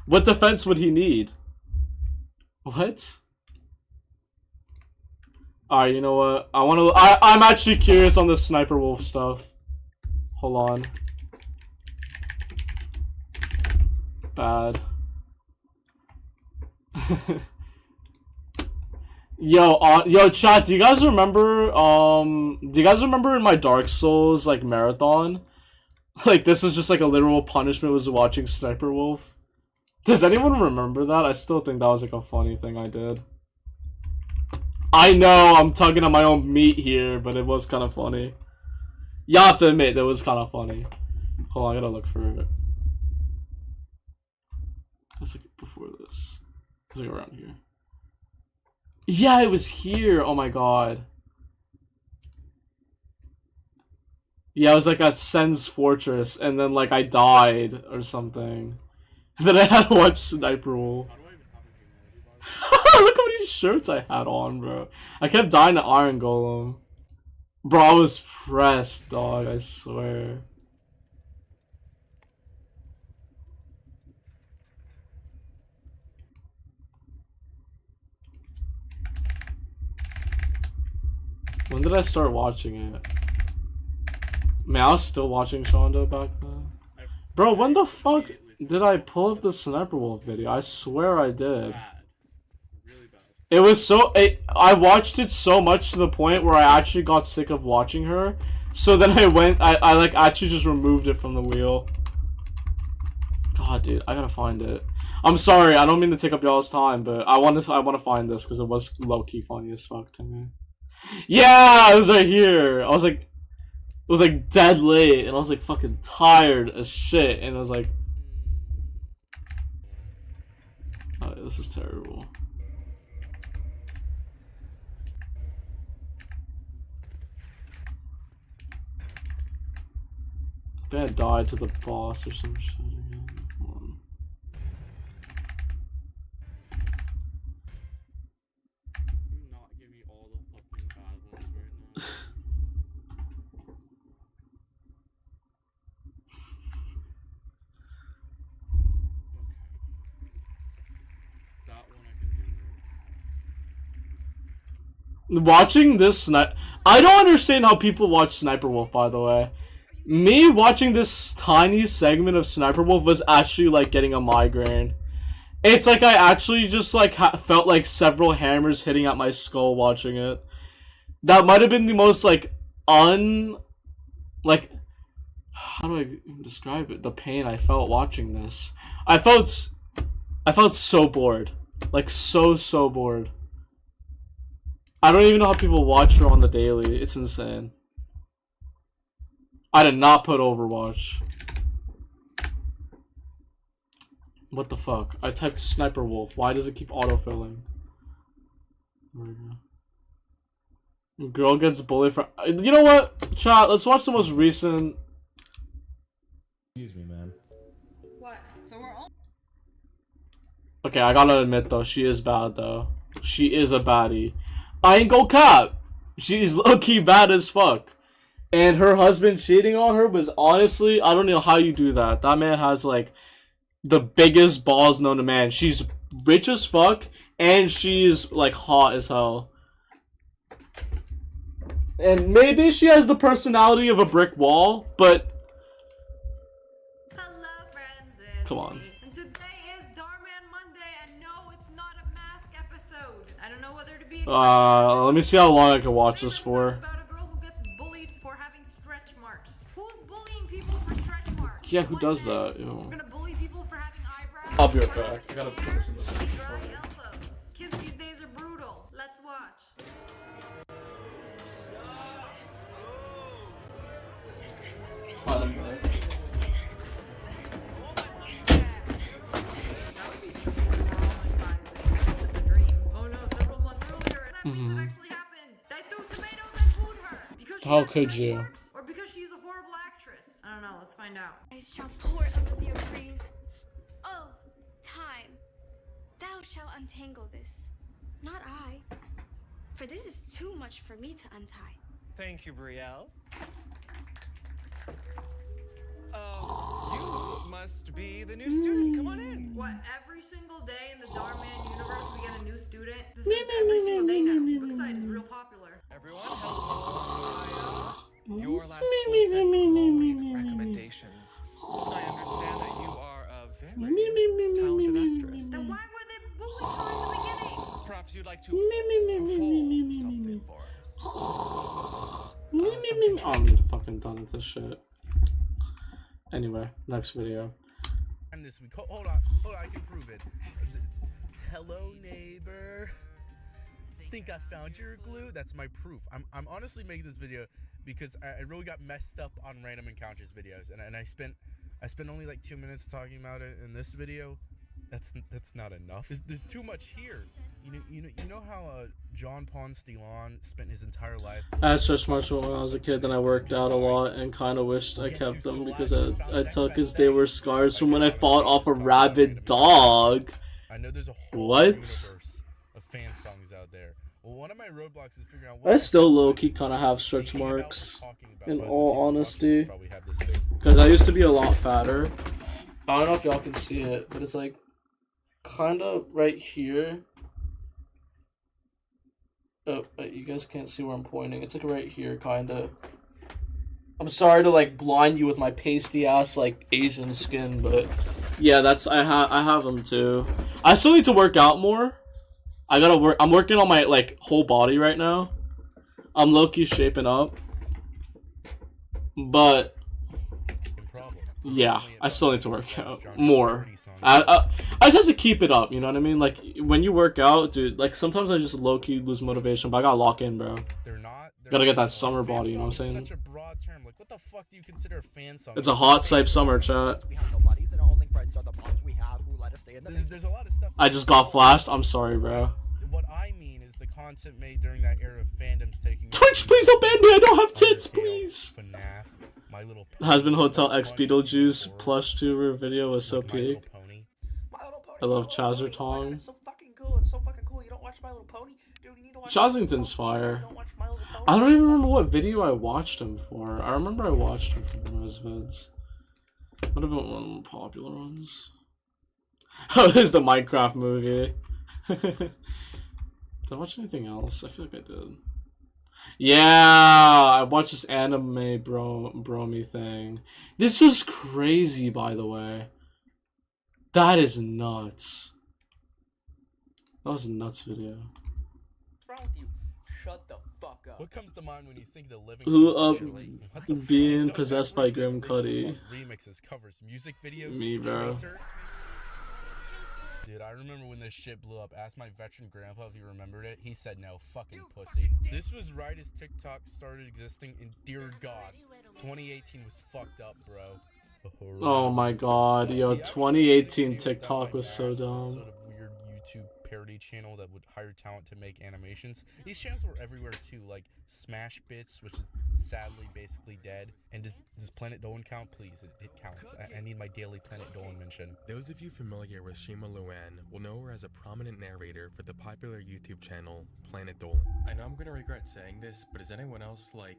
What defense would he need? What? Alright, you know what? I'm actually curious on this Sniper Wolf stuff. Hold on. Bad. Yo, chat, do you guys remember in my Dark Souls, like, marathon? Like, this was just, like, a literal punishment was watching Sniper Wolf. Does anyone remember that? I still think that was, like, a funny thing I did. I know I'm tugging on my own meat here, but it was kind of funny. You have to admit, that was kind of funny. Hold on, I gotta look for it. It's like before this. It's like around here. Yeah, it was here. Oh my god. Yeah, I was like at Sen's Fortress, and then like I died or something. And then I had to watch Sniper Wolf. Look how many shirts I had on, bro. I kept dying to Iron Golem. Bro, I was pressed, dog, I swear. When did I start watching it? Man, I was still watching Shondo back then. Bro, when the fuck? Did I pull up the Sniper Wolf video? I swear I did. It was so... I watched it so much to the point where I actually got sick of watching her. So then I like actually just removed it from the wheel. God, dude, I gotta find it. I'm sorry, I don't mean to take up y'all's time, but I want to find this because it was low-key funny as fuck to me. Yeah, it was right here. I was like... It was like dead late, and I was like fucking tired as shit, and I was like... Oh, this is terrible. I think I died to the boss or some shit again. Come on. Not give me all the fucking bad ones right now. That one I can do. Watching this I don't understand how people watch Sniper Wolf, by the way. Me watching this tiny segment of Sniper Wolf was actually like getting a migraine. It's like I actually just like felt like several hammers hitting at my skull watching it. That might have been the most like like, how do I describe it? The pain I felt watching this. I felt so bored. Like so bored. I don't even know how people watch her on the daily. It's insane. I did not put Overwatch. What the fuck? I typed Sniper Wolf. Why does it keep autofilling? There we go. Girl gets bullied for... You know what? Chat, let's watch the most recent... Excuse me, man. What? So we're all... Okay, I gotta admit though, she is bad though. She is a baddie. I ain't go cap. She's low-key bad as fuck. And her husband cheating on her was honestly, I don't know how you do that. That man has like the biggest balls known to man. She's rich as fuck and she's like hot as hell. And maybe she has the personality of a brick wall, but Hello, friends. come on. And today is Darman Monday, and no, it's not a mask episode. I don't know whether to be Let me see how long I can watch this for. Yeah, who does that? Ew. I'll be right back. I gotta put this in the section. Kids these days are brutal. Let's watch. It's a dream. Oh no, several months earlier, that means it actually happened. They threw tomatoes and food her. Because she How has could stretch you? marks, or because she's a horrible actress. I don't know, let's find out. I shall pour Olivia breathe. Oh, time. Thou shalt untangle this. Not I. For this is too much for me to untie. Thank you, Brielle. You must be the new student. Come on in. What, every single day in the Darman universe we get a new student? This is every single day now. Brookside is real popular. Everyone, hello. Your last school sent glowing recommendations. I understand that you are a very talented actress. Then why were they bullying her in the beginning? Perhaps you'd like to perform something for us. I'm fucking done with this shit. Anyway, next video. And this week, hold on, I can prove it. Hello, neighbor. Think I found your glue? That's my proof. I'm honestly making this video because I really got messed up on random encounters videos, and I spent only like 2 minutes talking about it in this video. That's not enough. There's too much here. You know how John Ponce de Leon spent his entire life. I had stretch marks when I was a kid, then I worked out a lot and kind of wished I kept them because I took as they were scars from when I fought off a rabid dog. I know there's a whole What? universe of fan songs out there. Well, one of my roadblocks is figuring out what I still low-key kind of have stretch marks, in all honesty, because I used to be a lot fatter. I don't know if y'all can see it, but it's like kind of right here. Oh, you guys can't see where I'm pointing. It's like right here, kind of. I'm sorry to like blind you with my pasty ass like Asian skin, but yeah, that's I have them too. I still need to work out more. I'm working on my like whole body right now. I'm low-key shaping up. But yeah, I still need to work out more. I just have to keep it up, you know what I mean? Like when you work out, dude, like sometimes I just low-key lose motivation, but I gotta lock in, bro. Gotta get that summer body, you know what I'm saying? Such a broad term. Like, what the fuck do you consider a fan song? It's a hot type summer, chat. There's a lot of stuff. I just got flashed. I'm sorry, bro. What I mean is the content made during that era of fandoms taking. Twitch, please don't ban me. I don't have tits, please. FNAF, My Little Husband Hotel X Beetlejuice plush tuber video was so peak. I love Chazzer Tong. It's so fucking cool. It's so fucking cool. You don't watch My Little Pony? Dude, you need to watch Chazington's fire. I don't even remember what video I watched him for. I remember I watched him for one of his vids. What about one of the more popular ones? Oh, it's the Minecraft movie. Did I watch anything else? I feel like I did. Yeah, I watched this anime bromy thing. This was crazy, by the way. That is nuts. That was a nuts video. What's wrong with you? Shut the fuck up. What comes to mind when you think of the living? Who being possessed by Grim Cuddy? Remixes, covers, music videos. Me, bro. Dude, I remember when this shit blew up. Asked my veteran grandpa if he remembered it. He said no. Fucking pussy. This was right as TikTok started existing, and dear God, 2018 was fucked up, bro. Oh my god, yo, 2018 TikTok was so dumb. Sort of weird YouTube parody channel that would hire talent to make animations. These channels were everywhere too, like Smash Bits, which is sadly basically dead. And does Planet Dolan count? Please, it counts. I need my daily Planet Dolan mention. Those of you familiar with Shima Luan will know her as a prominent narrator for the popular YouTube channel Planet Dolan. I know I'm gonna regret saying this, but is anyone else like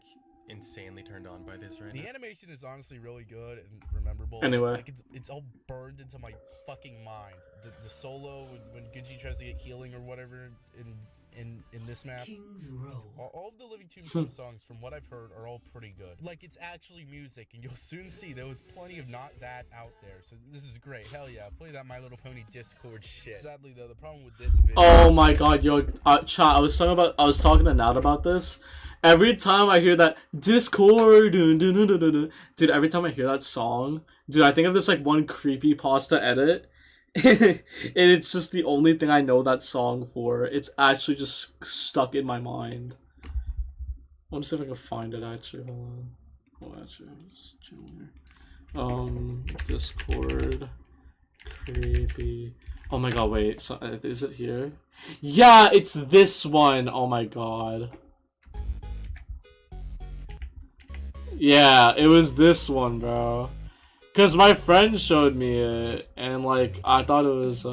insanely turned on by this right now? The animation is honestly really good and rememberable. Anyway. Like it's all burned into my fucking mind. The solo when Genji tries to get healing or whatever in this map. All of the Living Tombstone songs, from what I've heard, are all pretty good. Like, it's actually music, and you'll soon see there was plenty of not that out there. So this is great. Hell yeah, play that My Little Pony Discord shit. Sadly though, the problem with this video. Oh my god, yo, chat. I was talking to Nat about this. Every time I hear that Discord, dude, every time I hear that song, dude, I think of this like one creepy pasta edit. And it's just the only thing I know that song for. It's actually just stuck in my mind. I want to see if I can find it actually. Hold on. Oh, actually, let's chill here. Discord, creepy. Oh my god, wait. So, is it here? Yeah, it's this one. Oh my god. Yeah, it was this one, bro. Cause my friend showed me it, and like I thought it was,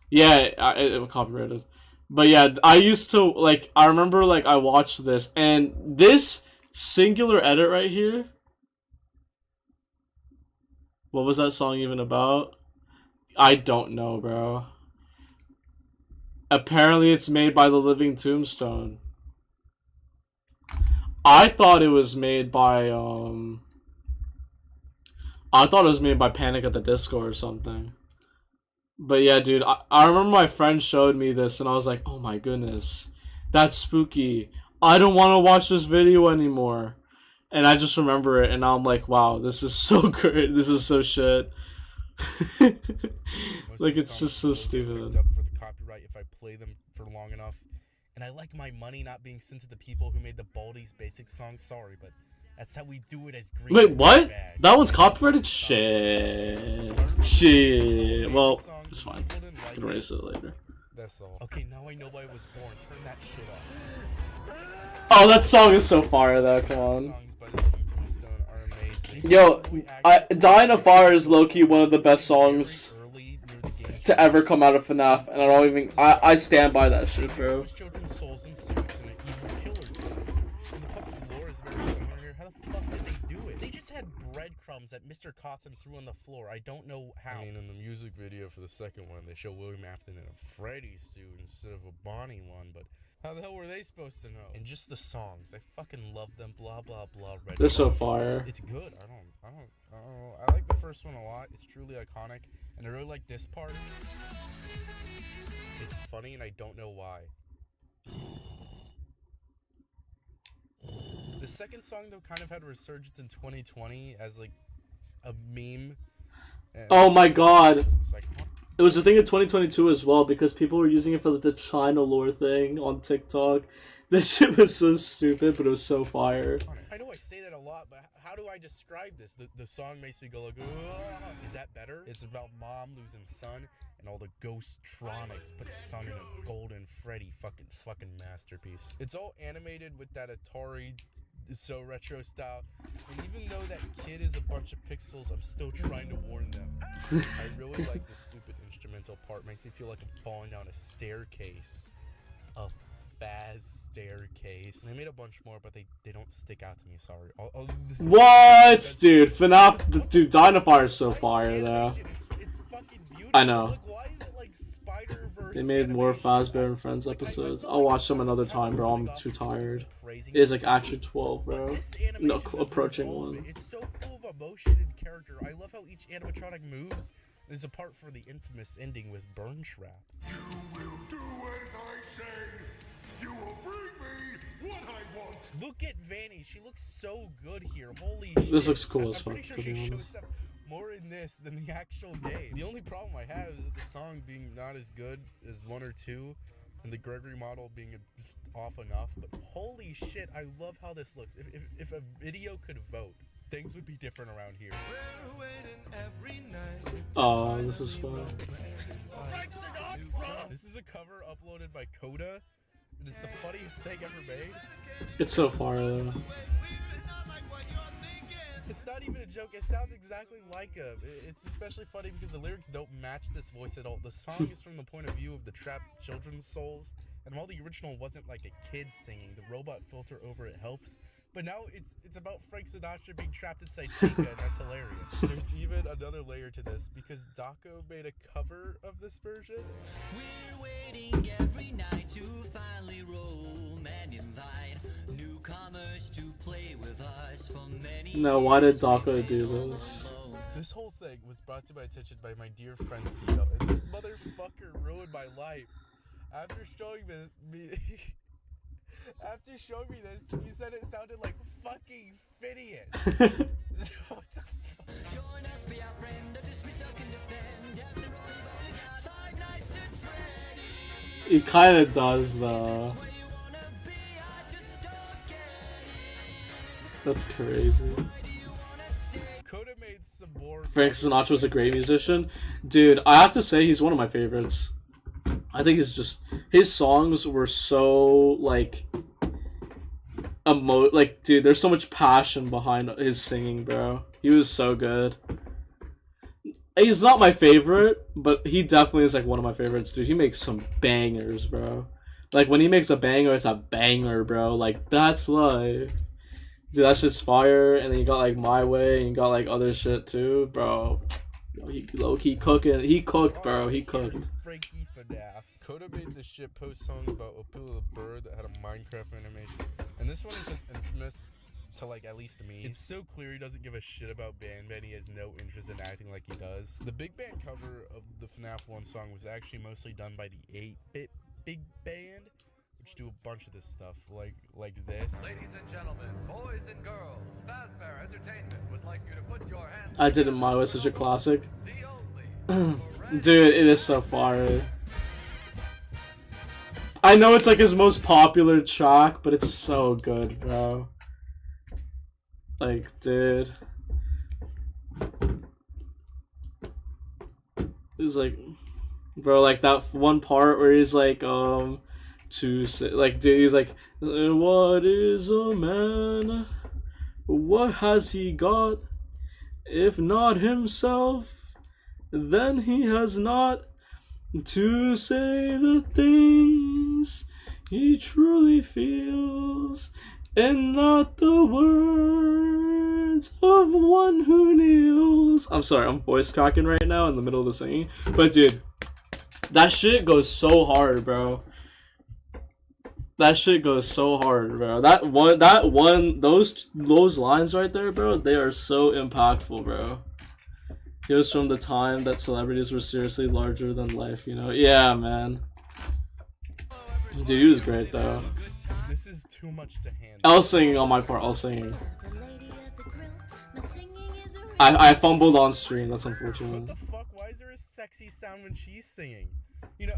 yeah, it was copyrighted. But yeah, I used to like. I remember like I watched this, and this singular edit right here. What was that song even about? I don't know, bro. Apparently, it's made by the Living Tombstone. I thought it was made by I thought it was made by Panic at the Disco or something. But yeah, dude, I remember my friend showed me this and I was like, oh my goodness, that's spooky. I don't want to watch this video anymore. And I just remember it and now I'm like, wow, this is so good. This is so shit. Like, it's just so stupid. Up for the copyright if I play them for long enough. And I like my money not being sent to the people who made the Baldi's Basic song. Sorry, but that's how we do it as green. Wait, what? That one's copyrighted? Shit. Shit. Well, it's fine. I can erase it later. That's all. Okay, now I know why I was born. Turn that shit off. Oh, that song is so fire though, come on. Yo, Die in a Fire is low-key one of the best songs to ever come out of FNAF, and I don't even, I stand by that shit, bro. Breadcrumbs that Mr. Cawthon threw on the floor. I don't know how. I mean, in the music video for the second one, they show William Afton in a Freddy suit instead of a Bonnie one, but How the hell were they supposed to know? And just the songs, I fucking love them. Blah blah blah. Red They're so Bull. fire. It's good. I like the first one a lot. It's truly iconic, and I really like this part. It's funny, and I don't know why. The second song though kind of had a resurgence in 2020 as like a meme. Oh my god. It was a thing in 2022 as well because people were using it for the China lore thing on TikTok. This shit was so stupid, but it was so fire. I know I say that a lot, but how do I describe this? The song makes me go like, "Ugh." Is that better? It's about mom losing son and all the ghost-tronics, but son in a golden Freddy fucking masterpiece. It's all animated with that Atari so retro style, and even though that kid is a bunch of pixels, I'm still trying to warn them. I really like this stupid instrumental part. Makes me feel like I'm falling down a staircase. A fast staircase. They made a bunch more, but they don't stick out to me, sorry. What? Dude, FNAF, dude, Dynafire is so fire though. It's fucking beautiful. I know. Like, why is it like Spider-Verse? They made more Fazbear and Friends episodes. I'll watch them another time, bro. I'm too tired. It is like actually 12, bro. No, approaching 1. It's so full of emotion and character. I love how each animatronic moves. There's a part for the infamous ending with Burn Trap. You will do as I say. You will bring me what I want. Look at Vanny. She looks so good here. Holy shit. This looks cool as I'm fuck, pretty sure to be she honest. shows up more in this than the actual game. The only problem I have is that the song being not as good as 1 or 2, and the Gregory model being just off enough. But holy shit, I love how this looks. If a video could vote, things would be different around here. Oh, this is fun. This is a cover uploaded by Coda. It is the funniest thing ever made. It's so far though. It's not even a joke. It sounds exactly like him. It's especially funny because the lyrics don't match this voice at all. The song is from the point of view of the trapped children's souls, and while the original wasn't like a kid singing, the robot filter over it helps. But now it's about Frank Sinatra being trapped inside Chica, and that's hilarious. There's even another layer to this because Daco made a cover of this version. We're waiting every night to finally roam and invite newcomers to play with us for many. No, why did Daco do this? This whole thing was brought to my attention by my dear friend Theo, and this motherfucker ruined my life. After showing me this, he said it sounded like fucking Phineas. What the fuck? Join us, be our friend, or just be stuck in defend. After all, you've only got 5 nights at Freddy. It kind of does though. That's crazy. Coda made some more. Frank Sinatra was a great musician. Dude, I have to say he's one of my favorites. I think it's just his songs were so like dude, there's so much passion behind his singing, bro. He was so good. He's not my favorite, but he definitely is like one of my favorites, dude. He makes some bangers, bro. Like when he makes a banger, it's a banger, bro. Like that's life. Dude, that's just fire. And then you got like My Way, and you got like other shit too, bro. Yo, he low-key cooking. He cooked, bro. He cooked. Frankie FNAF. Coda made this shitpost song about Opila the bird that had a Minecraft animation. And this one is just infamous to like at least me. It's so clear he doesn't give a shit about band, he has no interest in acting like he does. The big band cover of the FNAF 1 song was actually mostly done by the 8-bit big band, which do a bunch of this stuff like this. Ladies and gentlemen, boys and girls, Fazbear Entertainment would like you to put your hands. I didn't mind. It was such a classic. Dude, it is so fire. I know it's like his most popular track, but it's so good, bro. Like, dude. It's like, bro, like that one part where he's like, to say, like, dude, he's like, what is a man? What has he got? If not himself, then he has not to say the things he truly feels, and not the words of one who kneels. I'm sorry, I'm voice cracking right now in the middle of the singing, but dude, that shit goes so hard, bro. That shit goes so hard, bro. Those lines right there, bro, they are so impactful, bro. It was from the time that celebrities were seriously larger than life, you know? Yeah, man. Dude, he was great, though. This is too much to handle. I was singing on my part, I was singing. I fumbled on stream, that's unfortunate. What the fuck? Why is there a sexy sound when she's singing? You know,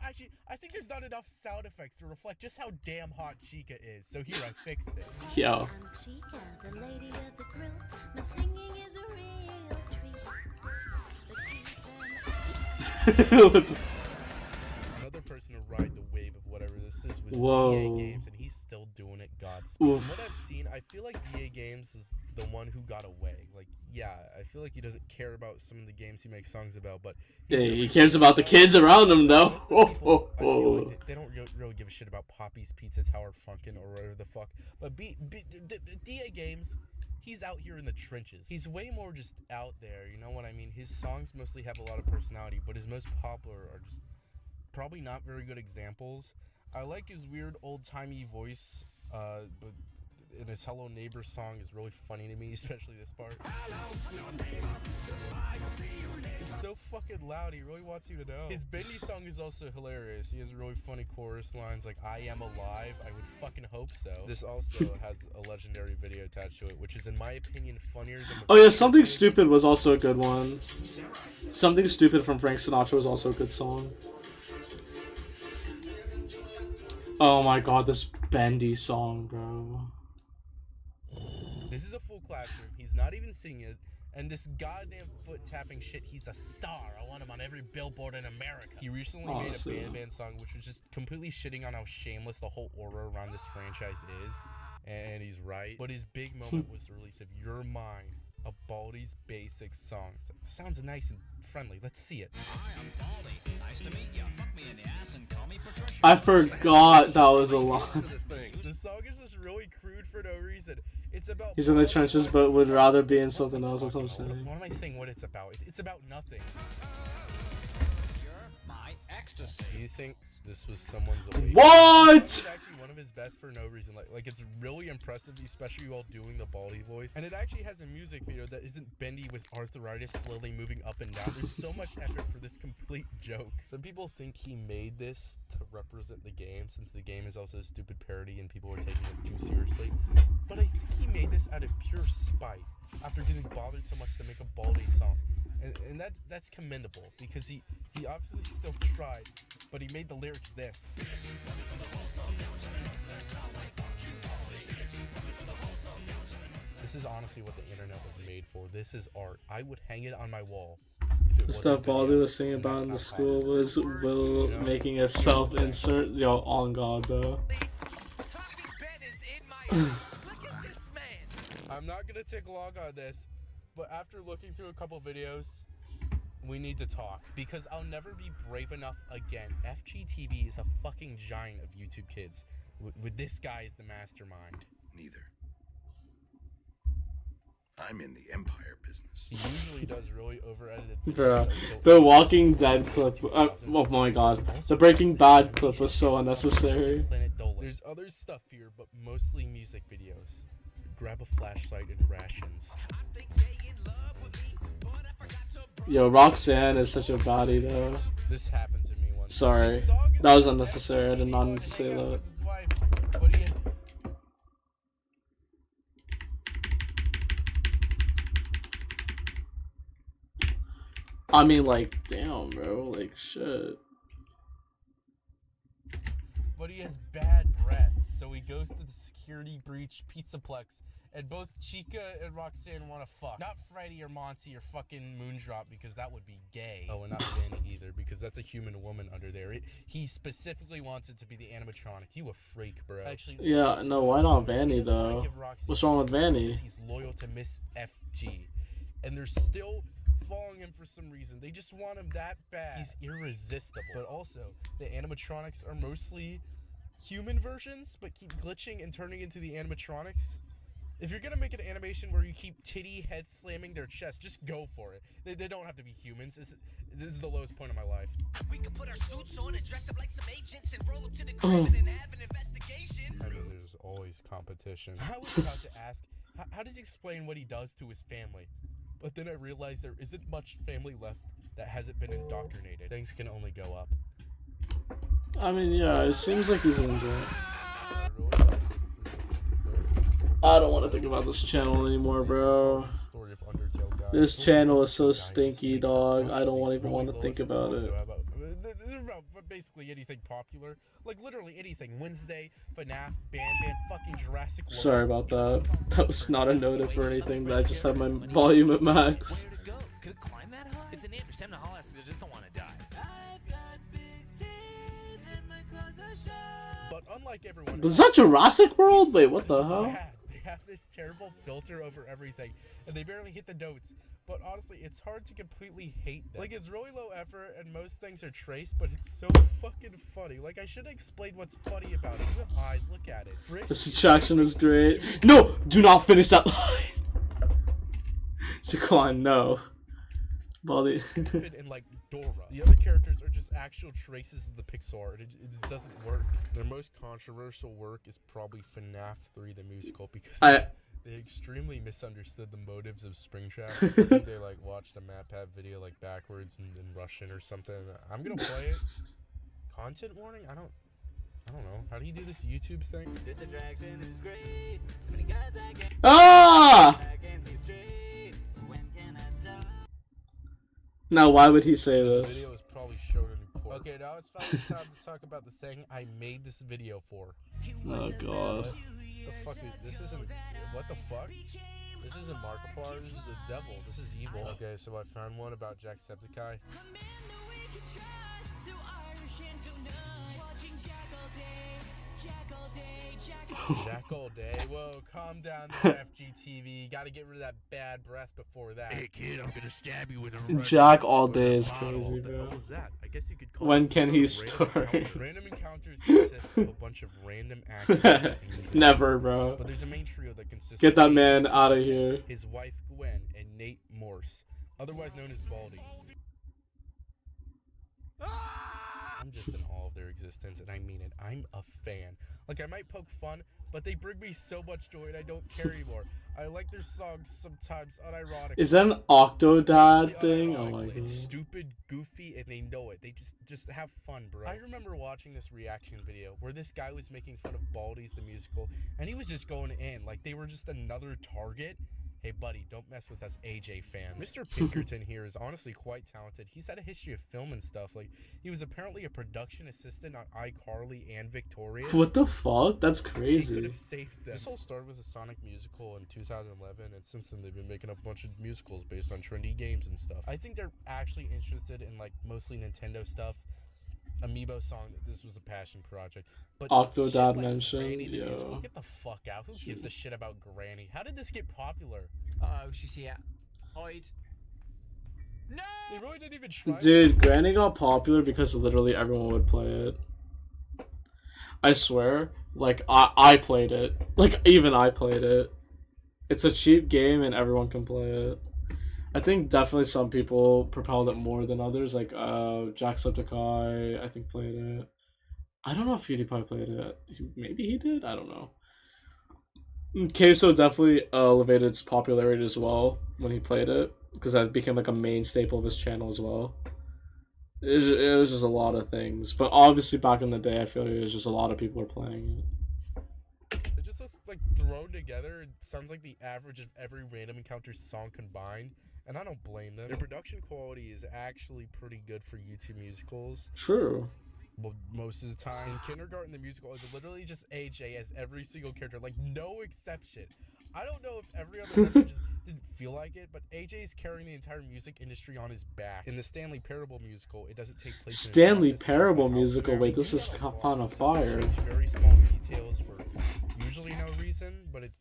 actually, I think there's not enough sound effects to reflect just how damn hot Chica is. So here, I fixed it. Yo. Chica, the lady of the grill. My singing is a real treat. Another person to ride the wave of whatever this is was Whoa. DA Games, and he's still doing it Godspeed. From what I've seen, I feel like DA Games is the one who got away. Like, yeah, I feel like he doesn't care about some of the games he makes songs about, but Yeah, he cares about the kids around him, though. I feel like they don't really give a shit about Poppy's Pizza Tower Funkin' or whatever the fuck. But DA Games, he's out here in the trenches. He's way more just out there, you know what I mean? His songs mostly have a lot of personality, but his most popular are just probably not very good examples. I like his weird old-timey voice, but in his Hello Neighbor song is really funny to me, especially this part. It's so fucking loud, he really wants you to know. His Bendy song is also hilarious. He has really funny chorus lines like, I am alive, I would fucking hope so. This also has a legendary video attached to it, which is in my opinion funnier than the Oh yeah, Something Stupid was also a good one. Something Stupid from Frank Sinatra was also a good song. Oh my god, this Bendy song, bro. This is a full classroom. He's not even singing it. And this goddamn foot tapping shit, he's a star. I want him on every billboard in America. He recently made a Band song, which was just completely shitting on how shameless the whole aura around this franchise is. And he's right. But his big moment was the release of You're Mine, a Baldi's Basics song. So, sounds nice and friendly. Let's see it. Hi, I'm Baldy. Nice to meet you. Fuck me in the ass and call me Patricia. I forgot that was a line. The song is just really crude for no reason. It's about He's in the trenches, but would rather be in something else. That's what I'm saying. What am I saying? What it's about? It's about nothing. My ecstasy. Do you think this was someone's awakening? What? It's actually one of his best for no reason. Like it's really impressive, especially while doing the Baldy voice. And it actually has a music video that isn't Bendy with arthritis slowly moving up and down. There's so much effort for this complete joke. Some people think he made this to represent the game, since the game is also a stupid parody and people are taking it too seriously. But I think he made this out of pure spite after getting bothered so much to make a Baldy song. And that's commendable, because he obviously still tried, but he made the lyrics this. This is honestly what the internet was made for. This is art. I would hang it on my wall. The stuff Baldy was singing about in the school was Will making a self-insert. Yo, on God, though. I'm not gonna take long on this, but after looking through a couple videos, we need to talk, because I'll never be brave enough again. FGTV is a fucking giant of YouTube kids, with this guy as the mastermind. Neither. I'm in the Empire business. He usually does really over-edited Bro, the Walking Dead clip. Oh my god, the Breaking Bad clip was so unnecessary. There's other stuff here, but mostly music videos. Grab a flashlight and rations. Yo, Roxanne is such a baddie, though. This happened to me once. Sorry, that was unnecessary. I did not need to say that. I mean, like, damn, bro, like, shit. But he has bad breath, so he goes to the security breach Pizzaplex, and both Chica and Roxanne want to fuck. Not Freddy or Monty or fucking Moondrop, because that would be gay. Oh, and not Vanny either, because that's a human woman under there. He specifically wants it to be the animatronic. You a freak, bro. Actually, Yeah, no, why not Vanny, though? What's wrong with Vanny? He's loyal to Miss FG, and they're still following him for some reason. They just want him that bad. He's irresistible. But also, the animatronics are mostly human versions, but keep glitching and turning into the animatronics. If you're gonna make an animation where you keep titty head slamming their chest, just go for it. They don't have to be humans. This is the lowest point of my life. We could put our suits on and dress up like some agents and roll up to the crib and then have an investigation. I mean, there's always competition. I was about to ask, how does he explain what he does to his family? But then I realized there isn't much family left that hasn't been indoctrinated. Things can only go up. I mean, yeah, it seems like he's enjoying it. I don't want to think about this channel anymore, bro. This channel is so stinky, dog. I don't even want to think about it. Basically anything popular. Like literally anything. Wednesday, FNAF, Ban, fucking Jurassic World. Sorry about that. That was not a notif or anything, but I just had my volume at max. Could climb that high? It's an ambush. Time to haul ass because I just don't want to die. But unlike everyone Was that Jurassic World? Wait, what the hell? They have this terrible filter over everything, and they barely hit the notes. But honestly, it's hard to completely hate them. Like, it's really low effort, and most things are traced, but it's so fucking funny. Like, I should have explained what's funny about it. You have eyes, look at it. This attraction is great. No! Do not finish that line! Decline, no. Baldi. And like Dora. The other characters are just actual traces of the Pixar. It doesn't work. Their most controversial work is probably FNAF 3 the musical because they extremely misunderstood the motives of Springtrap. I think they like watched a MatPat video like backwards in Russian or something. I'm gonna play it. Content warning? I don't know. How do you do this YouTube thing? This attraction is great. So many guys I can't see straight. When can I stop? Now, why would he say This this? video is probably showed in court. Okay, now it's finally time to talk about the thing I made this video for. Oh god. The fuck is this? Isn't what the fuck? This isn't Markiplier. This is the devil. This is evil. Okay, so I found one about Jacksepticeye. Jack all day. Whoa, calm down there, FGTV. Gotta get rid of that bad breath before that. Hey kid, I'm gonna stab you with a Jack all day is crazy, bro. What was that? I guess you could call When it can he sort of start? Random encounters consist of a bunch of random actors. Never, bro. But there's a main trio that consists Get of that AJ, man out of here. his wife Gwen, and Nate Morse, otherwise known as Baldi. I'm just in awe of their existence, and I mean it. I'm a fan. Like, I might poke fun, but they bring me so much joy, and I don't care anymore. I like their songs sometimes unironically. Is that an Octodad thing? Oh my It's god. stupid, goofy, and they know it. They just have fun, bro. I remember watching this reaction video where this guy was making fun of Baldi's the musical, and he was just going in like they were just another target. Hey, buddy, don't mess with us AJ fans. Mr. Pinkerton here is honestly quite talented. He's had a history of film and stuff. Like, he was apparently a production assistant on iCarly and Victorious. What the fuck? That's He could crazy. have saved them. This all started with a Sonic musical in 2011, and since then they've been making a bunch of musicals based on trendy games and stuff. I think they're actually interested in, like, mostly Nintendo stuff. Amiibo song that this was a passion project. But Octodad shit like mentioned, Granny the musical, yo. get the fuck out. Who gives a shit about Granny? How did this get popular? Oh, she's here. Hide. No! They really didn't even try. Dude, Granny got popular because literally everyone would play it. I swear, like, I played it. Like, even I played it. It's a cheap game and everyone can play it. I think definitely some people propelled it more than others, like Jacksepticeye, I think, played it. I don't know if PewDiePie played it. Maybe he did? I don't know. Queso definitely elevated its popularity as well when he played it, because that became like a main staple of his channel as well. It was just a lot of things. But obviously back in the day, I feel like it was just a lot of people were playing it. They're just like thrown together. It sounds like the average of every Random Encounters song combined. And I don't blame them. Their production quality is actually pretty good for YouTube musicals. True. Well, most of the time. In Kindergarten, the musical is literally just AJ as every single character, like no exception. I don't know if every other member just didn't feel like it, but AJ is carrying the entire music industry on his back. In the Stanley Parable musical, it doesn't take place. Stanley Parable musical. Wait, this is kind of fire. Very small details for usually no reason, but it's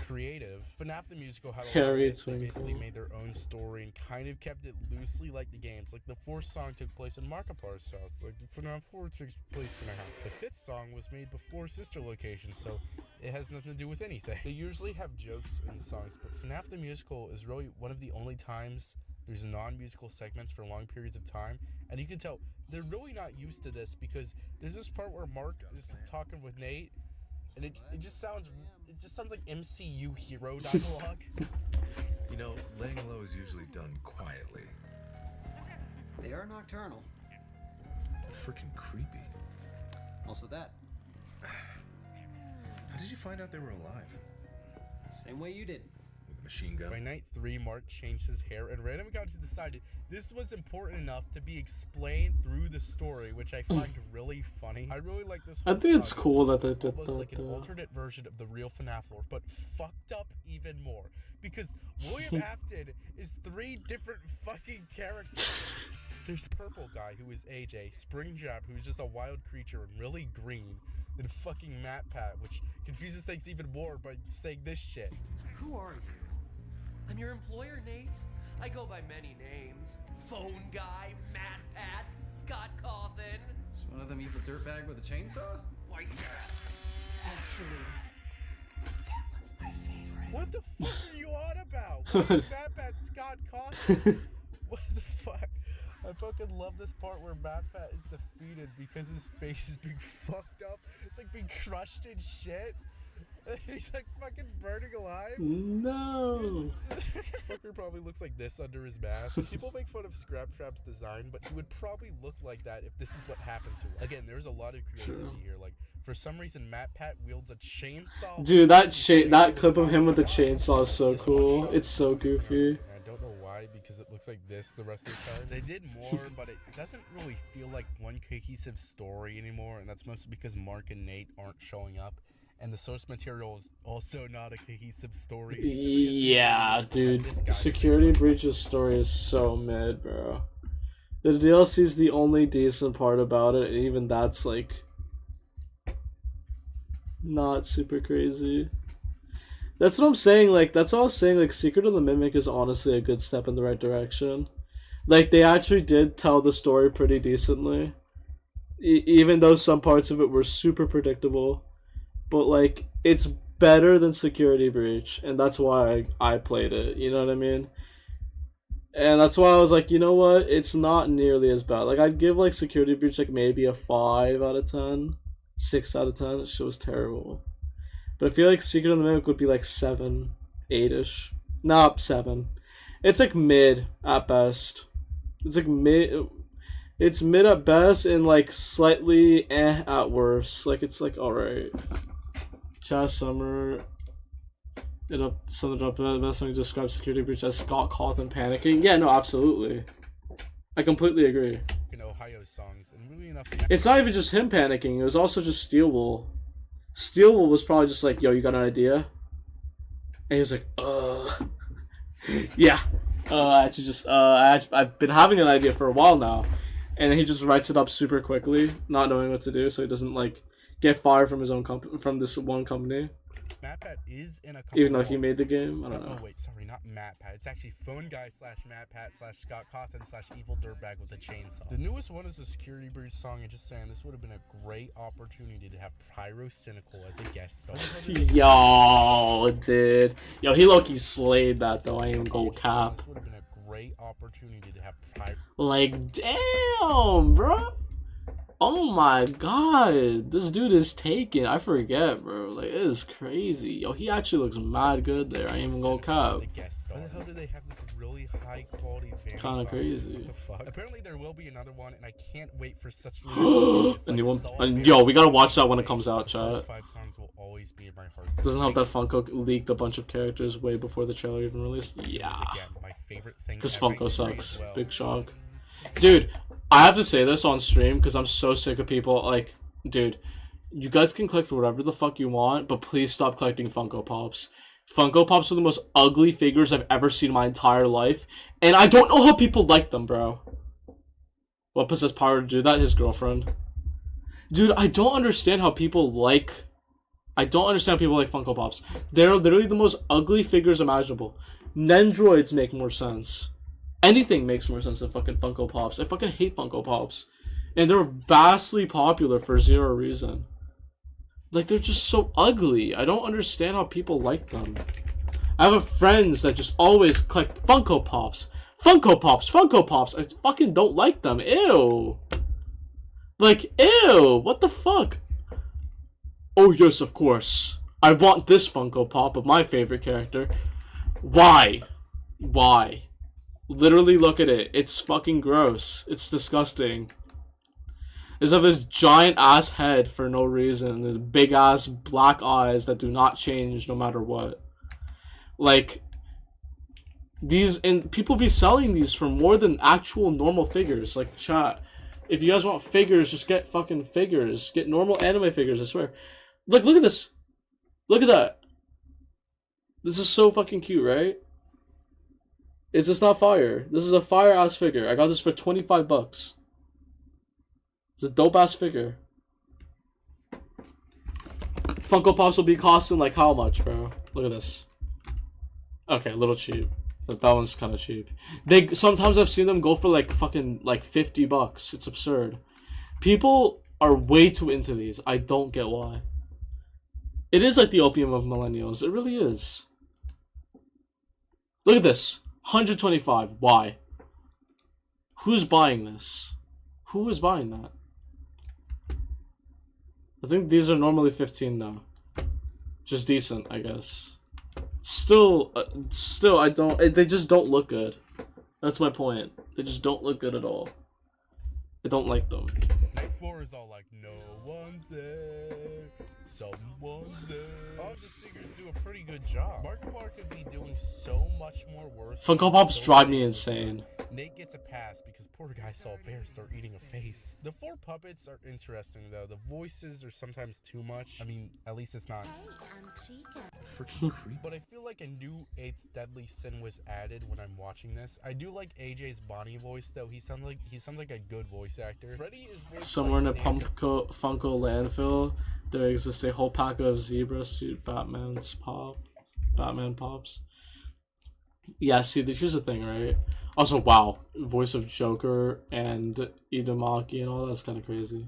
creative. FNAF the musical had a lot of Harriet hits. They basically Twinkle. made their own story and kind of kept it loosely like the games. Like the fourth song took place in Markiplier's house. Like FNAF 4 takes place in a house. The fifth song was made before Sister Location, so it has nothing to do with anything. They usually have jokes in the songs, but FNAF the Musical is really one of the only times there's non-musical segments for long periods of time, and you can tell they're really not used to this because there's this part where Mark is talking with Nate, and it just sounds like MCU hero dialogue. You know, laying low is usually done quietly. They are nocturnal. Freaking creepy. Also that. How did you find out they were alive? Same way you did. With a machine gun? By night 3, Mark changed his hair, and Random Encounters decided this was important enough to be explained through the story, which I find really funny. I really like this. I think it's cool that they did that. Almost like an alternate version of the real FNAF lore, but fucked up even more. Because William Afton is 3 different fucking characters. There's Purple Guy, who is AJ, Springtrap, who's just a wild creature and really green, then fucking MatPat, which confuses things even more by saying this shit. Who are you? I'm your employer, Nate. I go by many names. Phone Guy, MatPat, Scott Cawthon. Is one of them evil dirtbag with a chainsaw? Why, yes. Actually, that one's my favorite. What the fuck are you on about? Why is MatPat Scott Cawthon? What the fuck? I fucking love this part where MatPat is defeated because his face is being fucked up. It's like being crushed in shit. He's like fucking burning alive. No. Fucker probably looks like this under his mask. People make fun of Scraptrap's design, but he would probably look like that if this is what happened to him. Again, there's a lot of creativity here. Like, for some reason, MatPat wields a chainsaw. Dude, that clip of him with the chainsaw is so cool. It's so goofy. I don't know why, because it looks like this the rest of the time. They did more, but it doesn't really feel like one cohesive story anymore, and that's mostly because Mark and Nate aren't showing up. And the source material is also not a cohesive story. Yeah, dude. Security Breach's story is so mid, bro. The DLC is the only decent part about it, and even that's like not super crazy. That's what I'm saying. Like, that's all I was saying. Like, Secret of the Mimic is honestly a good step in the right direction. Like, they actually did tell the story pretty decently, even though some parts of it were super predictable. But, like, it's better than Security Breach, and that's why I played it, you know what I mean? And that's why I was like, you know what, it's not nearly as bad. Like, I'd give, like, Security Breach, like, maybe a 5 out of 10, 6 out of 10, it was terrible. But I feel like Secret of the Mimic would be, like, 7, 8-ish. Nah, 7. It's, like, mid at best. It's, like, it's mid at best and, like, slightly at worst. Like, it's, like, alright. Chaz Summer, summed it up the best way to describe Security Breach as Scott Cawthon panicking. Yeah, no, absolutely. I completely agree. Ohio songs, and really enough. It's not even just him panicking, it was also just Steelwool. Steelwool was probably just like, yo, you got an idea? And he was like, yeah. I've been having an idea for a while now. And then he just writes it up super quickly, not knowing what to do, so he doesn't, like, get fired from his own from this one company. MatPat is in a couple even though he made the game. I don't know. Oh wait, sorry, not MatPat. It's actually Phone Guy /MatPat /Scott Cawthon /Evil Dirtbag with a chainsaw. The newest one is the Security Breach song, and just saying, this would have been a great opportunity to have Pyrocynical as a guest star. Yo, dude. Yo, he low-key slayed that though. I ain't even go cap. This would have been a great opportunity to have Like, damn, bro. Oh my god, this dude is taken. I forget, bro. Like, it is crazy. Yo, he actually looks mad good there. I ain't even gonna cap. Why the hell do they have this really high quality van? Kind of crazy. What the fuck? Apparently there will be another one, and I can't wait for such a yo, we gotta watch that when it comes out, chat. 5 songs will always be in my heart. Doesn't help that Funko leaked a bunch of characters way before the trailer even released. Yeah. My favorite thing. Because Funko sucks. Big shock. Dude, I have to say this on stream because I'm so sick of people, like, dude, you guys can collect whatever the fuck you want, but please stop collecting Funko Pops. Funko Pops are the most ugly figures I've ever seen in my entire life, and I don't know how people like them, bro. What possessed power to do that? His girlfriend. Dude, I don't understand how people like... I don't understand how people like Funko Pops. They're literally the most ugly figures imaginable. Nendroids make more sense. Anything makes more sense than fucking Funko Pops. I fucking hate Funko Pops. And they're vastly popular for zero reason. Like, they're just so ugly. I don't understand how people like them. I have friends that just always collect Funko Pops. Funko Pops, Funko Pops. I fucking don't like them. Ew. Like, ew. What the fuck? Oh, yes, of course. I want this Funko Pop of my favorite character. Why? Why? Literally look at it. It's fucking gross. It's disgusting. Is of his giant ass head for no reason. His big ass black eyes that do not change no matter what. Like, these, and people be selling these for more than actual normal figures. Like, chat, if you guys want figures, just get fucking figures. Get normal anime figures, I swear. Look at this. Look at that. This is so fucking cute, right? Is this not fire? This is a fire ass figure. I got this for 25 bucks. It's a dope ass figure. Funko Pops will be costing like how much, bro? Look at this. Okay, a little cheap. That one's kind of cheap. They sometimes I've seen them go for like fucking like 50 bucks. It's absurd. People are way too into these. I don't get why. It is like the opium of millennials. It really is. Look at this. 125. Why? Who's buying this? Who is buying that? I think these are normally 15 though. Just decent, I guess. Still, I don't. They just don't look good. That's my point. They just don't look good at all. I don't like them. Night 4 is all like, no one's there, someone's there. All the singers do a pretty good job. Markiplier could be doing so much more worse. Funko Pops drive me insane. Nate gets a pass because poor guy saw a bear start eating a face. The 4 puppets are interesting though. The voices are sometimes too much. I mean, at least it's not freaking creepy. But I feel like a new 8th deadly sin was added when I'm watching this. I do like AJ's Bonnie voice though. He sounds like a good voice actor. Freddy is voiced Somewhere in by a Funko landfill, there exists a whole pack of zebra suit Batman Pops. Yeah, see, here's the thing, right? Also, wow, voice of Joker and Idamaki and all that's kind of crazy.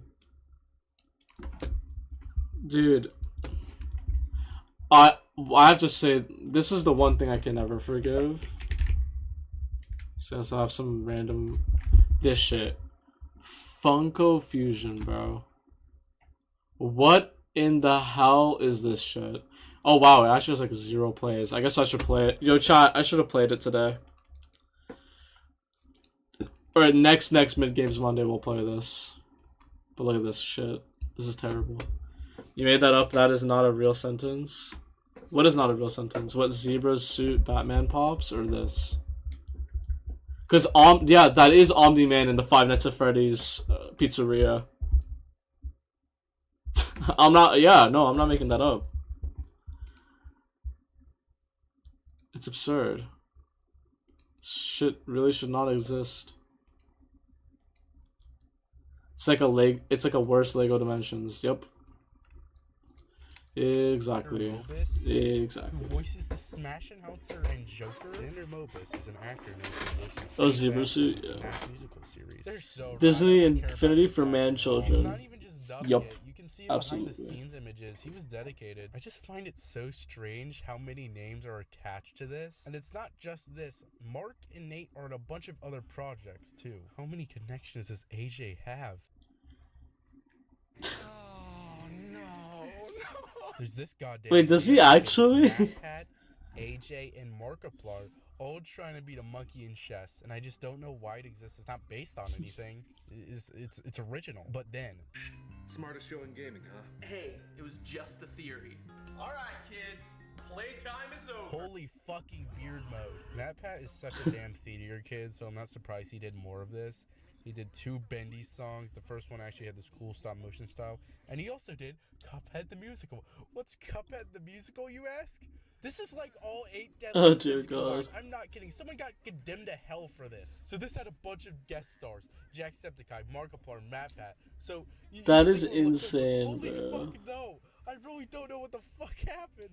Dude, I have to say, this is the one thing I can never forgive. Since I have some random... This shit. Funko Fusion, bro. What in the hell is this shit? Oh wow, it actually has like 0 plays. I guess I should play it. Yo, chat, I should have played it today. Alright, next Mid Games Monday we'll play this. But look at this shit. This is terrible. You made that up? That is not a real sentence? What is not a real sentence? What, Zebra's suit Batman Pops or this? Because, yeah, that is Omni-Man in the Five Nights at Freddy's pizzeria. I'm not making that up. It's absurd. Shit really should not exist. It's like a worse Lego Dimensions. Yep. Exactly. Exactly. Who voices the Smash Announcer and Joker? Xander Mobus is an actor known for voicing Oh, Zebra Suit, yeah. musical series. They're so Disney Infinity for Man Children. Not even just dubbing Yup. it. You can see Absolutely. behind the scenes images. He was dedicated. I just find it so strange how many names are attached to this. And it's not just this. Mark and Nate are in a bunch of other projects too. How many connections does AJ have? There's this goddamn. Wait, does he actually? Pat, AJ, and Markiplier all trying to beat a monkey in chess, and I just don't know why it exists. It's not based on anything. It's original. But then, Smartest show in gaming, huh? Hey, it was just a theory. All right, kids, playtime is over. holy fucking beard mode. MatPat is such a damn theater kid, so I'm not surprised he did more of this. He did 2 Bendy songs. The first one actually had this cool stop motion style. And he also did Cuphead the Musical. What's Cuphead the Musical, you ask? This is like all 8 deadly Oh dear sins combined. God. I'm not kidding. Someone got condemned to hell for this. So this had a bunch of guest stars. Jacksepticeye, Markiplier, MatPat. So That is insane, holy bro. fuck no. I really don't know what the fuck happens.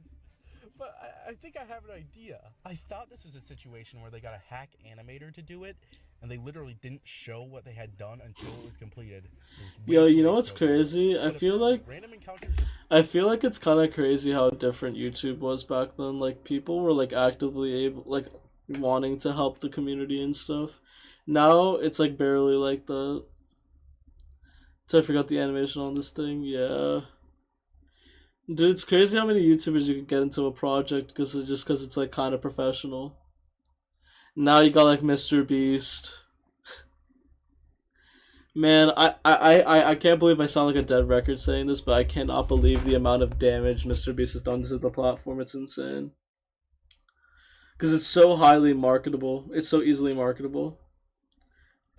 But I think I have an idea. I thought this was a situation where they got a hack animator to do it, and they literally didn't show what they had done until it was completed. Yo, you know what's crazy? I feel like I feel like it's kind of crazy how different YouTube was back then. Like, people were like actively able, like, wanting to help the community and stuff. Now it's like barely like that. So I forgot the animation on this thing. Yeah, dude, it's crazy how many YouTubers you can get into a project because it's like kind of professional. Now you got like Mr. Beast. Man, I can't believe I sound like a dead record saying this, but I cannot believe the amount of damage Mr. Beast has done to the platform. It's insane. Because it's so highly marketable. It's so easily marketable.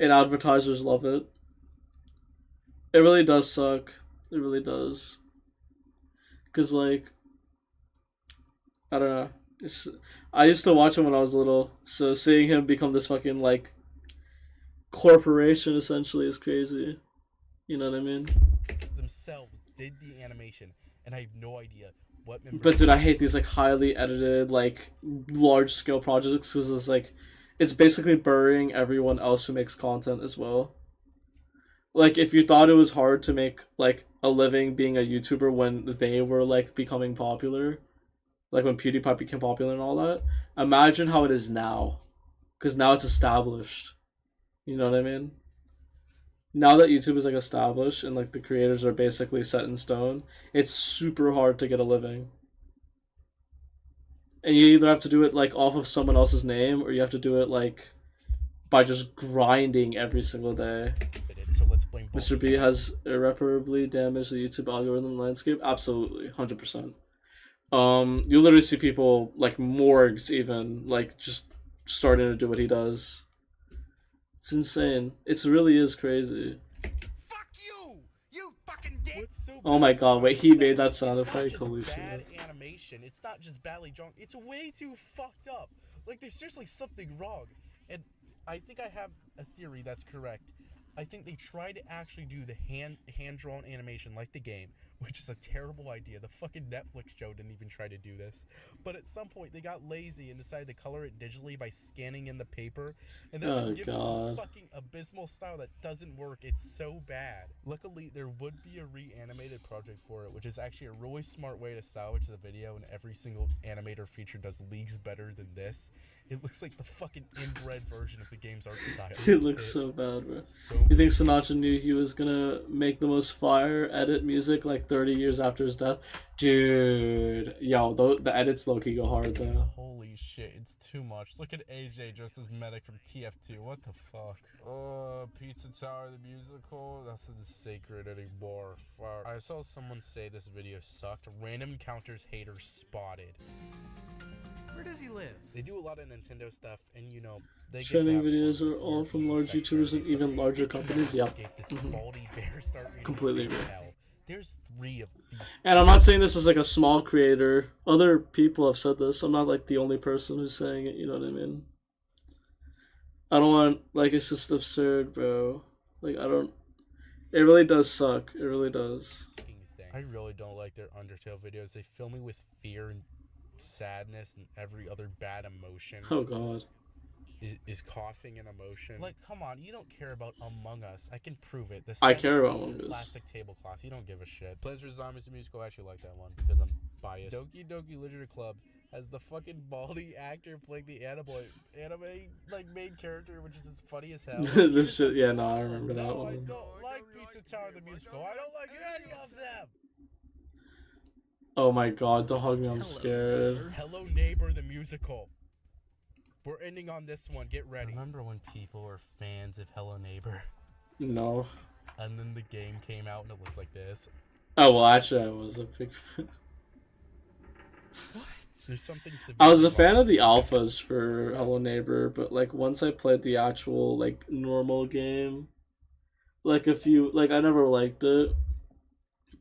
And advertisers love it. It really does suck. It really does. Because, like, I don't know. I used to watch him when I was little, so seeing him become this fucking, like, corporation essentially is crazy. You know what I mean? Themselves did the animation, and I have no idea what. But dude, I hate these like highly edited, like large scale projects because it's like, it's basically burying everyone else who makes content as well. Like, if you thought it was hard to make like a living being a YouTuber when they were like becoming popular, like when PewDiePie became popular and all that, imagine how it is now, because now it's established. You know what I mean? Now that YouTube is like established and like the creators are basically set in stone, it's super hard to get a living. And you either have to do it like off of someone else's name, or you have to do it like by just grinding every single day. So let's blame Mr. B has irreparably damaged the YouTube algorithm landscape. Absolutely, 100%. You literally see people like Morgs even like just starting to do what he does. It's insane. It really is crazy. Fuck you! You fucking dick! So oh my god, wait, he made that sound effect? Holy shit. Bad animation. It's not just badly drawn. It's way too fucked up. Like, there's seriously something wrong. And I think I have a theory that's correct. I think they tried to actually do the hand-drawn animation like the game, which is a terrible idea. The fucking Netflix show didn't even try to do this. But at some point, they got lazy and decided to color it digitally by scanning in the paper. And then just give it this fucking abysmal style that doesn't work. It's so bad. Luckily, there would be a reanimated project for it, which is actually a really smart way to salvage the video, and every single animator feature does leagues better than this. It looks like the fucking inbred version of the game's art style. It looks so bad, bro. You think Sinatra knew he was gonna make the most fire edit music like 30 years after his death? Dude, yo, the edits low-key go hard though. Holy shit, it's too much. Look at AJ dressed as Medic from TF2. What the fuck? Pizza Tower the musical? That's the sacred anymore. Fuck. I saw someone say this video sucked. Random encounters haters spotted. Where does he live? They do a lot of Nintendo stuff, and you know, they trending videos are all from large YouTubers and even larger companies. Yep. Completely agree. There's 3 of these. And I'm not saying this as like a small creator. Other people have said this. I'm not like the only person who's saying it, you know what I mean? I don't want, like, it's just absurd, bro. Like, I don't, it really does suck. It really does. I really don't like their Undertale videos. They fill me with fear and sadness and every other bad emotion. Oh god. Is coughing an emotion? Like, come on, you don't care about Among Us. I can prove it. I care about Among Us. Plastic tablecloth. You don't give a shit. Plants vs Zombies the musical. I actually like that one because I'm biased. Doki Doki Literature Club has the fucking baldy actor playing the anime like main character, which is funny as hell. This shit, yeah, no, I remember that one. I don't like Pizza Tower the musical. I don't like any of them. Oh my god, don't hug me, I'm scared. Hello Neighbor the musical. We're ending on this one, get ready. Remember when people were fans of Hello Neighbor? No. And then the game came out and it looked like this. Oh, well, actually, I was a big fan. What? There's something I was a fan of the alphas for Hello Neighbor, but like once I played the actual like normal game, like I never liked it.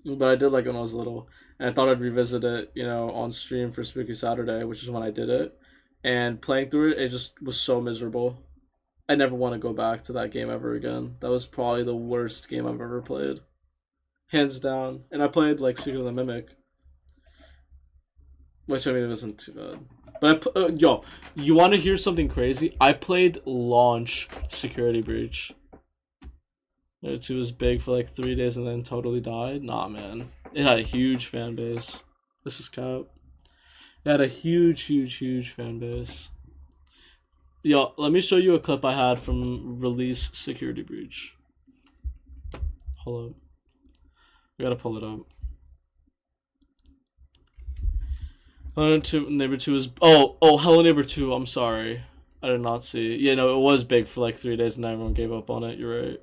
But I did like it when I was little. And I thought I'd revisit it, you know, on stream for Spooky Saturday, which is when I did it. And playing through it, it just was so miserable. I never want to go back to that game ever again. That was probably the worst game I've ever played. Hands down. And I played, like, Secret of the Mimic. Which, I mean, it wasn't too bad. But, yo, you want to hear something crazy? I played Launch Security Breach. Layer 2 was big for like 3 days and then totally died. Nah, man. It had a huge fan base. This is cap. It had a huge fan base. Yo, let me show you a clip I had from release Security Breach. Hold up. We gotta pull it up. Hello Neighbor 2 is... Oh, Hello Neighbor 2, I'm sorry. I did not see. Yeah, no, it was big for like 3 days and everyone gave up on it. You're right.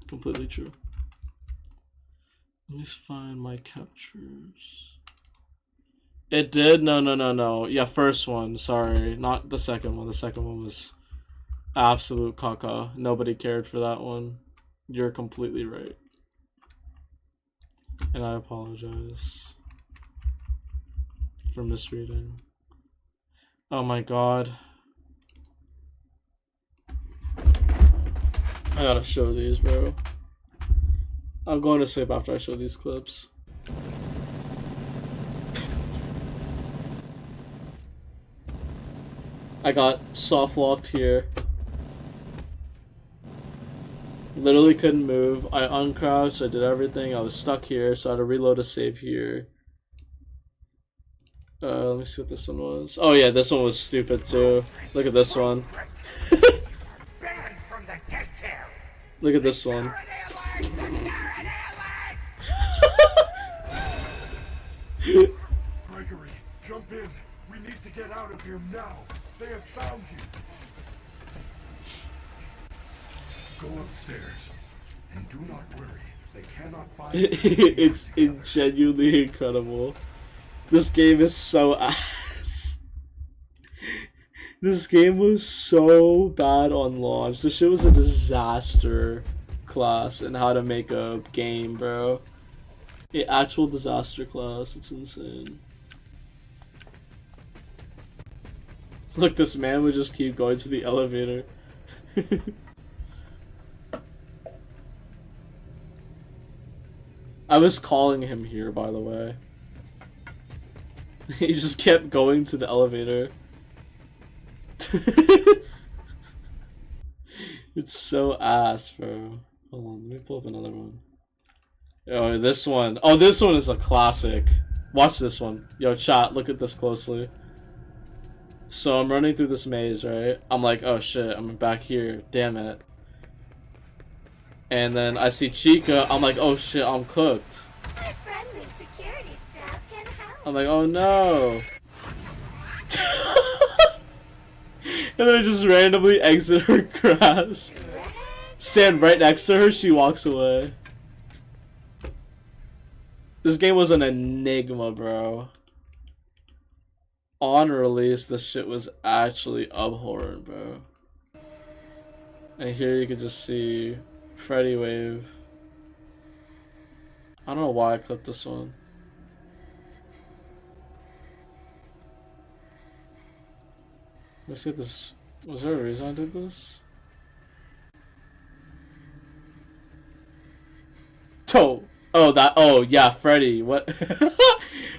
Completely true. Let me find my captures. It did? No. Yeah, first one. Sorry. Not the second one. The second one was absolute caca. Nobody cared for that one. You're completely right. And I apologize for misreading. Oh my god. I gotta show these, bro. I'm going to sleep after I show these clips. I got soft locked here. Literally couldn't move. I uncrouched, I did everything. I was stuck here, so I had to reload a save here. Let me see what this one was. Oh yeah, this one was stupid too. Look at this one. Look at this one. Gregory, jump in. We need to get out of here now. They have found you. Go upstairs. And do not worry. They cannot find you. It's genuinely incredible. This game is so ass. This game was so bad on launch. This shit was a disaster class in how to make a game, bro. An actual disaster class. It's insane. Look, this man would just keep going to the elevator. I was calling him here, by the way. He just kept going to the elevator. It's so ass, bro. Hold on, let me pull up another one. Oh, this one. Oh, this one is a classic. Watch this one. Yo, chat, look at this closely. So I'm running through this maze, right? I'm like, oh shit, I'm back here. Damn it. And then I see Chica. I'm like, oh shit, I'm cooked. My friendly security staff can help. I'm like, oh no. And then I just randomly exit her grasp. Stand right next to her, she walks away. This game was an enigma, bro. On release, this shit was actually abhorrent, bro. And here you can just see Freddy Wave. I don't know why I clipped this one. Let's get this. Was there a reason I did this? Oh, yeah, Freddy. What?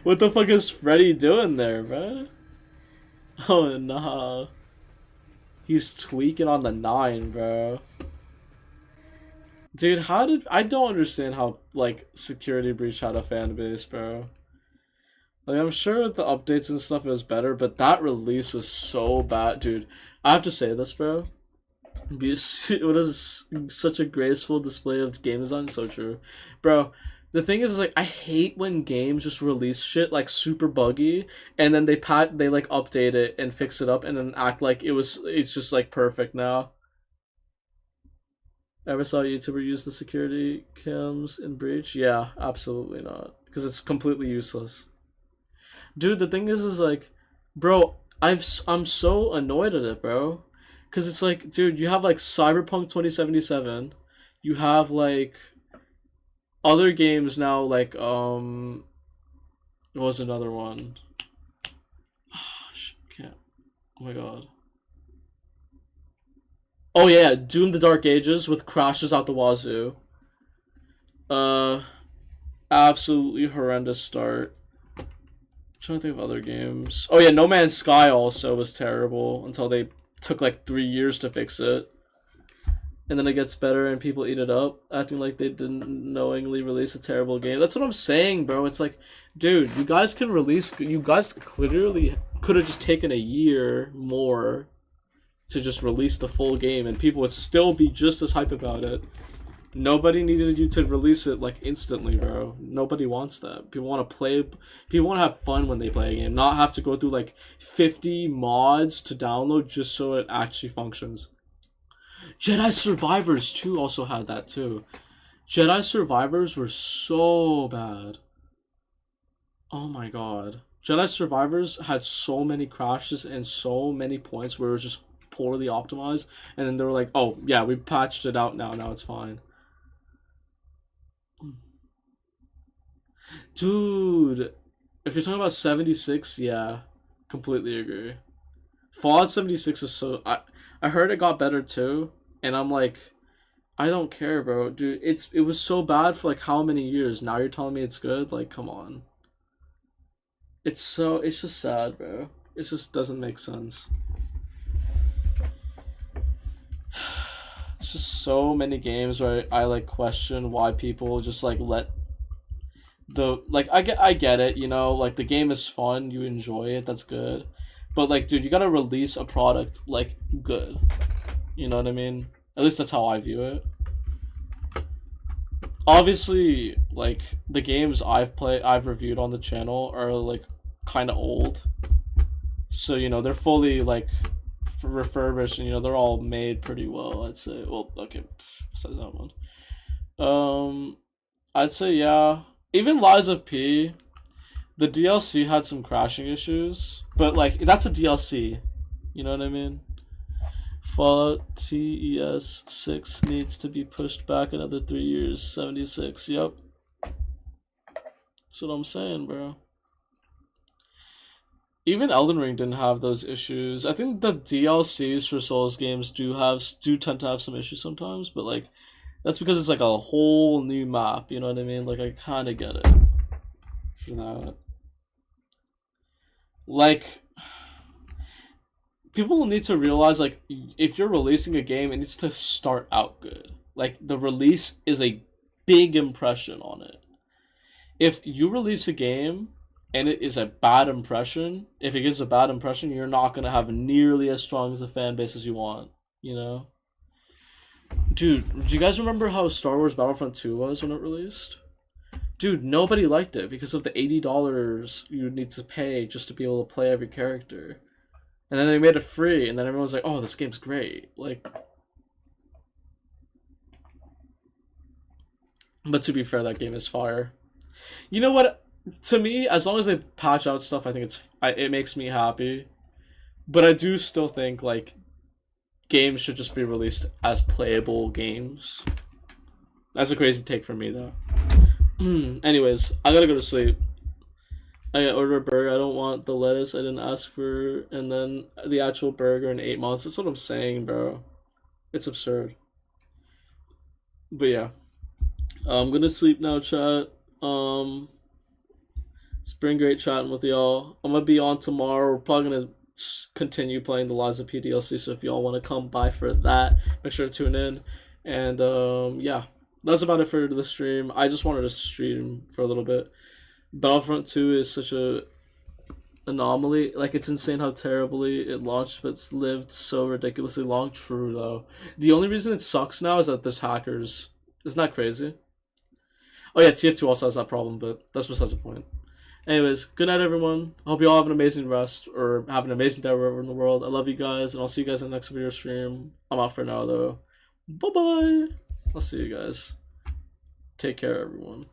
What the fuck is Freddy doing there, bro? Oh, nah. He's tweaking on the 9, bro. Dude, I don't understand how, like, Security Breach had a fan base, bro. Like, I'm sure with the updates and stuff it was better, but that release was so bad. Dude, I have to say this, bro. It was such a graceful display of game design, so true. Bro, the thing is, like, I hate when games just release shit, like, super buggy, and then they like, update it and fix it up and then act like it's just, like, perfect now. Ever saw a YouTuber use the security cams in Breach? Yeah, absolutely not. Because it's completely useless. Dude, the thing is like, bro, I'm so annoyed at it, bro. Because it's like, dude, you have like Cyberpunk 2077. You have like other games now, like, what was another one? Can't. Oh my god. Oh yeah, Doom the Dark Ages with crashes out the wazoo. Absolutely horrendous start. I'm trying to think of other games. Oh yeah, No Man's Sky also was terrible until they took like 3 years to fix it. and then it gets better and people eat it up, acting like they didn't knowingly release a terrible game. That's what I'm saying, bro. It's like, dude, you guys clearly could have just taken a year more to just release the full game and people would still be just as hype about it. Nobody needed you to release it like instantly, bro. Nobody wants that. People want to play, people want to have fun when they play a game, not have to go through like 50 mods to download just so it actually functions. Jedi Survivors 2 also had that too. Jedi Survivors were so bad. Oh my god. Jedi Survivors had so many crashes and so many points where it was just poorly optimized, and then they were like, oh yeah, we patched it out now it's fine. Dude, if you're talking about 76, yeah, completely agree. Fallout 76 is so... I heard it got better too, and I'm like, I don't care, bro. Dude, it was so bad for like how many years? Now you're telling me it's good? Like, come on. It's just sad, bro. It just doesn't make sense. It's just so many games where I like question why people just like let the like I get it, you know, like the game is fun, you enjoy it, that's good. But like, dude, you gotta release a product like good. You know what I mean? At least that's how I view it. Obviously, like the games I've reviewed on the channel are like kind of old. So, you know, they're fully like refurbished and, you know, they're all made pretty well, I'd say. Well, okay, besides that one. I'd say, yeah. Even Lies of P, the DLC had some crashing issues, but like, that's a DLC. You know what I mean? Fallout TES 6 needs to be pushed back another 3 years. 76, yep. That's what I'm saying, bro. Even Elden Ring didn't have those issues. I think the DLCs for Souls games do tend to have some issues sometimes, but like, that's because it's like a whole new map, you know what I mean? Like, I kind of get it for that. Like, people need to realize, like, if you're releasing a game, it needs to start out good. Like, the release is a big impression on it. If you release a game and it is a bad impression, if it gives a bad impression, you're not going to have nearly as strong as a fan base as you want, you know? Dude, do you guys remember how Star Wars Battlefront 2 was when it released? Dude, nobody liked it because of the $80 you need to pay just to be able to play every character. And then they made it free, and then everyone's like, oh, this game's great. Like, but to be fair, that game is fire. You know what? To me, as long as they patch out stuff, I think it makes me happy. But I do still think, like, games should just be released as playable games. That's a crazy take for me, though. Anyways, I gotta go to sleep. I gotta order a burger. I don't want the lettuce I didn't ask for, and then the actual burger in 8 months. That's what I'm saying, bro. It's absurd. But yeah. I'm gonna sleep now, chat. It's been great chatting with y'all. I'm gonna be on tomorrow. We're probably gonna continue playing the Lies of P DLC, so if y'all want to come by for that, make sure to tune in. And yeah, that's about it for the stream. I just wanted to stream for a little bit. Battlefront 2 is such a anomaly. Like, it's insane how terribly it launched, but it's lived so ridiculously long. True, though. The only reason it sucks now is that there's hackers. Isn't that crazy? Oh yeah, TF2 also has that problem, but that's besides the point. Anyways, good night, everyone. I hope you all have an amazing rest, or have an amazing day wherever in the world. I love you guys, and I'll see you guys in the next video stream. I'm out for now, though. Bye-bye. I'll see you guys. Take care, everyone.